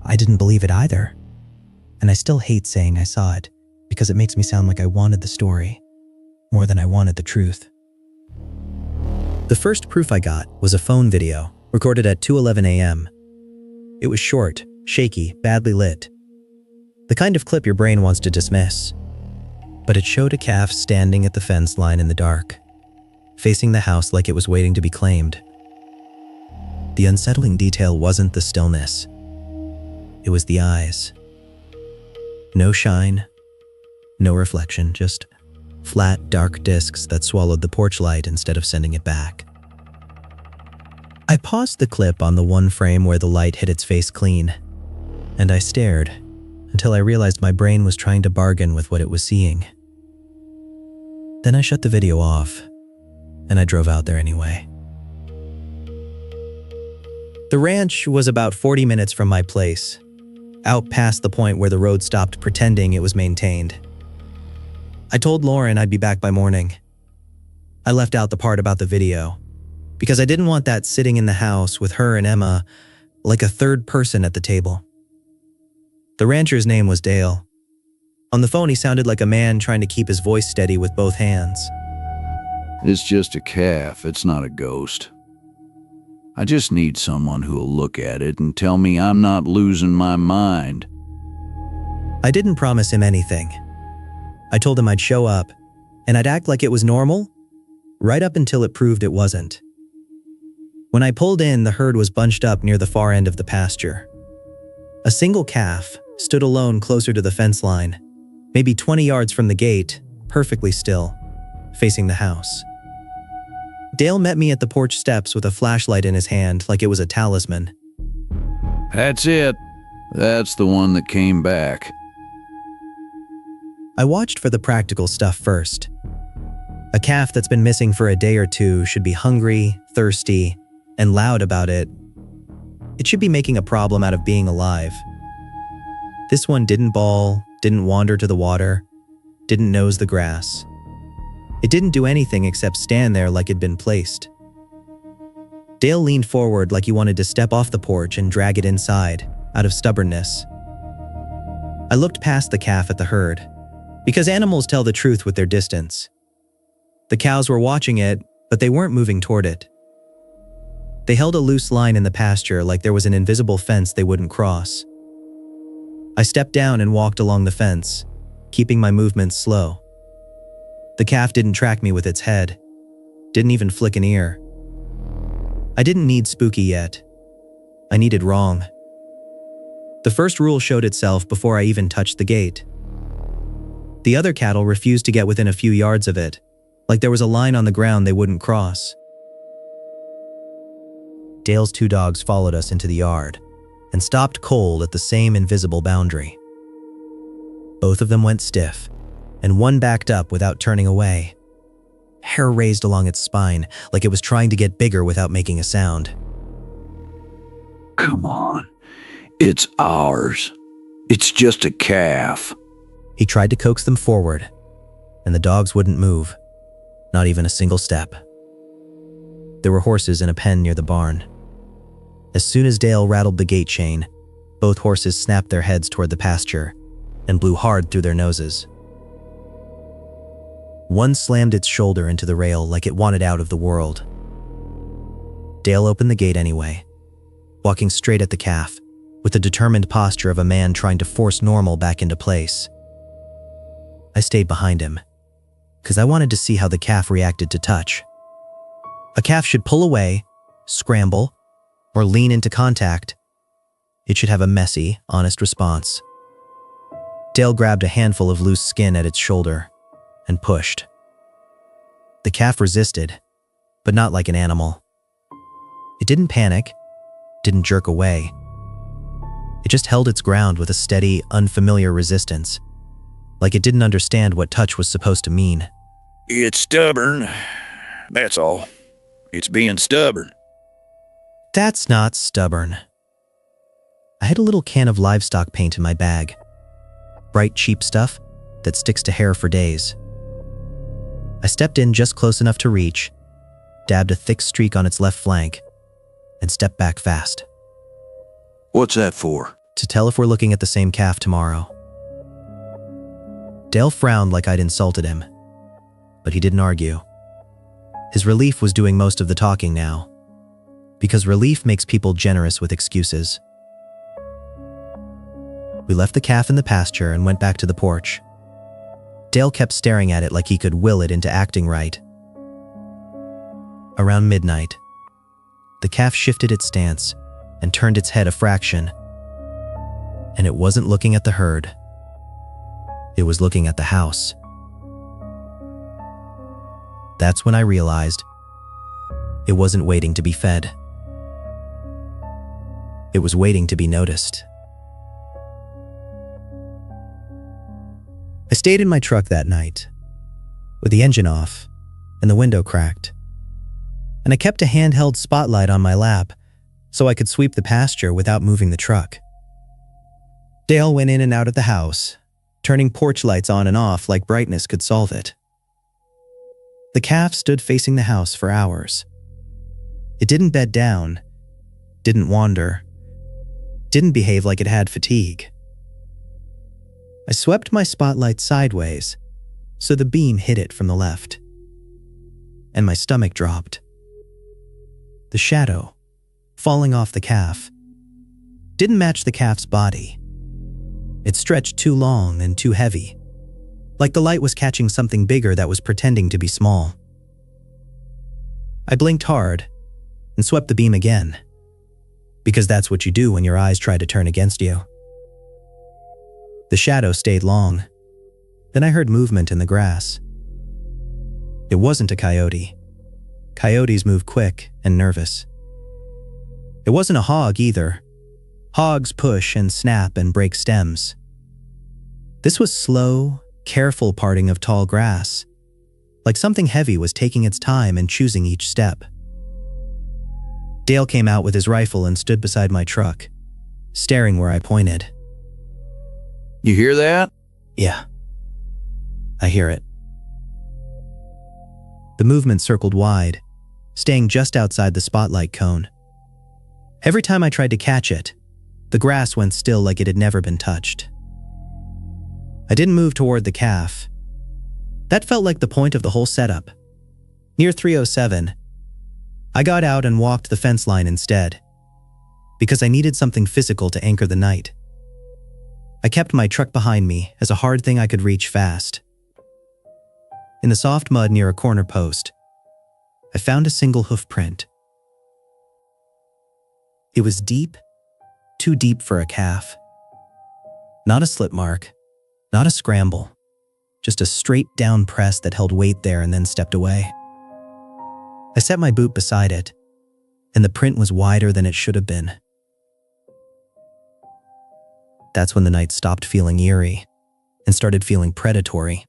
I didn't believe it either, and I still hate saying I saw it because it makes me sound like I wanted the story more than I wanted the truth. The first proof I got was a phone video recorded at 2:11 a.m. It was short, shaky, badly lit. The kind of clip your brain wants to dismiss. But it showed a calf standing at the fence line in the dark, facing the house like it was waiting to be claimed. The unsettling detail wasn't the stillness. It was the eyes. No shine, no reflection, just flat, dark discs that swallowed the porch light instead of sending it back. I paused the clip on the one frame where the light hit its face clean, and I stared until I realized my brain was trying to bargain with what it was seeing. Then I shut the video off, and I drove out there anyway. The ranch was about 40 minutes from my place, out past the point where the road stopped pretending it was maintained. I told Lauren I'd be back by morning. I left out the part about the video, because I didn't want that sitting in the house with her and Emma like a third person at the table. The rancher's name was Dale. On the phone, he sounded like a man trying to keep his voice steady with both hands. It's just a calf, it's not a ghost. I just need someone who'll look at it and tell me I'm not losing my mind. I didn't promise him anything. I told him I'd show up, and I'd act like it was normal, right up until it proved it wasn't. When I pulled in, the herd was bunched up near the far end of the pasture. A single calf stood alone closer to the fence line, maybe 20 yards from the gate, perfectly still, facing the house. Dale met me at the porch steps with a flashlight in his hand like it was a talisman. That's it. That's the one that came back. I watched for the practical stuff first. A calf that's been missing for a day or two should be hungry, thirsty, and loud about it. It should be making a problem out of being alive. This one didn't bawl, didn't wander to the water, didn't nose the grass. It didn't do anything except stand there like it'd been placed. Dale leaned forward like he wanted to step off the porch and drag it inside, out of stubbornness. I looked past the calf at the herd, because animals tell the truth with their distance. The cows were watching it, but they weren't moving toward it. They held a loose line in the pasture like there was an invisible fence they wouldn't cross. I stepped down and walked along the fence, keeping my movements slow. The calf didn't track me with its head, didn't even flick an ear. I didn't need spooky yet. I needed wrong. The first rule showed itself before I even touched the gate. The other cattle refused to get within a few yards of it, like there was a line on the ground they wouldn't cross. Dale's 2 dogs followed us into the yard and stopped cold at the same invisible boundary. Both of them went stiff, and one backed up without turning away. Hair raised along its spine, like it was trying to get bigger without making a sound. Come on. It's ours. It's just a calf. He tried to coax them forward, and the dogs wouldn't move, not even a single step. There were horses in a pen near the barn. As soon as Dale rattled the gate chain, both horses snapped their heads toward the pasture and blew hard through their noses. One slammed its shoulder into the rail like it wanted out of the world. Dale opened the gate anyway, walking straight at the calf, with the determined posture of a man trying to force normal back into place. I stayed behind him, because I wanted to see how the calf reacted to touch. A calf should pull away, scramble, or lean into contact. It should have a messy, honest response. Dale grabbed a handful of loose skin at its shoulder and pushed. The calf resisted, but not like an animal. It didn't panic, didn't jerk away. It just held its ground with a steady, unfamiliar resistance, like it didn't understand what touch was supposed to mean. It's stubborn, that's all. It's being stubborn. That's not stubborn. I had a little can of livestock paint in my bag. Bright, cheap stuff that sticks to hair for days. I stepped in just close enough to reach, dabbed a thick streak on its left flank, and stepped back fast. What's that for? To tell if we're looking at the same calf tomorrow. Dale frowned like I'd insulted him, but he didn't argue. His relief was doing most of the talking now, because relief makes people generous with excuses. We left the calf in the pasture and went back to the porch. Dale kept staring at it like he could will it into acting right. Around midnight, the calf shifted its stance and turned its head a fraction, and it wasn't looking at the herd. It was looking at the house. That's when I realized it wasn't waiting to be fed. It was waiting to be noticed. I stayed in my truck that night, with the engine off and the window cracked, and I kept a handheld spotlight on my lap so I could sweep the pasture without moving the truck. Dale went in and out of the house, turning porch lights on and off like brightness could solve it. The calf stood facing the house for hours. It didn't bed down, didn't wander, didn't behave like it had fatigue. I swept my spotlight sideways so the beam hit it from the left, and my stomach dropped. The shadow, falling off the calf, didn't match the calf's body. It stretched too long and too heavy, like the light was catching something bigger that was pretending to be small. I blinked hard and swept the beam again, because that's what you do when your eyes try to turn against you. The shadow stayed long. Then I heard movement in the grass. It wasn't a coyote. Coyotes move quick and nervous. It wasn't a hog either. Hogs push and snap and break stems. This was slow, careful parting of tall grass, like something heavy was taking its time and choosing each step. Dale came out with his rifle and stood beside my truck, staring where I pointed. You hear that? Yeah. I hear it. The movement circled wide, staying just outside the spotlight cone. Every time I tried to catch it, the grass went still like it had never been touched. I didn't move toward the calf. That felt like the point of the whole setup. Near 307, I got out and walked the fence line instead, because I needed something physical to anchor the night. I kept my truck behind me as a hard thing I could reach fast. In the soft mud near a corner post, I found a single hoof print. It was deep, too deep for a calf. Not a slip mark, not a scramble, just a straight down press that held weight there and then stepped away. I set my boot beside it, and the print was wider than it should have been. That's when the night stopped feeling eerie and started feeling predatory,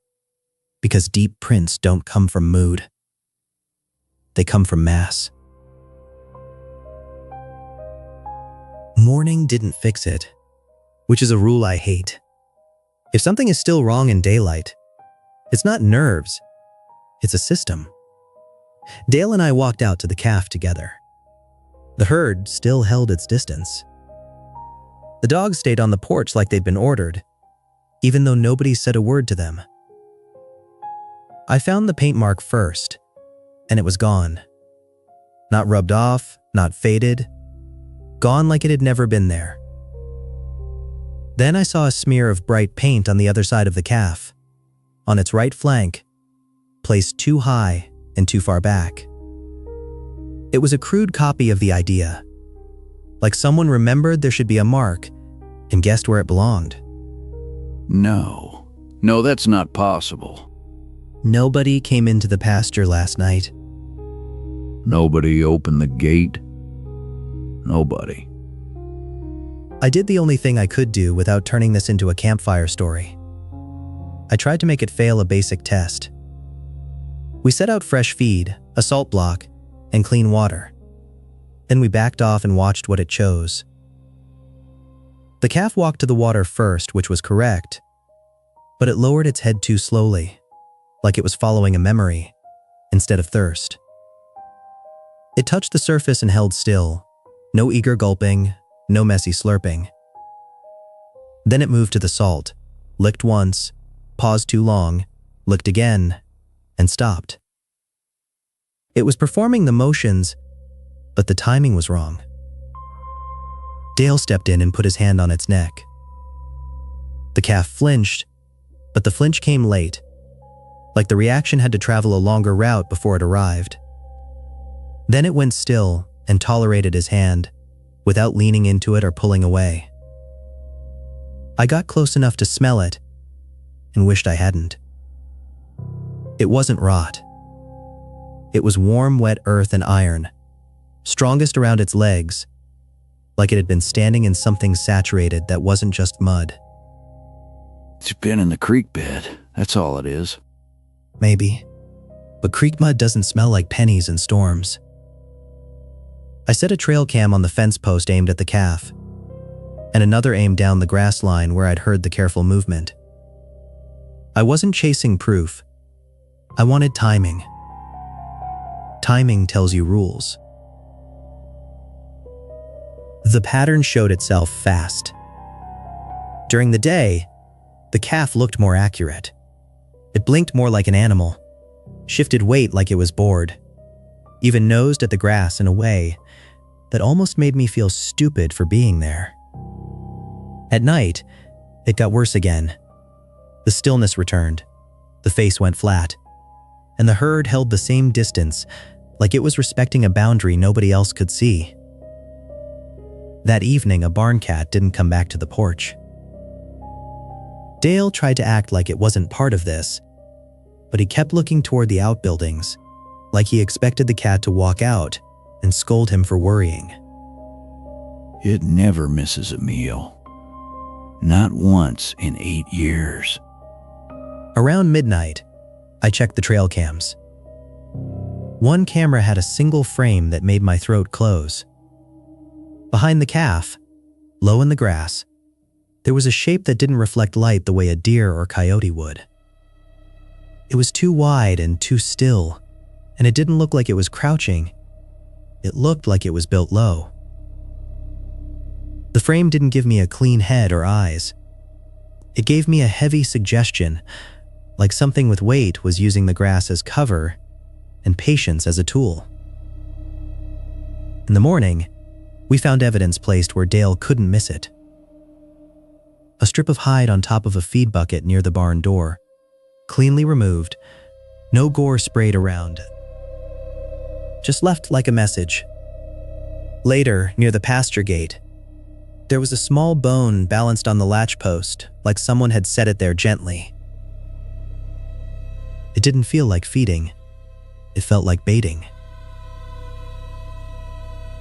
because deep prints don't come from mood. They come from mass. Morning didn't fix it, which is a rule I hate. If something is still wrong in daylight, it's not nerves, it's a system. Dale and I walked out to the calf together. The herd still held its distance. The dogs stayed on the porch like they'd been ordered, even though nobody said a word to them. I found the paint mark first, and it was gone. Not rubbed off, not faded, gone like it had never been there. Then I saw a smear of bright paint on the other side of the calf, on its right flank, placed too high and too far back. It was a crude copy of the idea, like someone remembered there should be a mark and guessed where it belonged. No, that's not possible. Nobody came into the pasture last night. Nobody opened the gate. Nobody. I did the only thing I could do without turning this into a campfire story. I tried to make it fail a basic test. We set out fresh feed, a salt block, and clean water. Then we backed off and watched what it chose. The calf walked to the water first, which was correct, but it lowered its head too slowly, like it was following a memory, instead of thirst. It touched the surface and held still, no eager gulping, no messy slurping. Then it moved to the salt, licked once, paused too long, licked again, and stopped. It was performing the motions, but the timing was wrong. Dale stepped in and put his hand on its neck. The calf flinched, but the flinch came late, like the reaction had to travel a longer route before it arrived. Then it went still and tolerated his hand, without leaning into it or pulling away. I got close enough to smell it, and wished I hadn't. It wasn't rot. It was warm, wet earth and iron, strongest around its legs, like it had been standing in something saturated that wasn't just mud. It's been in the creek bed, that's all it is. Maybe, but creek mud doesn't smell like pennies in storms. I set a trail cam on the fence post aimed at the calf, and another aimed down the grass line where I'd heard the careful movement. I wasn't chasing proof. I wanted timing. Timing tells you rules. The pattern showed itself fast. During the day, the calf looked more accurate. It blinked more like an animal, shifted weight like it was bored, even nosed at the grass in a way that almost made me feel stupid for being there. At night, it got worse again. The stillness returned, the face went flat, and the herd held the same distance, like it was respecting a boundary nobody else could see. That evening, a barn cat didn't come back to the porch. Dale tried to act like it wasn't part of this, but he kept looking toward the outbuildings, like he expected the cat to walk out and scold him for worrying. It never misses a meal. Not once in 8 years. Around midnight, I checked the trail cams. One camera had a single frame that made my throat close. Behind the calf, low in the grass, there was a shape that didn't reflect light the way a deer or coyote would. It was too wide and too still, and it didn't look like it was crouching. It looked like it was built low. The frame didn't give me a clean head or eyes. It gave me a heavy suggestion, like something with weight was using the grass as cover and patience as a tool. In the morning, we found evidence placed where Dale couldn't miss it. A strip of hide on top of a feed bucket near the barn door, cleanly removed, no gore sprayed around. Just left like a message. Later, near the pasture gate, there was a small bone balanced on the latch post, like someone had set it there gently. It didn't feel like feeding. It felt like baiting.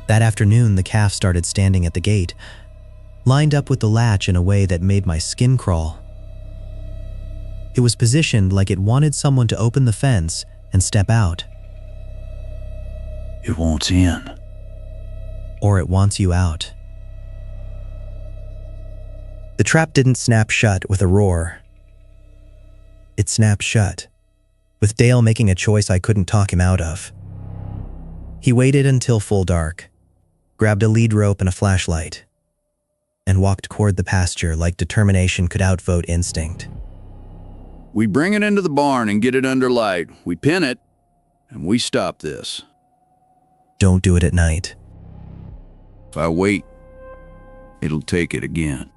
That afternoon, the calf started standing at the gate, lined up with the latch in a way that made my skin crawl. It was positioned like it wanted someone to open the fence and step out. It wants in. Or it wants you out. The trap didn't snap shut with a roar. It snapped shut, with Dale making a choice I couldn't talk him out of. He waited until full dark, grabbed a lead rope and a flashlight, and walked toward the pasture like determination could outvote instinct. We bring it into the barn and get it under light. We pin it, and we stop this. Don't do it at night. If I wait, it'll take it again.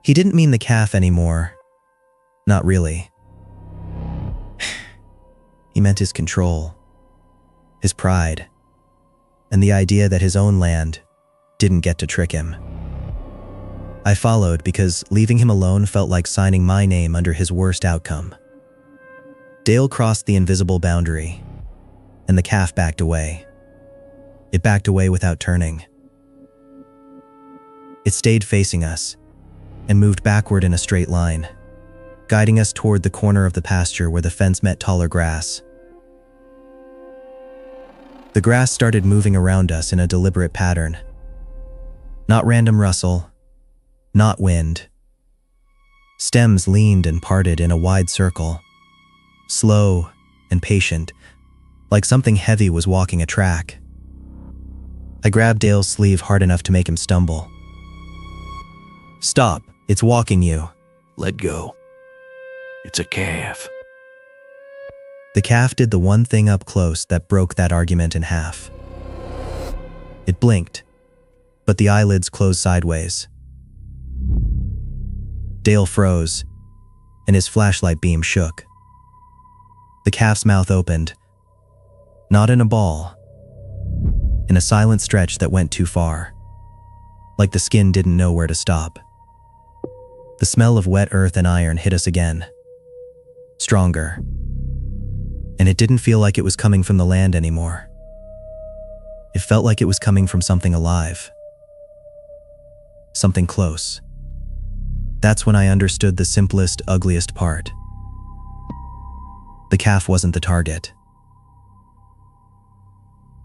He didn't mean the calf anymore. Not really. He meant his control, his pride, and the idea that his own land didn't get to trick him. I followed because leaving him alone felt like signing my name under his worst outcome. Dale crossed the invisible boundary, and the calf backed away. It backed away without turning. It stayed facing us and moved backward in a straight line, guiding us toward the corner of the pasture where the fence met taller grass. The grass started moving around us in a deliberate pattern. Not random rustle, not wind. Stems leaned and parted in a wide circle, slow and patient, like something heavy was walking a track. I grabbed Dale's sleeve hard enough to make him stumble. Stop, it's walking you. Let go. It's a calf. The calf did the one thing up close that broke that argument in half. It blinked, but the eyelids closed sideways. Dale froze, and his flashlight beam shook. The calf's mouth opened, not in a ball, in a silent stretch that went too far, like the skin didn't know where to stop. The smell of wet earth and iron hit us again, stronger, and it didn't feel like it was coming from the land anymore. It felt like it was coming from something alive, something close. That's when I understood the simplest, ugliest part. The calf wasn't the target.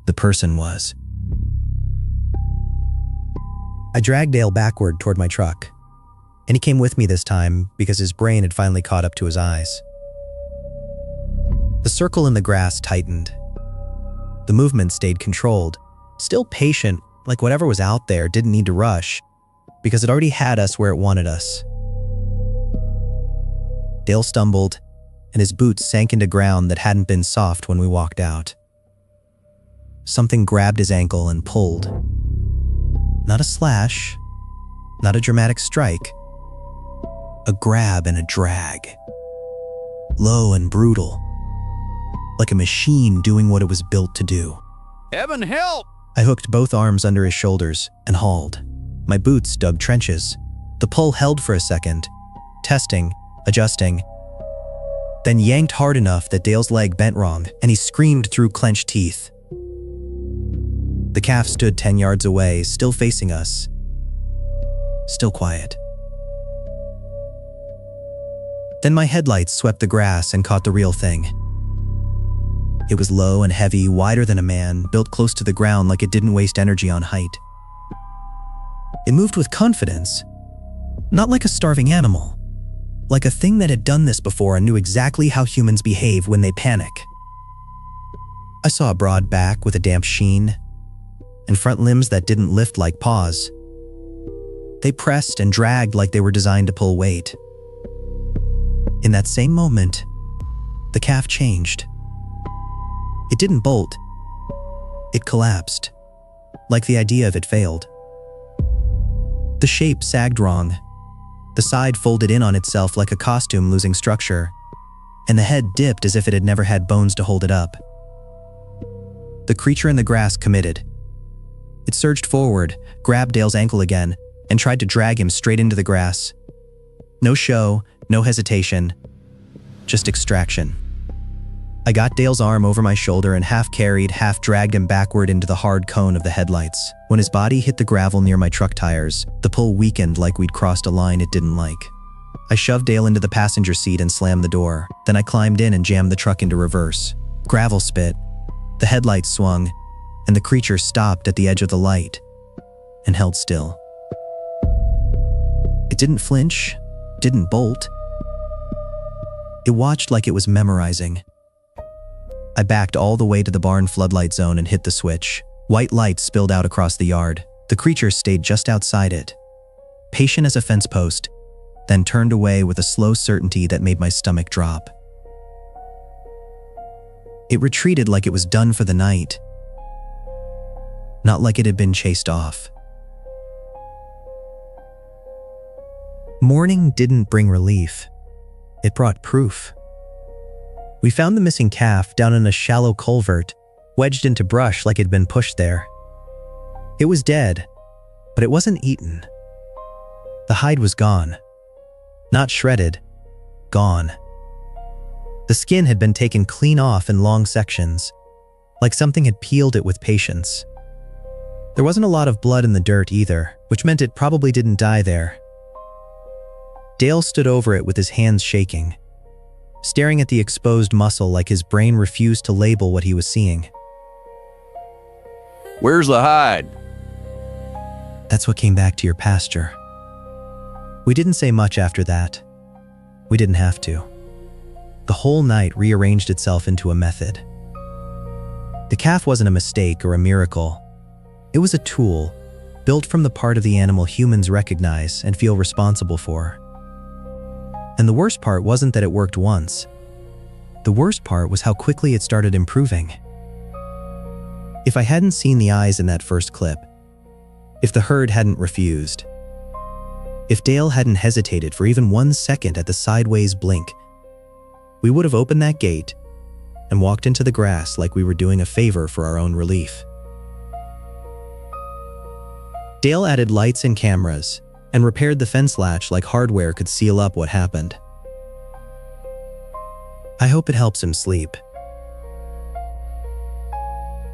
The person was. I dragged Dale backward toward my truck, and he came with me this time because his brain had finally caught up to his eyes. The circle in the grass tightened. The movement stayed controlled, still patient, like whatever was out there didn't need to rush, because it already had us where it wanted us. Dale stumbled, and his boots sank into ground that hadn't been soft when we walked out. Something grabbed his ankle and pulled. Not a slash, not a dramatic strike. A grab and a drag. Low and brutal. Like a machine doing what it was built to do. Evan, help! I hooked both arms under his shoulders and hauled. My boots dug trenches. The pull held for a second, testing, adjusting, then yanked hard enough that Dale's leg bent wrong and he screamed through clenched teeth. The calf stood 10 yards away, still facing us, still quiet. Then my headlights swept the grass and caught the real thing. It was low and heavy, wider than a man, built close to the ground like it didn't waste energy on height. It moved with confidence, not like a starving animal, like a thing that had done this before and knew exactly how humans behave when they panic. I saw a broad back with a damp sheen, and front limbs that didn't lift like paws. They pressed and dragged like they were designed to pull weight. In that same moment, the calf changed. It didn't bolt. It collapsed, like the idea of it failed. The shape sagged wrong. The side folded in on itself like a costume losing structure, and the head dipped as if it had never had bones to hold it up. The creature in the grass committed. It surged forward, grabbed Dale's ankle again, and tried to drag him straight into the grass. No show, no hesitation, just extraction. I got Dale's arm over my shoulder and half carried, half dragged him backward into the hard cone of the headlights. When his body hit the gravel near my truck tires, the pull weakened like we'd crossed a line it didn't like. I shoved Dale into the passenger seat and slammed the door. Then I climbed in and jammed the truck into reverse. Gravel spit. The headlights swung, and the creature stopped at the edge of the light and held still. It didn't flinch, didn't bolt. It watched like it was memorizing. I backed all the way to the barn floodlight zone and hit the switch. White light spilled out across the yard. The creature stayed just outside it, patient as a fence post, then turned away with a slow certainty that made my stomach drop. It retreated like it was done for the night, not like it had been chased off. Morning didn't bring relief. It brought proof. We found the missing calf down in a shallow culvert, wedged into brush like it had been pushed there. It was dead, but it wasn't eaten. The hide was gone. Not shredded, gone. The skin had been taken clean off in long sections, like something had peeled it with patience. There wasn't a lot of blood in the dirt either, which meant it probably didn't die there. Dale stood over it with his hands shaking, staring at the exposed muscle like his brain refused to label what he was seeing. Where's the hide? That's what came back to your pasture. We didn't say much after that. We didn't have to. The whole night rearranged itself into a method. The calf wasn't a mistake or a miracle. It was a tool, built from the part of the animal humans recognize and feel responsible for. And the worst part wasn't that it worked once. The worst part was how quickly it started improving. If I hadn't seen the eyes in that first clip, if the herd hadn't refused, if Dale hadn't hesitated for even 1 second at the sideways blink, we would have opened that gate and walked into the grass like we were doing a favor for our own relief. Dale added lights and cameras and repaired the fence latch like hardware could seal up what happened. I hope it helps him sleep.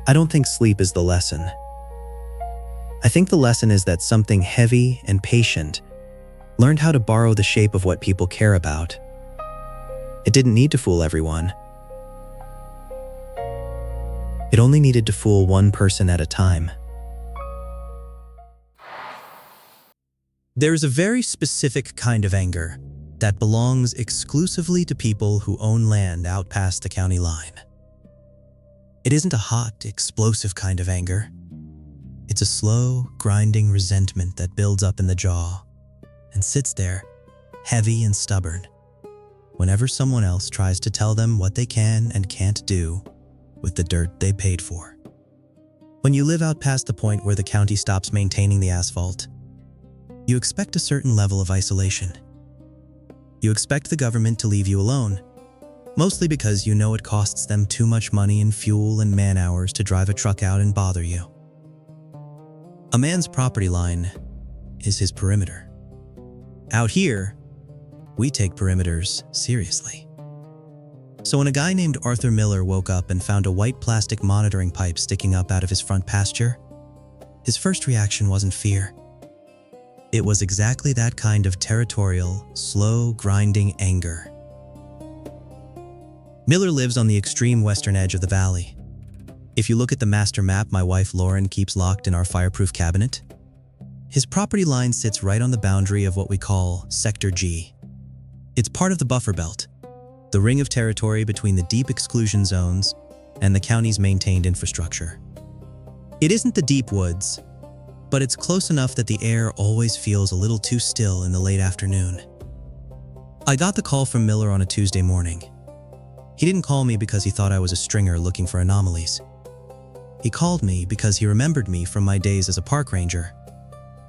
I don't think sleep is the lesson. I think the lesson is that something heavy and patient learned how to borrow the shape of what people care about. It didn't need to fool everyone. It only needed to fool one person at a time. There is a very specific kind of anger that belongs exclusively to people who own land out past the county line. It isn't a hot, explosive kind of anger. It's a slow, grinding resentment that builds up in the jaw and sits there, heavy and stubborn, whenever someone else tries to tell them what they can and can't do with the dirt they paid for. When you live out past the point where the county stops maintaining the asphalt, you expect a certain level of isolation. You expect the government to leave you alone, mostly because you know it costs them too much money in fuel and man-hours to drive a truck out and bother you. A man's property line is his perimeter. Out here, we take perimeters seriously. So when a guy named Arthur Miller woke up and found a white plastic monitoring pipe sticking up out of his front pasture, his first reaction wasn't fear. It was exactly that kind of territorial, slow, grinding anger. Miller lives on the extreme western edge of the valley. If you look at the master map my wife Lauren keeps locked in our fireproof cabinet, his property line sits right on the boundary of what we call Sector G. It's part of the buffer belt, the ring of territory between the deep exclusion zones and the county's maintained infrastructure. It isn't the deep woods, but it's close enough that the air always feels a little too still in the late afternoon. I got the call from Miller on a Tuesday morning. He didn't call me because he thought I was a stringer looking for anomalies. He called me because he remembered me from my days as a park ranger,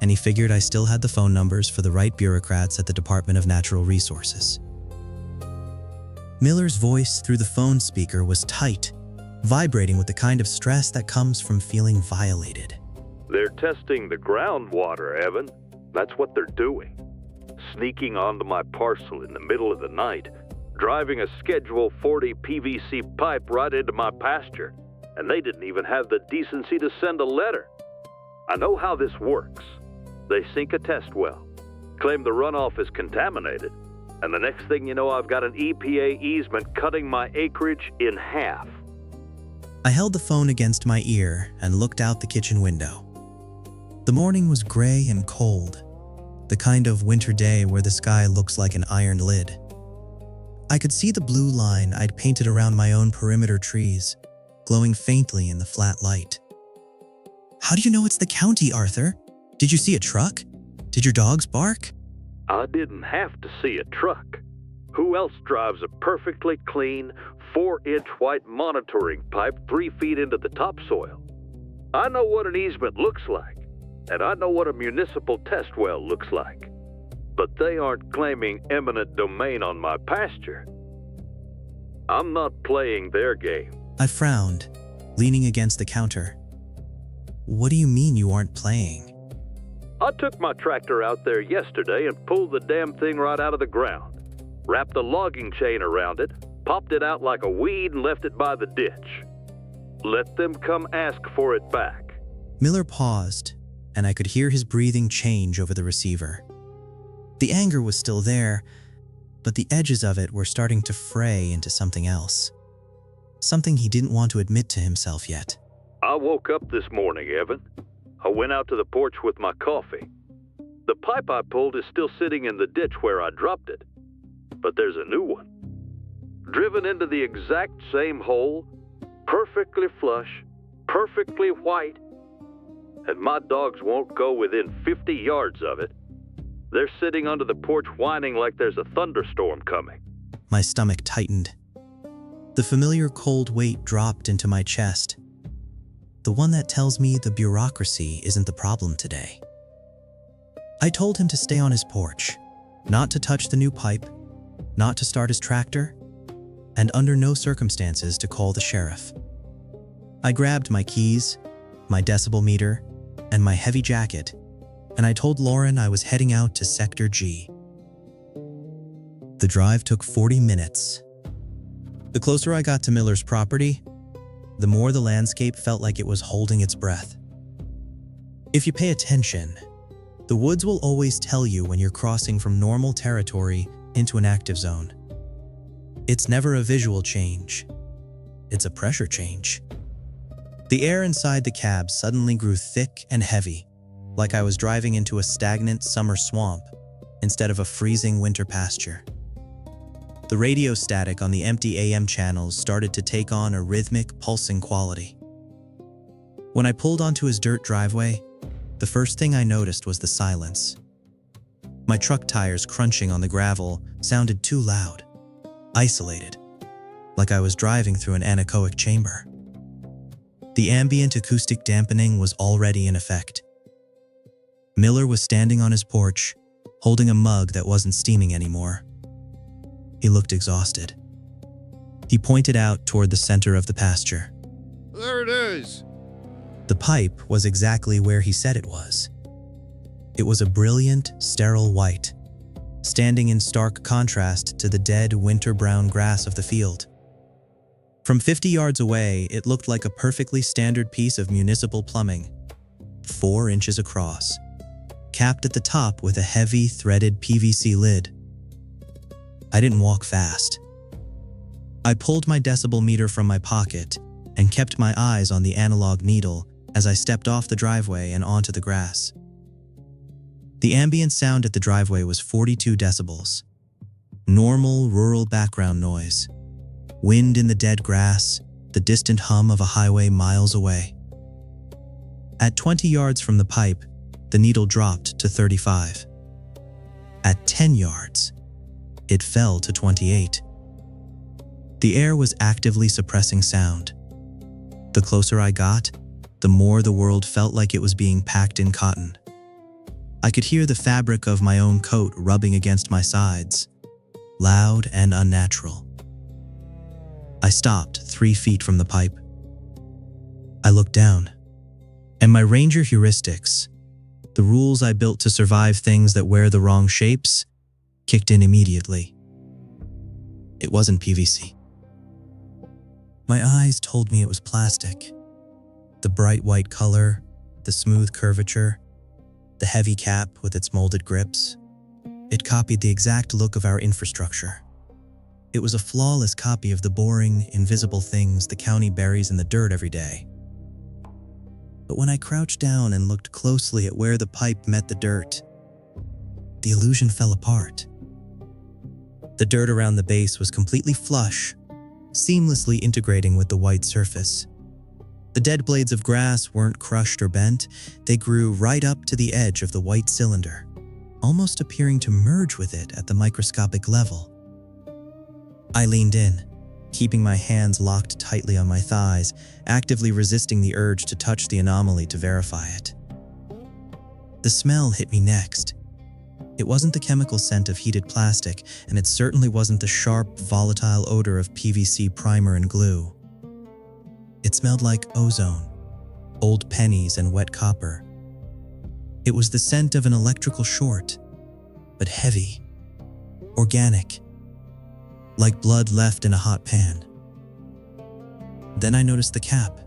and he figured I still had the phone numbers for the right bureaucrats at the Department of Natural Resources. Miller's voice through the phone speaker was tight, vibrating with the kind of stress that comes from feeling violated. They're testing the groundwater, Evan. That's what they're doing. Sneaking onto my parcel in the middle of the night, driving a Schedule 40 PVC pipe right into my pasture, and they didn't even have the decency to send a letter. I know how this works. They sink a test well, claim the runoff is contaminated, and the next thing you know, I've got an EPA easement cutting my acreage in half. I held the phone against my ear and looked out the kitchen window. The morning was gray and cold, the kind of winter day where the sky looks like an iron lid. I could see the blue line I'd painted around my own perimeter trees, glowing faintly in the flat light. How do you know it's the county, Arthur? Did you see a truck? Did your dogs bark? I didn't have to see a truck. Who else drives a perfectly clean, 4-inch white monitoring pipe 3 feet into the topsoil? I know what an easement looks like, and I know what a municipal test well looks like. But they aren't claiming eminent domain on my pasture. I'm not playing their game. I frowned, leaning against the counter. What do you mean you aren't playing? I took my tractor out there yesterday and pulled the damn thing right out of the ground, wrapped a logging chain around it, popped it out like a weed and left it by the ditch. Let them come ask for it back. Miller paused, and I could hear his breathing change over the receiver. The anger was still there, but the edges of it were starting to fray into something else. Something he didn't want to admit to himself yet. I woke up this morning, Evan. I went out to the porch with my coffee. The pipe I pulled is still sitting in the ditch where I dropped it, but there's a new one. Driven into the exact same hole, perfectly flush, perfectly white, and my dogs won't go within 50 yards of it. They're sitting under the porch whining like there's a thunderstorm coming. My stomach tightened. The familiar cold weight dropped into my chest. The one that tells me the bureaucracy isn't the problem today. I told him to stay on his porch, not to touch the new pipe, not to start his tractor, and under no circumstances to call the sheriff. I grabbed my keys, my decibel meter, and my heavy jacket, and I told Lauren I was heading out to Sector G. The drive took 40 minutes. The closer I got to Miller's property, the more the landscape felt like it was holding its breath. If you pay attention, the woods will always tell you when you're crossing from normal territory into an active zone. It's never a visual change. It's a pressure change. The air inside the cab suddenly grew thick and heavy, like I was driving into a stagnant summer swamp instead of a freezing winter pasture. The radio static on the empty AM channels started to take on a rhythmic, pulsing quality. When I pulled onto his dirt driveway, the first thing I noticed was the silence. My truck tires crunching on the gravel sounded too loud, isolated, like I was driving through an anechoic chamber. The ambient acoustic dampening was already in effect. Miller was standing on his porch, holding a mug that wasn't steaming anymore. He looked exhausted. He pointed out toward the center of the pasture. There it is. The pipe was exactly where he said it was. It was a brilliant, sterile white, standing in stark contrast to the dead winter-brown grass of the field. From 50 yards away, it looked like a perfectly standard piece of municipal plumbing, 4 inches across, capped at the top with a heavy, threaded PVC lid. I didn't walk fast. I pulled my decibel meter from my pocket and kept my eyes on the analog needle as I stepped off the driveway and onto the grass. The ambient sound at the driveway was 42 decibels. Normal rural background noise. Wind in the dead grass, the distant hum of a highway miles away. At 20 yards from the pipe, the needle dropped to 35. At 10 yards, it fell to 28. The air was actively suppressing sound. The closer I got, the more the world felt like it was being packed in cotton. I could hear the fabric of my own coat rubbing against my sides, loud and unnatural. I stopped 3 feet from the pipe. I looked down, and my Ranger heuristics, the rules I built to survive things that wear the wrong shapes, kicked in immediately. It wasn't PVC. My eyes told me it was plastic. The bright white color, the smooth curvature, the heavy cap with its molded grips. It copied the exact look of our infrastructure. It was a flawless copy of the boring, invisible things the county buries in the dirt every day. But when I crouched down and looked closely at where the pipe met the dirt, the illusion fell apart. The dirt around the base was completely flush, seamlessly integrating with the white surface. The dead blades of grass weren't crushed or bent, they grew right up to the edge of the white cylinder, almost appearing to merge with it at the microscopic level. I leaned in, keeping my hands locked tightly on my thighs, actively resisting the urge to touch the anomaly to verify it. The smell hit me next. It wasn't the chemical scent of heated plastic, and it certainly wasn't the sharp, volatile odor of PVC primer and glue. It smelled like ozone, old pennies, and wet copper. It was the scent of an electrical short, but heavy, organic, like blood left in a hot pan. Then I noticed the cap.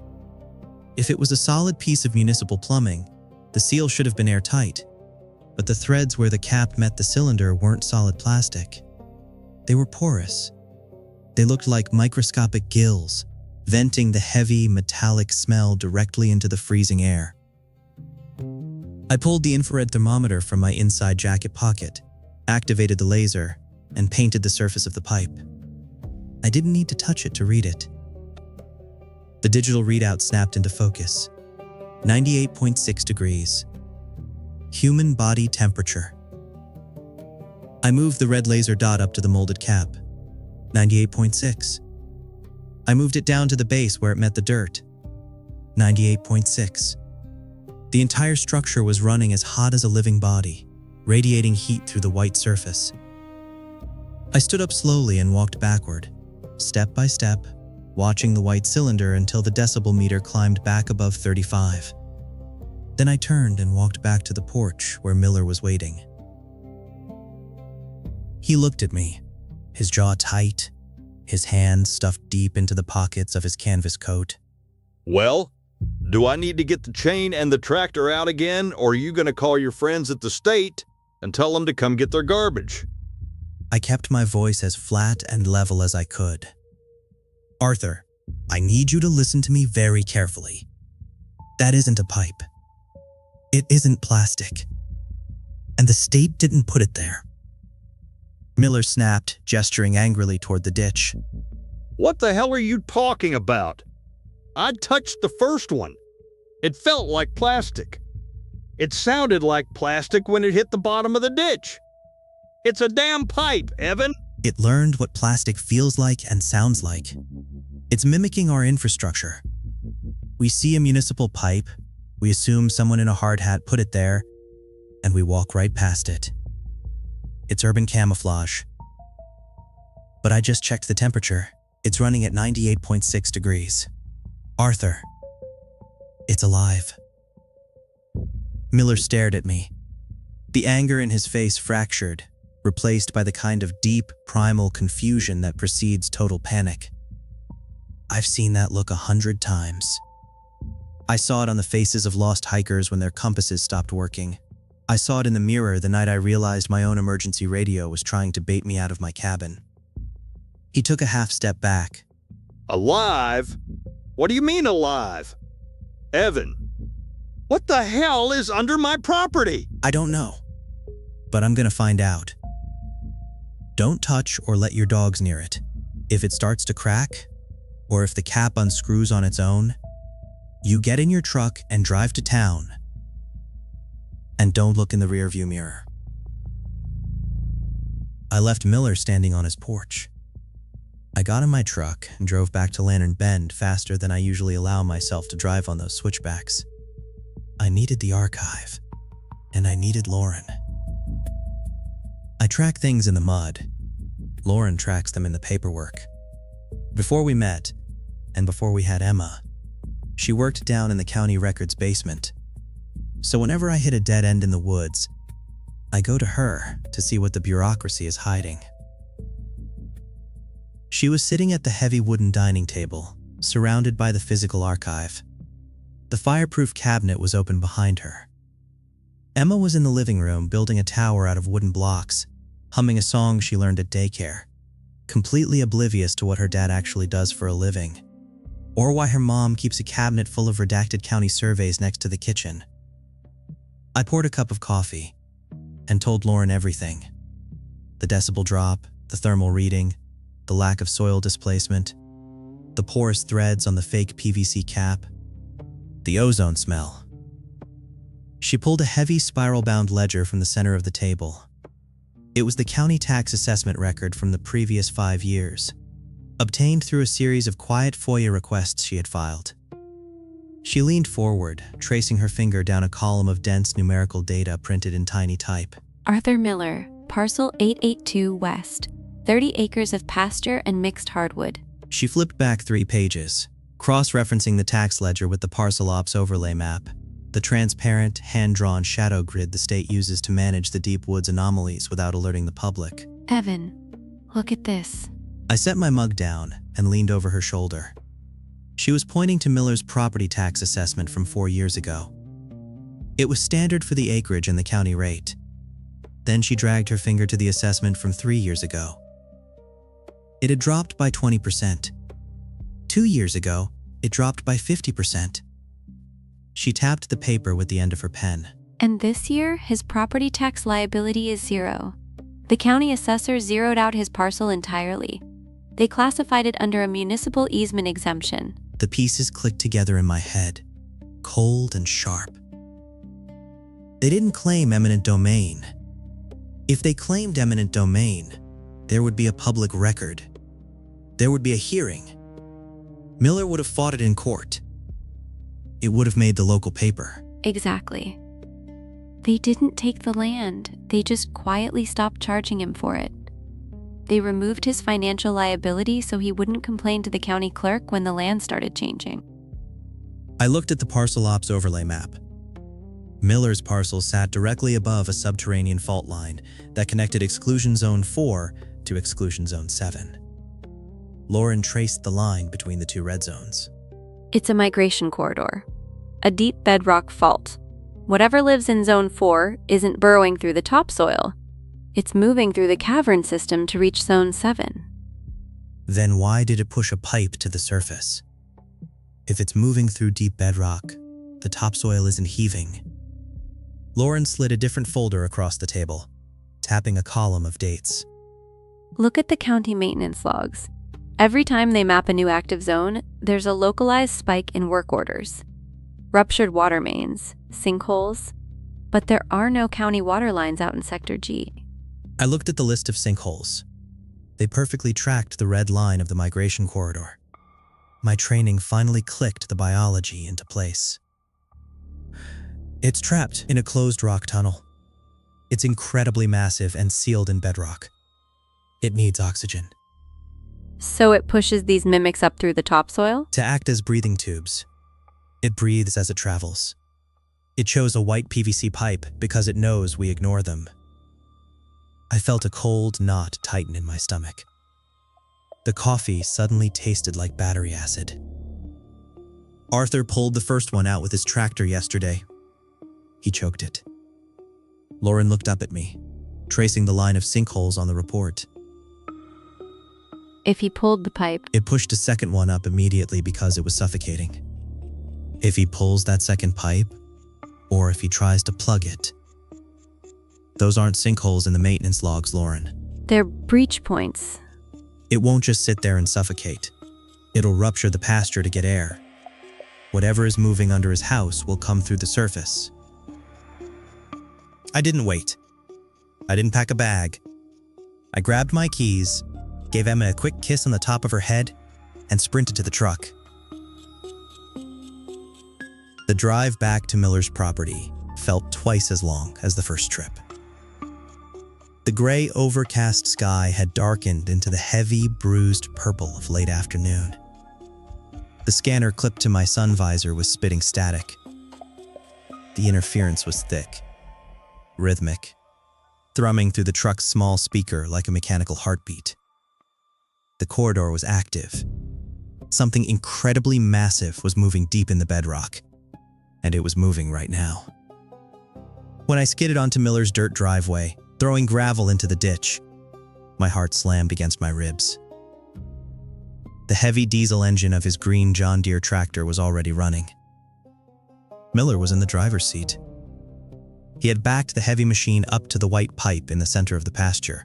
If it was a solid piece of municipal plumbing, the seal should have been airtight, but the threads where the cap met the cylinder weren't solid plastic. They were porous. They looked like microscopic gills, venting the heavy, metallic smell directly into the freezing air. I pulled the infrared thermometer from my inside jacket pocket, activated the laser, and painted the surface of the pipe. I didn't need to touch it to read it. The digital readout snapped into focus. 98.6 degrees. Human body temperature. I moved the red laser dot up to the molded cap. 98.6. I moved it down to the base where it met the dirt. 98.6. The entire structure was running as hot as a living body, radiating heat through the white surface. I stood up slowly and walked backward, step by step, watching the white cylinder until the decibel meter climbed back above 35. Then I turned and walked back to the porch where Miller was waiting. He looked at me, his jaw tight, his hands stuffed deep into the pockets of his canvas coat. Well, do I need to get the chain and the tractor out again, or are you going to call your friends at the state and tell them to come get their garbage? I kept my voice as flat and level as I could. Arthur, I need you to listen to me very carefully. That isn't a pipe. It isn't plastic. And the state didn't put it there. Miller snapped, gesturing angrily toward the ditch. What the hell are you talking about? I touched the first one. It felt like plastic. It sounded like plastic when it hit the bottom of the ditch. It's a damn pipe, Evan. It learned what plastic feels like and sounds like. It's mimicking our infrastructure. We see a municipal pipe, we assume someone in a hard hat put it there, and we walk right past it. It's urban camouflage. But I just checked the temperature. It's running at 98.6 degrees. Arthur, it's alive. Miller stared at me. The anger in his face fractured, replaced by the kind of deep, primal confusion that precedes total panic. I've seen that look 100 times. I saw it on the faces of lost hikers when their compasses stopped working. I saw it in the mirror the night I realized my own emergency radio was trying to bait me out of my cabin. He took a half step back. Alive? What do you mean alive? Evan, what the hell is under my property? I don't know, but I'm gonna find out. Don't touch or let your dogs near it. If it starts to crack, or if the cap unscrews on its own, you get in your truck and drive to town. And don't look in the rearview mirror. I left Miller standing on his porch. I got in my truck and drove back to Lantern Bend faster than I usually allow myself to drive on those switchbacks. I needed the archive, and I needed Lauren. I track things in the mud. Lauren tracks them in the paperwork. Before we met, and before we had Emma, she worked down in the county records basement. So whenever I hit a dead end in the woods, I go to her to see what the bureaucracy is hiding. She was sitting at the heavy wooden dining table, surrounded by the physical archive. The fireproof cabinet was open behind her. Emma was in the living room building a tower out of wooden blocks, humming a song she learned at daycare, completely oblivious to what her dad actually does for a living, or why her mom keeps a cabinet full of redacted county surveys next to the kitchen. I poured a cup of coffee and told Lauren everything. The decibel drop, the thermal reading, the lack of soil displacement, the porous threads on the fake PVC cap, the ozone smell. She pulled a heavy spiral-bound ledger from the center of the table. It was the county tax assessment record from the previous 5 years, obtained through a series of quiet FOIA requests she had filed. She leaned forward, tracing her finger down a column of dense numerical data printed in tiny type. Arthur Miller, parcel 882 West, 30 acres of pasture and mixed hardwood. She flipped back 3 pages, cross-referencing the tax ledger with the parcel ops overlay map, the transparent, hand-drawn shadow grid the state uses to manage the deep woods anomalies without alerting the public. Evan, look at this. I set my mug down and leaned over her shoulder. She was pointing to Miller's property tax assessment from 4 years ago. It was standard for the acreage and the county rate. Then she dragged her finger to the assessment from 3 years ago. It had dropped by 20%. 2 years ago, it dropped by 50%. She tapped the paper with the end of her pen. And this year, his property tax liability is 0. The county assessor zeroed out his parcel entirely. They classified it under a municipal easement exemption. The pieces clicked together in my head, cold and sharp. They didn't claim eminent domain. If they claimed eminent domain, there would be a public record. There would be a hearing. Miller would have fought it in court. It would have made the local paper. Exactly. They didn't take the land, they just quietly stopped charging him for it. They removed his financial liability so he wouldn't complain to the county clerk when the land started changing. I looked at the parcel ops overlay map. Miller's parcel sat directly above a subterranean fault line that connected Exclusion Zone 4 to Exclusion Zone 7. Lauren traced the line between the 2 red zones. It's a migration corridor, a deep bedrock fault. Whatever lives in Zone 4 isn't burrowing through the topsoil. It's moving through the cavern system to reach Zone 7. Then why did it push a pipe to the surface? If it's moving through deep bedrock, the topsoil isn't heaving. Lauren slid a different folder across the table, tapping a column of dates. Look at the county maintenance logs. Every time they map a new active zone, there's a localized spike in work orders. Ruptured water mains, sinkholes, but there are no county water lines out in Sector G. I looked at the list of sinkholes. They perfectly tracked the red line of the migration corridor. My training finally clicked the biology into place. It's trapped in a closed rock tunnel. It's incredibly massive and sealed in bedrock. It needs oxygen. So it pushes these mimics up through the topsoil? To act as breathing tubes. It breathes as it travels. It chose a white PVC pipe because it knows we ignore them. I felt a cold knot tighten in my stomach. The coffee suddenly tasted like battery acid. Arthur pulled the first one out with his tractor yesterday. He choked it. Lauren looked up at me, tracing the line of sinkholes on the report. If he pulled the pipe, it pushed a second one up immediately because it was suffocating. If he pulls that second pipe, or if he tries to plug it. Those aren't sinkholes in the maintenance logs, Lauren. They're breach points. It won't just sit there and suffocate. It'll rupture the pasture to get air. Whatever is moving under his house will come through the surface. I didn't wait. I didn't pack a bag. I grabbed my keys, gave Emma a quick kiss on the top of her head, and sprinted to the truck. The drive back to Miller's property felt twice as long as the first trip. The gray, overcast sky had darkened into the heavy, bruised purple of late afternoon. The scanner clipped to my sun visor was spitting static. The interference was thick, rhythmic, thrumming through the truck's small speaker like a mechanical heartbeat. The corridor was active. Something incredibly massive was moving deep in the bedrock, and it was moving right now. When I skidded onto Miller's dirt driveway, throwing gravel into the ditch, my heart slammed against my ribs. The heavy diesel engine of his green John Deere tractor was already running. Miller was in the driver's seat. He had backed the heavy machine up to the white pipe in the center of the pasture.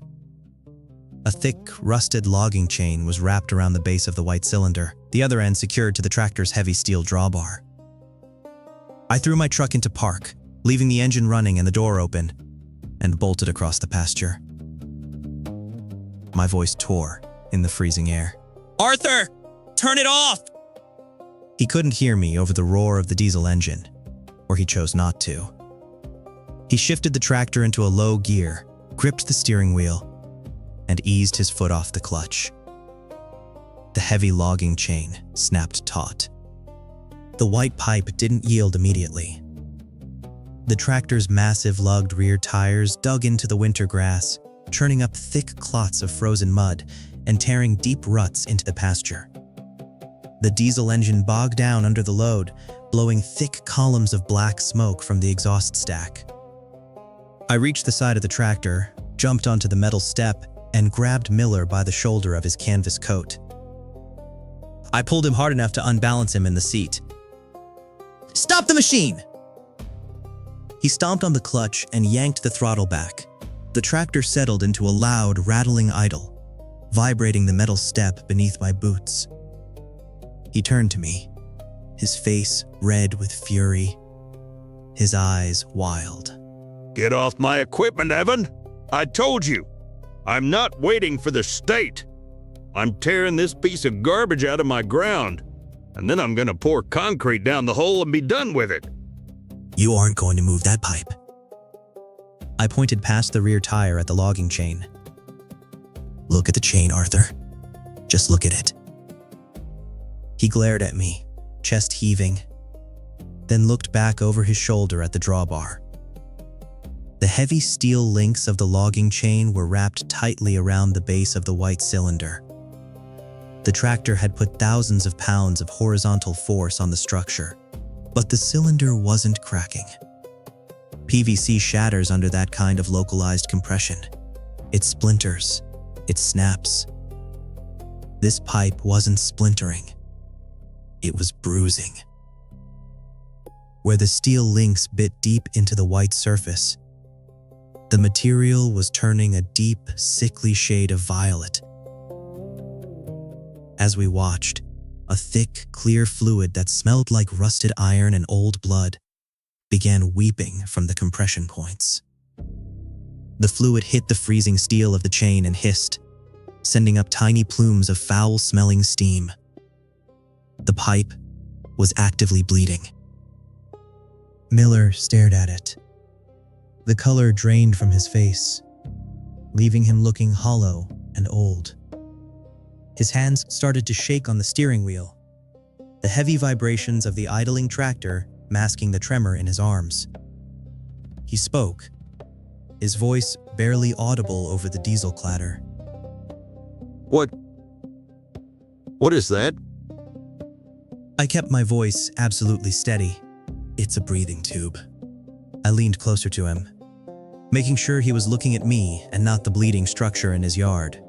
A thick, rusted logging chain was wrapped around the base of the white cylinder, the other end secured to the tractor's heavy steel drawbar. I threw my truck into park, leaving the engine running and the door open, and bolted across the pasture. My voice tore in the freezing air. "Arthur! Turn it off!" He couldn't hear me over the roar of the diesel engine, or he chose not to. He shifted the tractor into a low gear, gripped the steering wheel, and eased his foot off the clutch. The heavy logging chain snapped taut. The white pipe didn't yield immediately. The tractor's massive lugged rear tires dug into the winter grass, churning up thick clots of frozen mud and tearing deep ruts into the pasture. The diesel engine bogged down under the load, blowing thick columns of black smoke from the exhaust stack. I reached the side of the tractor, jumped onto the metal step, and grabbed Miller by the shoulder of his canvas coat. I pulled him hard enough to unbalance him in the seat. "Stop the machine!" He stomped on the clutch and yanked the throttle back. The tractor settled into a loud, rattling idle, vibrating the metal step beneath my boots. He turned to me, his face red with fury, his eyes wild. Get off my equipment, Evan! I told you! I'm not waiting for the state! I'm tearing this piece of garbage out of my ground, and then I'm gonna pour concrete down the hole and be done with it. "You aren't going to move that pipe." I pointed past the rear tire at the logging chain. "Look at the chain, Arthur. Just look at it." He glared at me, chest heaving, then looked back over his shoulder at the drawbar. The heavy steel links of the logging chain were wrapped tightly around the base of the white cylinder. The tractor had put thousands of pounds of horizontal force on the structure, but the cylinder wasn't cracking. PVC shatters under that kind of localized compression. It splinters. It snaps. This pipe wasn't splintering. It was bruising. Where the steel links bit deep into the white surface, the material was turning a deep, sickly shade of violet. As we watched, a thick, clear fluid that smelled like rusted iron and old blood began weeping from the compression points. The fluid hit the freezing steel of the chain and hissed, sending up tiny plumes of foul-smelling steam. The pipe was actively bleeding. Miller stared at it. The color drained from his face, leaving him looking hollow and old. His hands started to shake on the steering wheel, the heavy vibrations of the idling tractor masking the tremor in his arms. He spoke, his voice barely audible over the diesel clatter. What is that? I kept my voice absolutely steady. "It's a breathing tube." I leaned closer to him, making sure he was looking at me and not the bleeding structure in his yard.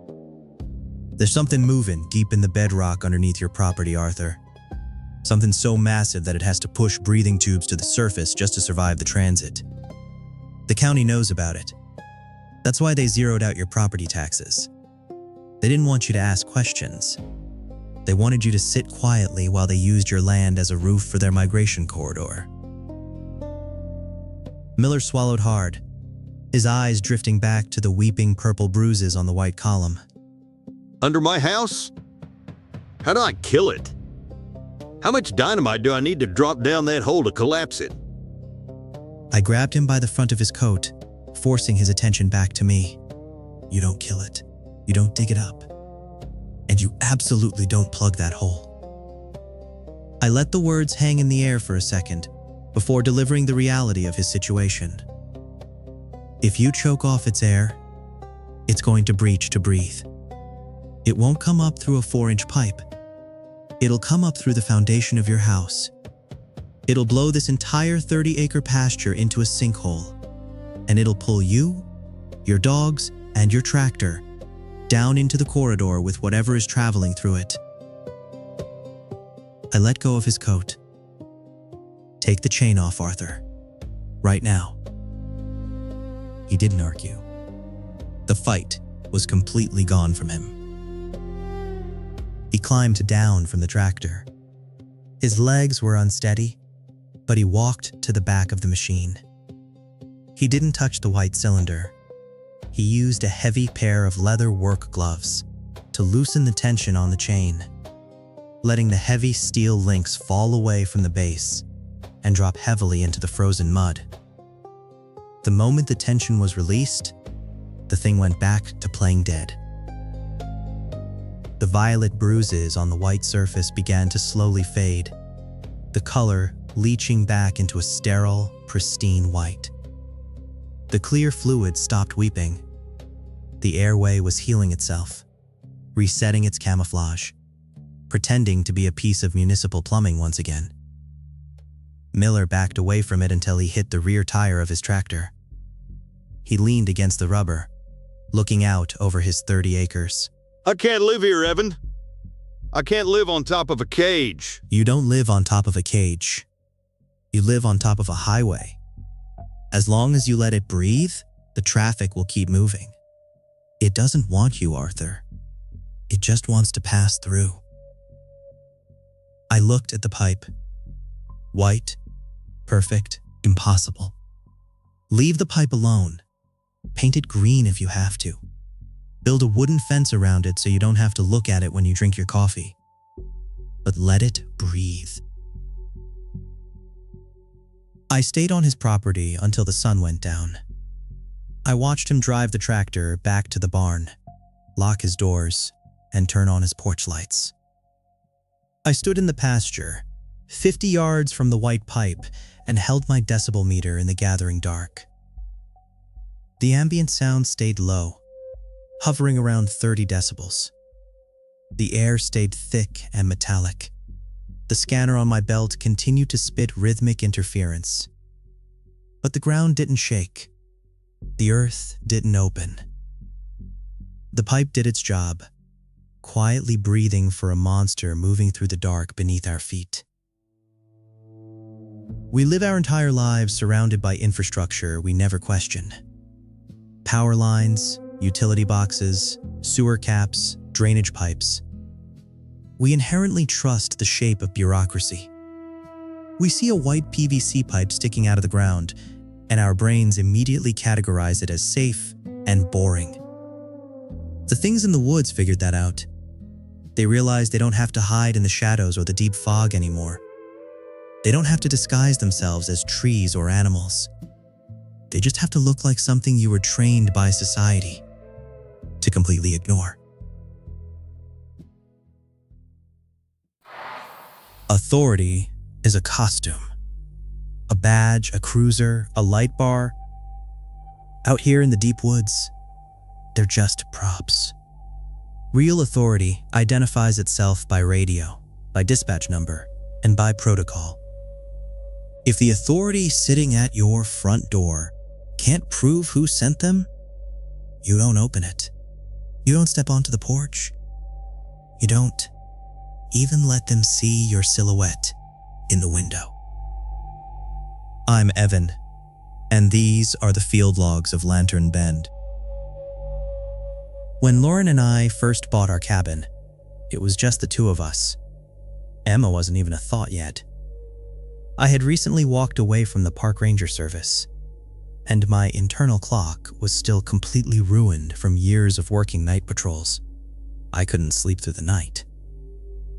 "There's something moving deep in the bedrock underneath your property, Arthur. Something so massive that it has to push breathing tubes to the surface just to survive the transit. The county knows about it. That's why they zeroed out your property taxes. They didn't want you to ask questions. They wanted you to sit quietly while they used your land as a roof for their migration corridor." Miller swallowed hard, his eyes drifting back to the weeping purple bruises on the white column. Under my house? How do I kill it? How much dynamite do I need to drop down that hole to collapse it? I grabbed him by the front of his coat, forcing his attention back to me. "You don't kill it. You don't dig it up. And you absolutely don't plug that hole." I let the words hang in the air for a second before delivering the reality of his situation. If you choke off its air, it's going to breach to breathe. It won't come up through a 4-inch pipe. It'll come up through the foundation of your house. It'll blow this entire 30-acre pasture into a sinkhole, and it'll pull you, your dogs, and your tractor down into the corridor with whatever is traveling through it. I let go of his coat. Take the chain off, Arthur. Right now. He didn't argue. The fight was completely gone from him. He climbed down from the tractor. His legs were unsteady, but he walked to the back of the machine. He didn't touch the white cylinder. He used a heavy pair of leather work gloves to loosen the tension on the chain, letting the heavy steel links fall away from the base and drop heavily into the frozen mud. The moment the tension was released, the thing went back to playing dead. The violet bruises on the white surface began to slowly fade, the color leaching back into a sterile, pristine white. The clear fluid stopped weeping. The airway was healing itself, resetting its camouflage, pretending to be a piece of municipal plumbing once again. Miller backed away from it until he hit the rear tire of his tractor. He leaned against the rubber, looking out over his 30 acres. I can't live here, Evan. I can't live on top of a cage. You don't live on top of a cage. You live on top of a highway. As long as you let it breathe, the traffic will keep moving. It doesn't want you, Arthur. It just wants to pass through. I looked at the pipe. White, perfect, impossible. Leave the pipe alone. Paint it green if you have to. Build a wooden fence around it so you don't have to look at it when you drink your coffee. But let it breathe. I stayed on his property until the sun went down. I watched him drive the tractor back to the barn, lock his doors, and turn on his porch lights. I stood in the pasture, 50 yards from the white pipe, and held my decibel meter in the gathering dark. The ambient sound stayed low, hovering around 30 decibels. The air stayed thick and metallic. The scanner on my belt continued to spit rhythmic interference. But the ground didn't shake. The earth didn't open. The pipe did its job, quietly breathing for a monster moving through the dark beneath our feet. We live our entire lives surrounded by infrastructure we never question. Power lines, utility boxes, sewer caps, drainage pipes. We inherently trust the shape of bureaucracy. We see a white PVC pipe sticking out of the ground, and our brains immediately categorize it as safe and boring. The things in the woods figured that out. They realized they don't have to hide in the shadows or the deep fog anymore. They don't have to disguise themselves as trees or animals. They just have to look like something you were trained by society to completely ignore. Authority is a costume. A badge, a cruiser, a light bar. Out here in the deep woods, they're just props. Real authority identifies itself by radio, by dispatch number, and by protocol. If the authority sitting at your front door can't prove who sent them, you don't open it. You don't step onto the porch. You don't even let them see your silhouette in the window. I'm Evan, and these are the field logs of Lantern Bend. When Lauren and I first bought our cabin, it was just the two of us. Emma wasn't even a thought yet. I had recently walked away from the park ranger service, and my internal clock was still completely ruined from years of working night patrols. I couldn't sleep through the night.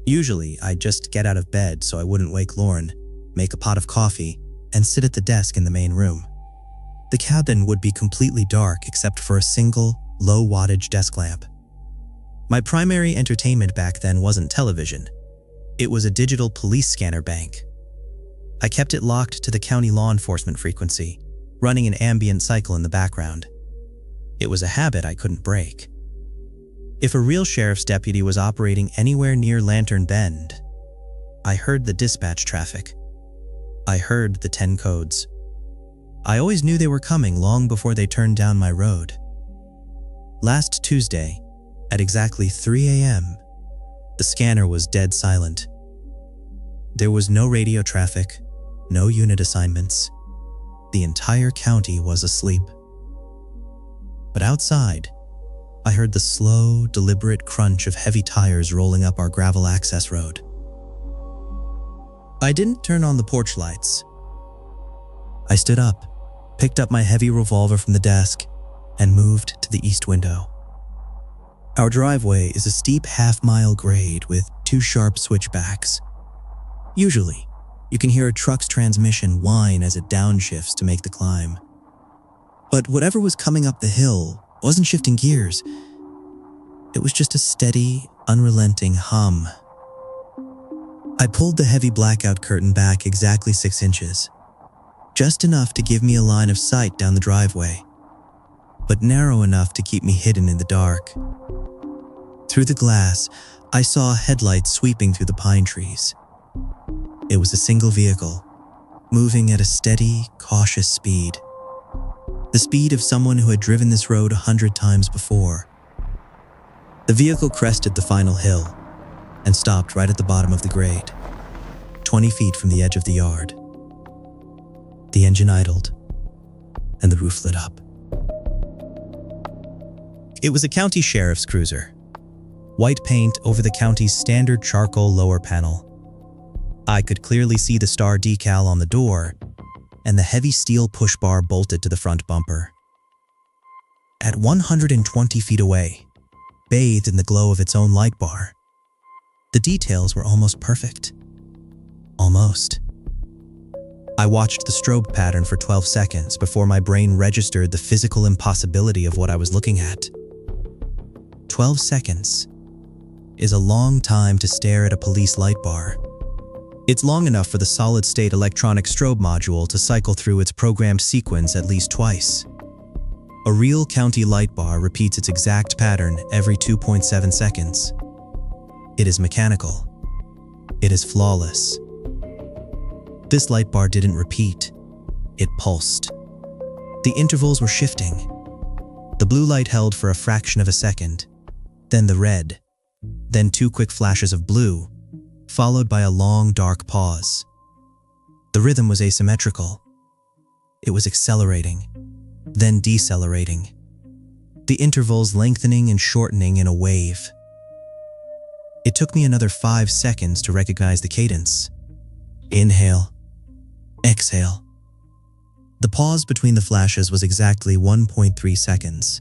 Usually, I'd just get out of bed so I wouldn't wake Lauren, make a pot of coffee, and sit at the desk in the main room. The cabin would be completely dark except for a single, low-wattage desk lamp. My primary entertainment back then wasn't television. It was a digital police scanner bank. I kept it locked to the county law enforcement frequency, running an ambient cycle in the background. It was a habit I couldn't break. If a real sheriff's deputy was operating anywhere near Lantern Bend, I heard the dispatch traffic. I heard the 10 codes. I always knew they were coming long before they turned down my road. Last Tuesday, at exactly 3 a.m., the scanner was dead silent. There was no radio traffic, no unit assignments. The entire county was asleep. But outside, I heard the slow, deliberate crunch of heavy tires rolling up our gravel access road. I didn't turn on the porch lights. I stood up, picked up my heavy revolver from the desk, and moved to the east window. Our driveway is a steep half-mile grade with 2 sharp switchbacks. Usually, you can hear a truck's transmission whine as it downshifts to make the climb. But whatever was coming up the hill wasn't shifting gears. It was just a steady, unrelenting hum. I pulled the heavy blackout curtain back exactly 6 inches, just enough to give me a line of sight down the driveway, but narrow enough to keep me hidden in the dark. Through the glass, I saw headlights sweeping through the pine trees. It was a single vehicle, moving at a steady, cautious speed. The speed of someone who had driven this road 100 times before. The vehicle crested the final hill and stopped right at the bottom of the grade, 20 feet from the edge of the yard. The engine idled, and the roof lit up. It was a county sheriff's cruiser. White paint over the county's standard charcoal lower panel. I could clearly see the star decal on the door and the heavy steel push bar bolted to the front bumper. At 120 feet away, bathed in the glow of its own light bar, the details were almost perfect. Almost. I watched the strobe pattern for 12 seconds before my brain registered the physical impossibility of what I was looking at. 12 seconds is a long time to stare at a police light bar. It's long enough for the solid-state electronic strobe module to cycle through its programmed sequence at least twice. A real county light bar repeats its exact pattern every 2.7 seconds. It is mechanical. It is flawless. This light bar didn't repeat. It pulsed. The intervals were shifting. The blue light held for a fraction of a second, then the red, then 2 quick flashes of blue, followed by a long, dark pause. The rhythm was asymmetrical. It was accelerating, then decelerating, the intervals lengthening and shortening in a wave. It took me another 5 seconds to recognize the cadence. Inhale, exhale. The pause between the flashes was exactly 1.3 seconds,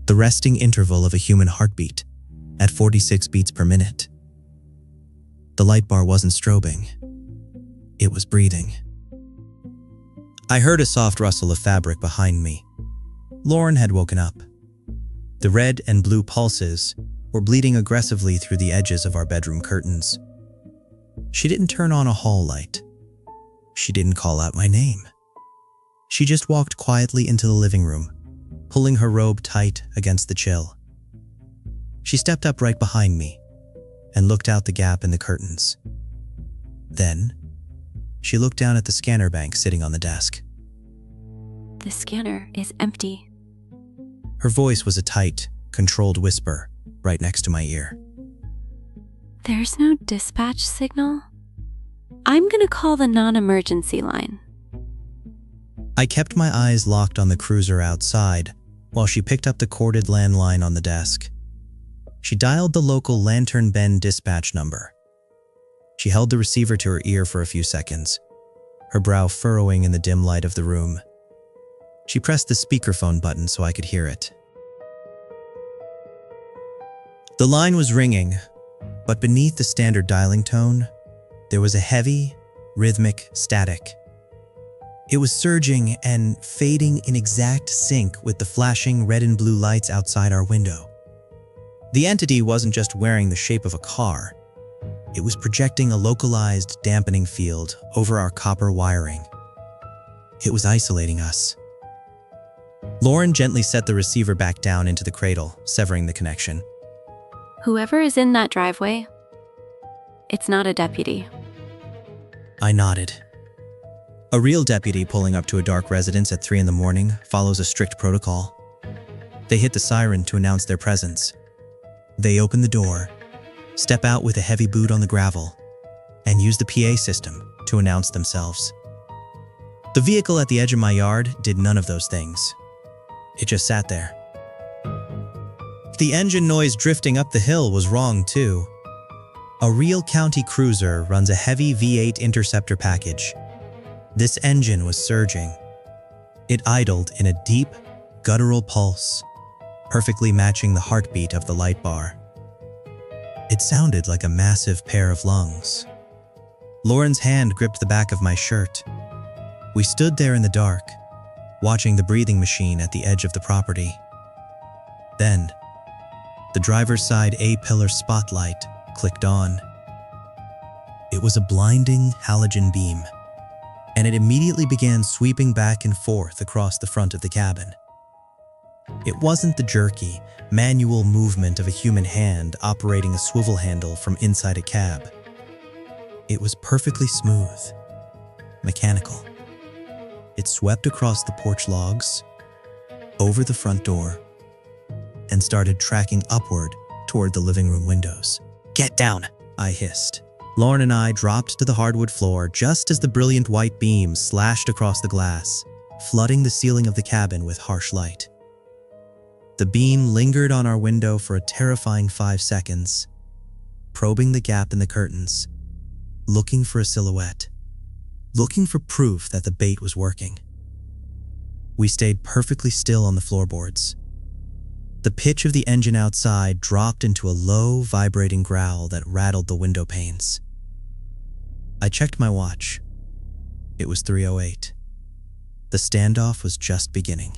the resting interval of a human heartbeat at 46 beats per minute. The light bar wasn't strobing. It was breathing. I heard a soft rustle of fabric behind me. Lauren had woken up. The red and blue pulses were bleeding aggressively through the edges of our bedroom curtains. She didn't turn on a hall light. She didn't call out my name. She just walked quietly into the living room, pulling her robe tight against the chill. She stepped up right behind me and looked out the gap in the curtains. Then, she looked down at the scanner bank sitting on the desk. The scanner is empty. Her voice was a tight, controlled whisper right next to my ear. There's no dispatch signal? I'm gonna call the non-emergency line. I kept my eyes locked on the cruiser outside while she picked up the corded landline on the desk. She dialed the local Lantern Bend dispatch number. She held the receiver to her ear for a few seconds, her brow furrowing in the dim light of the room. She pressed the speakerphone button so I could hear it. The line was ringing, but beneath the standard dialing tone, there was a heavy, rhythmic static. It was surging and fading in exact sync with the flashing red and blue lights outside our window. The entity wasn't just wearing the shape of a car. It was projecting a localized dampening field over our copper wiring. It was isolating us. Lauren gently set the receiver back down into the cradle, severing the connection. Whoever is in that driveway, it's not a deputy. I nodded. A real deputy pulling up to a dark residence at 3 in the morning follows a strict protocol. They hit the siren to announce their presence. They open the door, step out with a heavy boot on the gravel, and use the PA system to announce themselves. The vehicle at the edge of my yard did none of those things. It just sat there. The engine noise drifting up the hill was wrong too. A real county cruiser runs a heavy V8 interceptor package. This engine was surging. It idled in a deep, guttural pulse, perfectly matching the heartbeat of the light bar. It sounded like a massive pair of lungs. Lauren's hand gripped the back of my shirt. We stood there in the dark, watching the breathing machine at the edge of the property. Then, the driver's side A-pillar spotlight clicked on. It was a blinding halogen beam, and it immediately began sweeping back and forth across the front of the cabin. It wasn't the jerky, manual movement of a human hand operating a swivel handle from inside a cab. It was perfectly smooth, mechanical. It swept across the porch logs, over the front door, and started tracking upward toward the living room windows. "Get down," I hissed. Lauren and I dropped to the hardwood floor just as the brilliant white beam slashed across the glass, flooding the ceiling of the cabin with harsh light. The beam lingered on our window for a terrifying 5 seconds, probing the gap in the curtains, looking for a silhouette, looking for proof that the bait was working. We stayed perfectly still on the floorboards. The pitch of the engine outside dropped into a low, vibrating growl that rattled the window panes. I checked my watch. It was 3:08. The standoff was just beginning.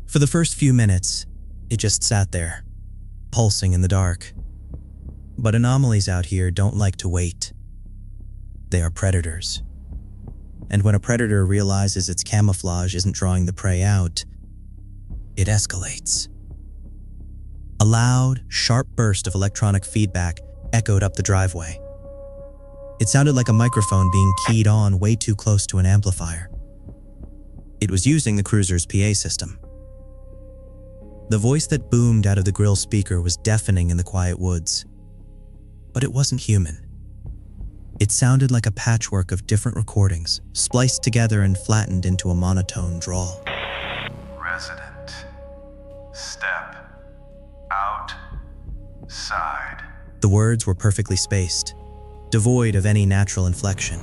For the first few minutes, it just sat there, pulsing in the dark. But anomalies out here don't like to wait. They are predators. And when a predator realizes its camouflage isn't drawing the prey out, it escalates. A loud, sharp burst of electronic feedback echoed up the driveway. It sounded like a microphone being keyed on way too close to an amplifier. It was using the cruiser's PA system. The voice that boomed out of the grill speaker was deafening in the quiet woods. But it wasn't human. It sounded like a patchwork of different recordings, spliced together and flattened into a monotone drawl. Resident, step outside. The words were perfectly spaced, devoid of any natural inflection.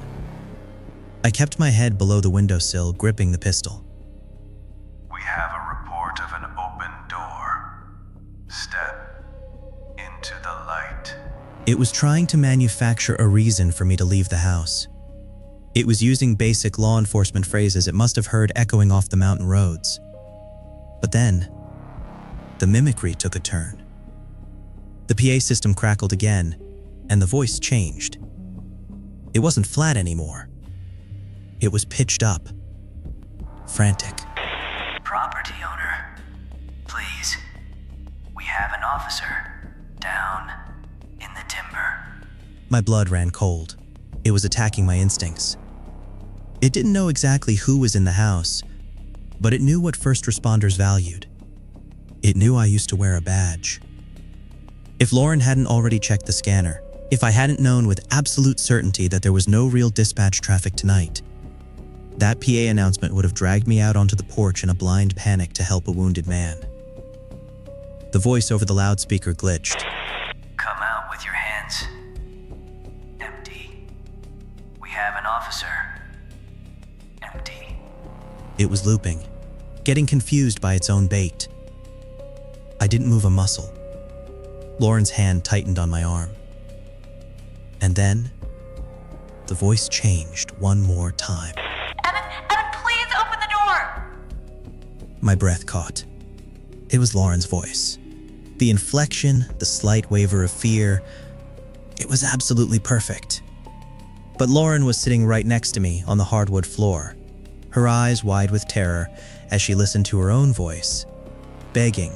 I kept my head below the windowsill, gripping the pistol. We have a report of an open door. Step into the light. It was trying to manufacture a reason for me to leave the house. It was using basic law enforcement phrases it must have heard echoing off the mountain roads. But then, the mimicry took a turn. The PA system crackled again, and the voice changed. It wasn't flat anymore. It was pitched up, frantic. Property owner, please. We have an officer down in the timber. My blood ran cold. It was attacking my instincts. It didn't know exactly who was in the house, but it knew what first responders valued. It knew I used to wear a badge. If Lauren hadn't already checked the scanner, if I hadn't known with absolute certainty that there was no real dispatch traffic tonight, that PA announcement would have dragged me out onto the porch in a blind panic to help a wounded man. The voice over the loudspeaker glitched. Come out with your hands empty. We have an officer. Empty. It was looping, getting confused by its own bait. I didn't move a muscle. Lauren's hand tightened on my arm. And then, the voice changed one more time. Evan, please open the door! My breath caught. It was Lauren's voice. The inflection, the slight waver of fear, it was absolutely perfect. But Lauren was sitting right next to me on the hardwood floor, her eyes wide with terror as she listened to her own voice, begging,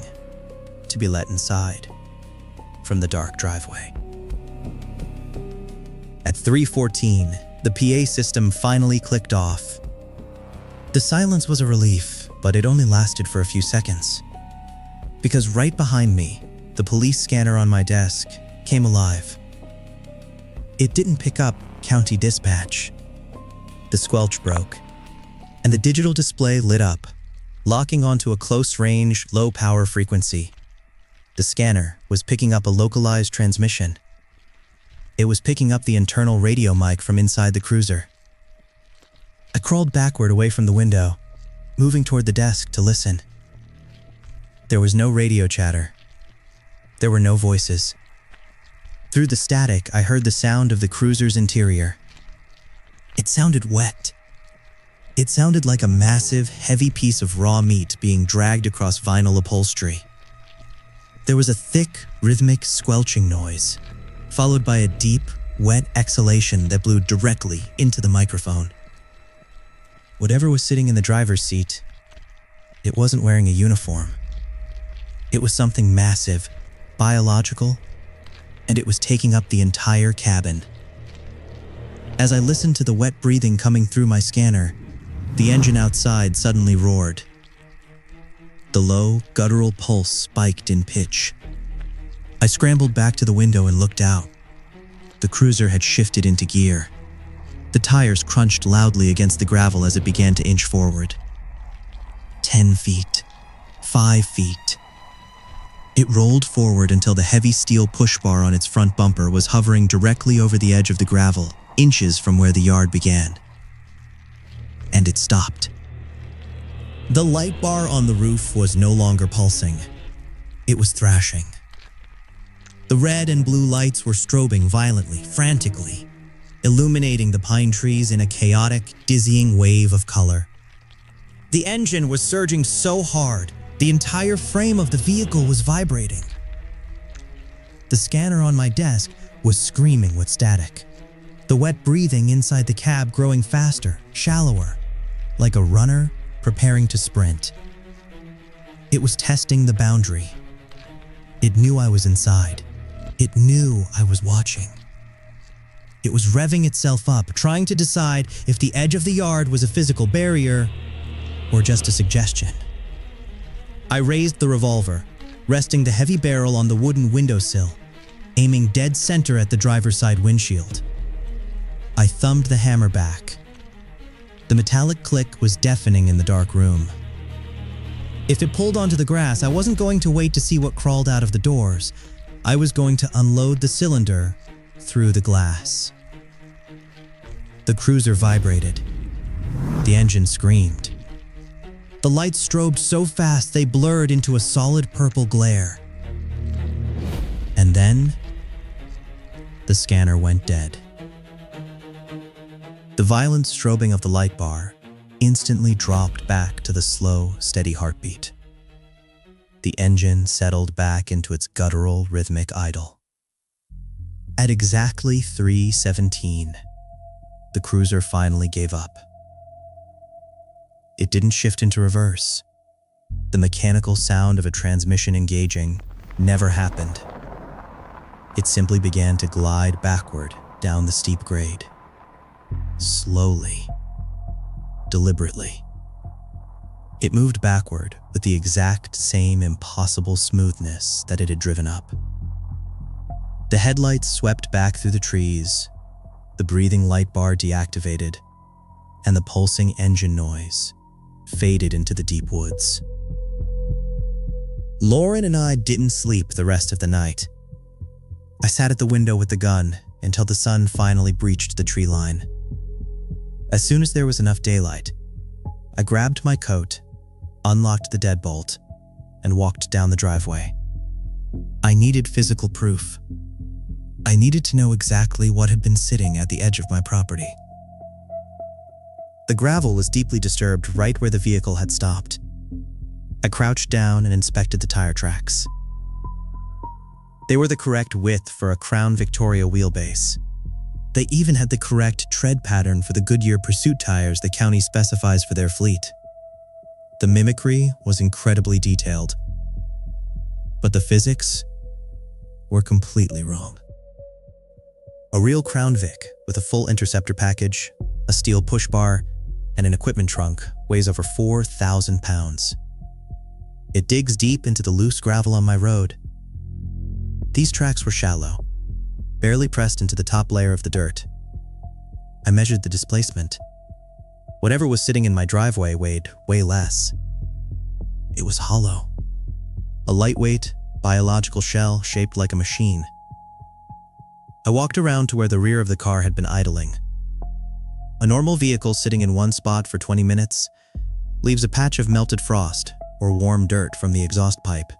to be let inside from the dark driveway. At 3:14, the PA system finally clicked off. The silence was a relief, but it only lasted for a few seconds. Because right behind me, the police scanner on my desk came alive. It didn't pick up county dispatch. The squelch broke, and the digital display lit up, locking onto a close-range, low-power frequency. The scanner was picking up a localized transmission. It was picking up the internal radio mic from inside the cruiser. I crawled backward away from the window, moving toward the desk to listen. There was no radio chatter. There were no voices. Through the static, I heard the sound of the cruiser's interior. It sounded wet. It sounded like a massive, heavy piece of raw meat being dragged across vinyl upholstery. There was a thick, rhythmic squelching noise, followed by a deep, wet exhalation that blew directly into the microphone. Whatever was sitting in the driver's seat, it wasn't wearing a uniform. It was something massive, biological, and it was taking up the entire cabin. As I listened to the wet breathing coming through my scanner, the engine outside suddenly roared. The low, guttural pulse spiked in pitch. I scrambled back to the window and looked out. The cruiser had shifted into gear. The tires crunched loudly against the gravel as it began to inch forward. 10 feet, 5 feet. It rolled forward until the heavy steel push bar on its front bumper was hovering directly over the edge of the gravel, inches from where the yard began. And it stopped. The light bar on the roof was no longer pulsing. It was thrashing. The red and blue lights were strobing violently, frantically, illuminating the pine trees in a chaotic, dizzying wave of color. The engine was surging so hard, the entire frame of the vehicle was vibrating. The scanner on my desk was screaming with static. The wet breathing inside the cab growing faster, shallower, like a runner preparing to sprint. It was testing the boundary. It knew I was inside. It knew I was watching. It was revving itself up, trying to decide if the edge of the yard was a physical barrier or just a suggestion. I raised the revolver, resting the heavy barrel on the wooden windowsill, aiming dead center at the driver's side windshield. I thumbed the hammer back. The metallic click was deafening in the dark room. If it pulled onto the grass, I wasn't going to wait to see what crawled out of the doors. I was going to unload the cylinder through the glass. The cruiser vibrated. The engine screamed. The lights strobed so fast they blurred into a solid purple glare. And then, the scanner went dead. The violent strobing of the light bar instantly dropped back to the slow, steady heartbeat. The engine settled back into its guttural, rhythmic idle. At exactly 3:17, the cruiser finally gave up. It didn't shift into reverse. The mechanical sound of a transmission engaging never happened. It simply began to glide backward down the steep grade. Slowly, deliberately. It moved backward with the exact same impossible smoothness that it had driven up. The headlights swept back through the trees, the breathing light bar deactivated, and the pulsing engine noise faded into the deep woods. Lauren and I didn't sleep the rest of the night. I sat at the window with the gun until the sun finally breached the tree line. As soon as there was enough daylight, I grabbed my coat, unlocked the deadbolt, and walked down the driveway. I needed physical proof. I needed to know exactly what had been sitting at the edge of my property. The gravel was deeply disturbed right where the vehicle had stopped. I crouched down and inspected the tire tracks. They were the correct width for a Crown Victoria wheelbase. They even had the correct tread pattern for the Goodyear Pursuit tires the county specifies for their fleet. The mimicry was incredibly detailed. But the physics were completely wrong. A real Crown Vic with a full interceptor package, a steel push bar, and an equipment trunk weighs over 4,000 pounds. It digs deep into the loose gravel on my road. These tracks were shallow, barely pressed into the top layer of the dirt. I measured the displacement. Whatever was sitting in my driveway weighed way less. It was hollow. A lightweight, biological shell shaped like a machine. I walked around to where the rear of the car had been idling. A normal vehicle sitting in one spot for 20 minutes leaves a patch of melted frost or warm dirt from the exhaust pipe.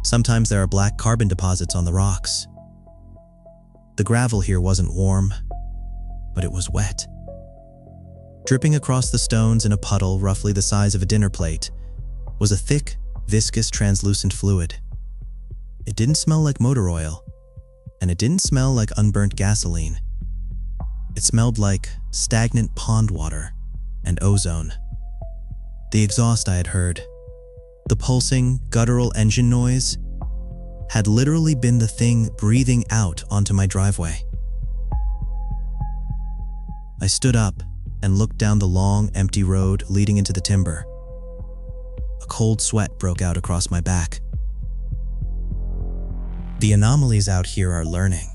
Sometimes there are black carbon deposits on the rocks. The gravel here wasn't warm, but it was wet. Dripping across the stones in a puddle roughly the size of a dinner plate was a thick, viscous, translucent fluid. It didn't smell like motor oil, and it didn't smell like unburnt gasoline. It smelled like stagnant pond water and ozone. The exhaust I had heard, the pulsing, guttural engine noise, had literally been the thing breathing out onto my driveway. I stood up and looked down the long, empty road leading into the timber. A cold sweat broke out across my back. The anomalies out here are learning.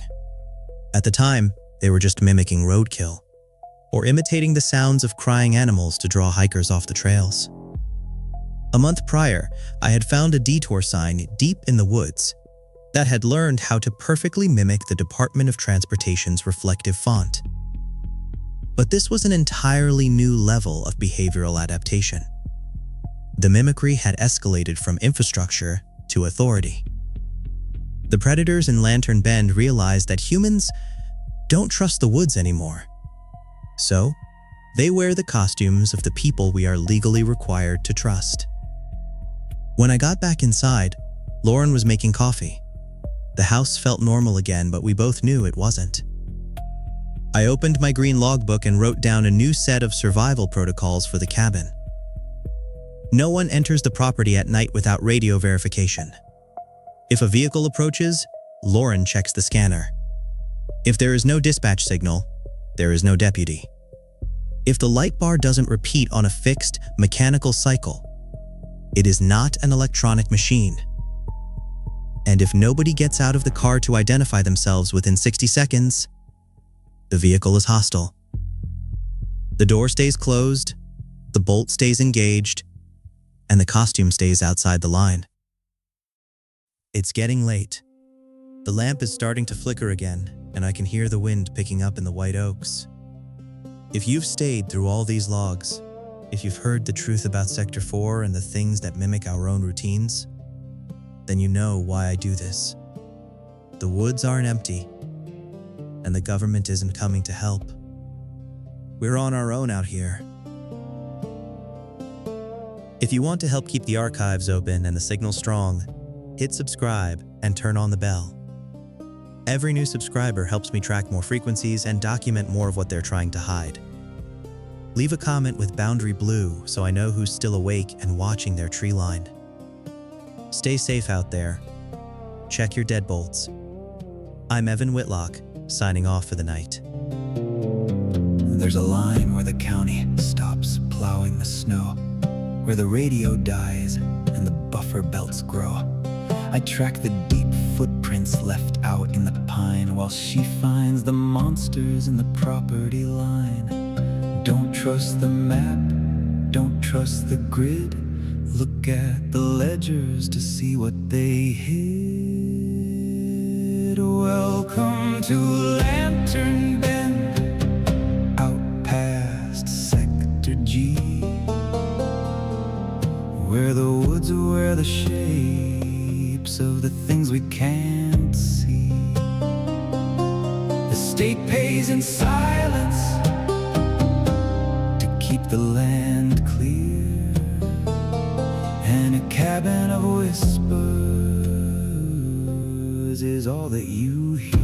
At the time, they were just mimicking roadkill, or imitating the sounds of crying animals to draw hikers off the trails. A month prior, I had found a detour sign deep in the woods that had learned how to perfectly mimic the Department of Transportation's reflective font. But this was an entirely new level of behavioral adaptation. The mimicry had escalated from infrastructure to authority. The predators in Lantern Bend realized that humans don't trust the woods anymore. So, they wear the costumes of the people we are legally required to trust. When I got back inside, Lauren was making coffee. The house felt normal again, but we both knew it wasn't. I opened my green logbook and wrote down a new set of survival protocols for the cabin. No one enters the property at night without radio verification. If a vehicle approaches, Lauren checks the scanner. If there is no dispatch signal, there is no deputy. If the light bar doesn't repeat on a fixed, mechanical cycle, it is not an electronic machine. And if nobody gets out of the car to identify themselves within 60 seconds, the vehicle is hostile. The door stays closed, the bolt stays engaged, and the costume stays outside the line. It's getting late. The lamp is starting to flicker again, and I can hear the wind picking up in the white oaks. If you've stayed through all these logs, if you've heard the truth about Sector 4 and the things that mimic our own routines, then you know why I do this. The woods aren't empty, and the government isn't coming to help. We're on our own out here. If you want to help keep the archives open and the signal strong, hit subscribe and turn on the bell. Every new subscriber helps me track more frequencies and document more of what they're trying to hide. Leave a comment with boundary blue so I know who's still awake and watching their tree line. Stay safe out there. Check your deadbolts. I'm Evan Whitlock, signing off for the night. There's a line where the county stops plowing the snow, where the radio dies and the buffer belts grow. I track the deep footprints left out in the pine while she finds the monsters in the property line. Don't trust the map, don't trust the grid. Look at the ledgers to see what they hid. Welcome to Lantern Bend, out past Sector G, where the woods wear the shapes of the things we can't see. The state pays in silence to keep the land clear, and a cabin of whispers is all that you hear.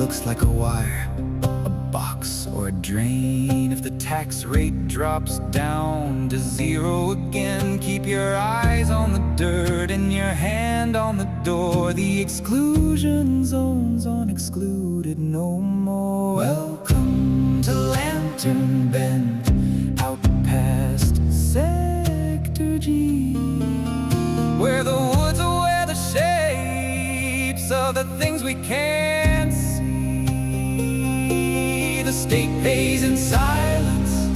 looks like a wire, a box or a drain. If the tax rate drops down to zero again, keep your eyes on the dirt and your hand on the door. The exclusion zone's unexcluded no more. Welcome to Lantern Bend, out past Sector G, where the woods are where the shapes of the things we can't see. The state pays in silence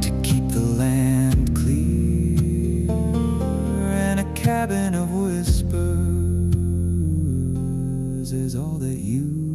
to keep the land clear, and a cabin of whispers is all that you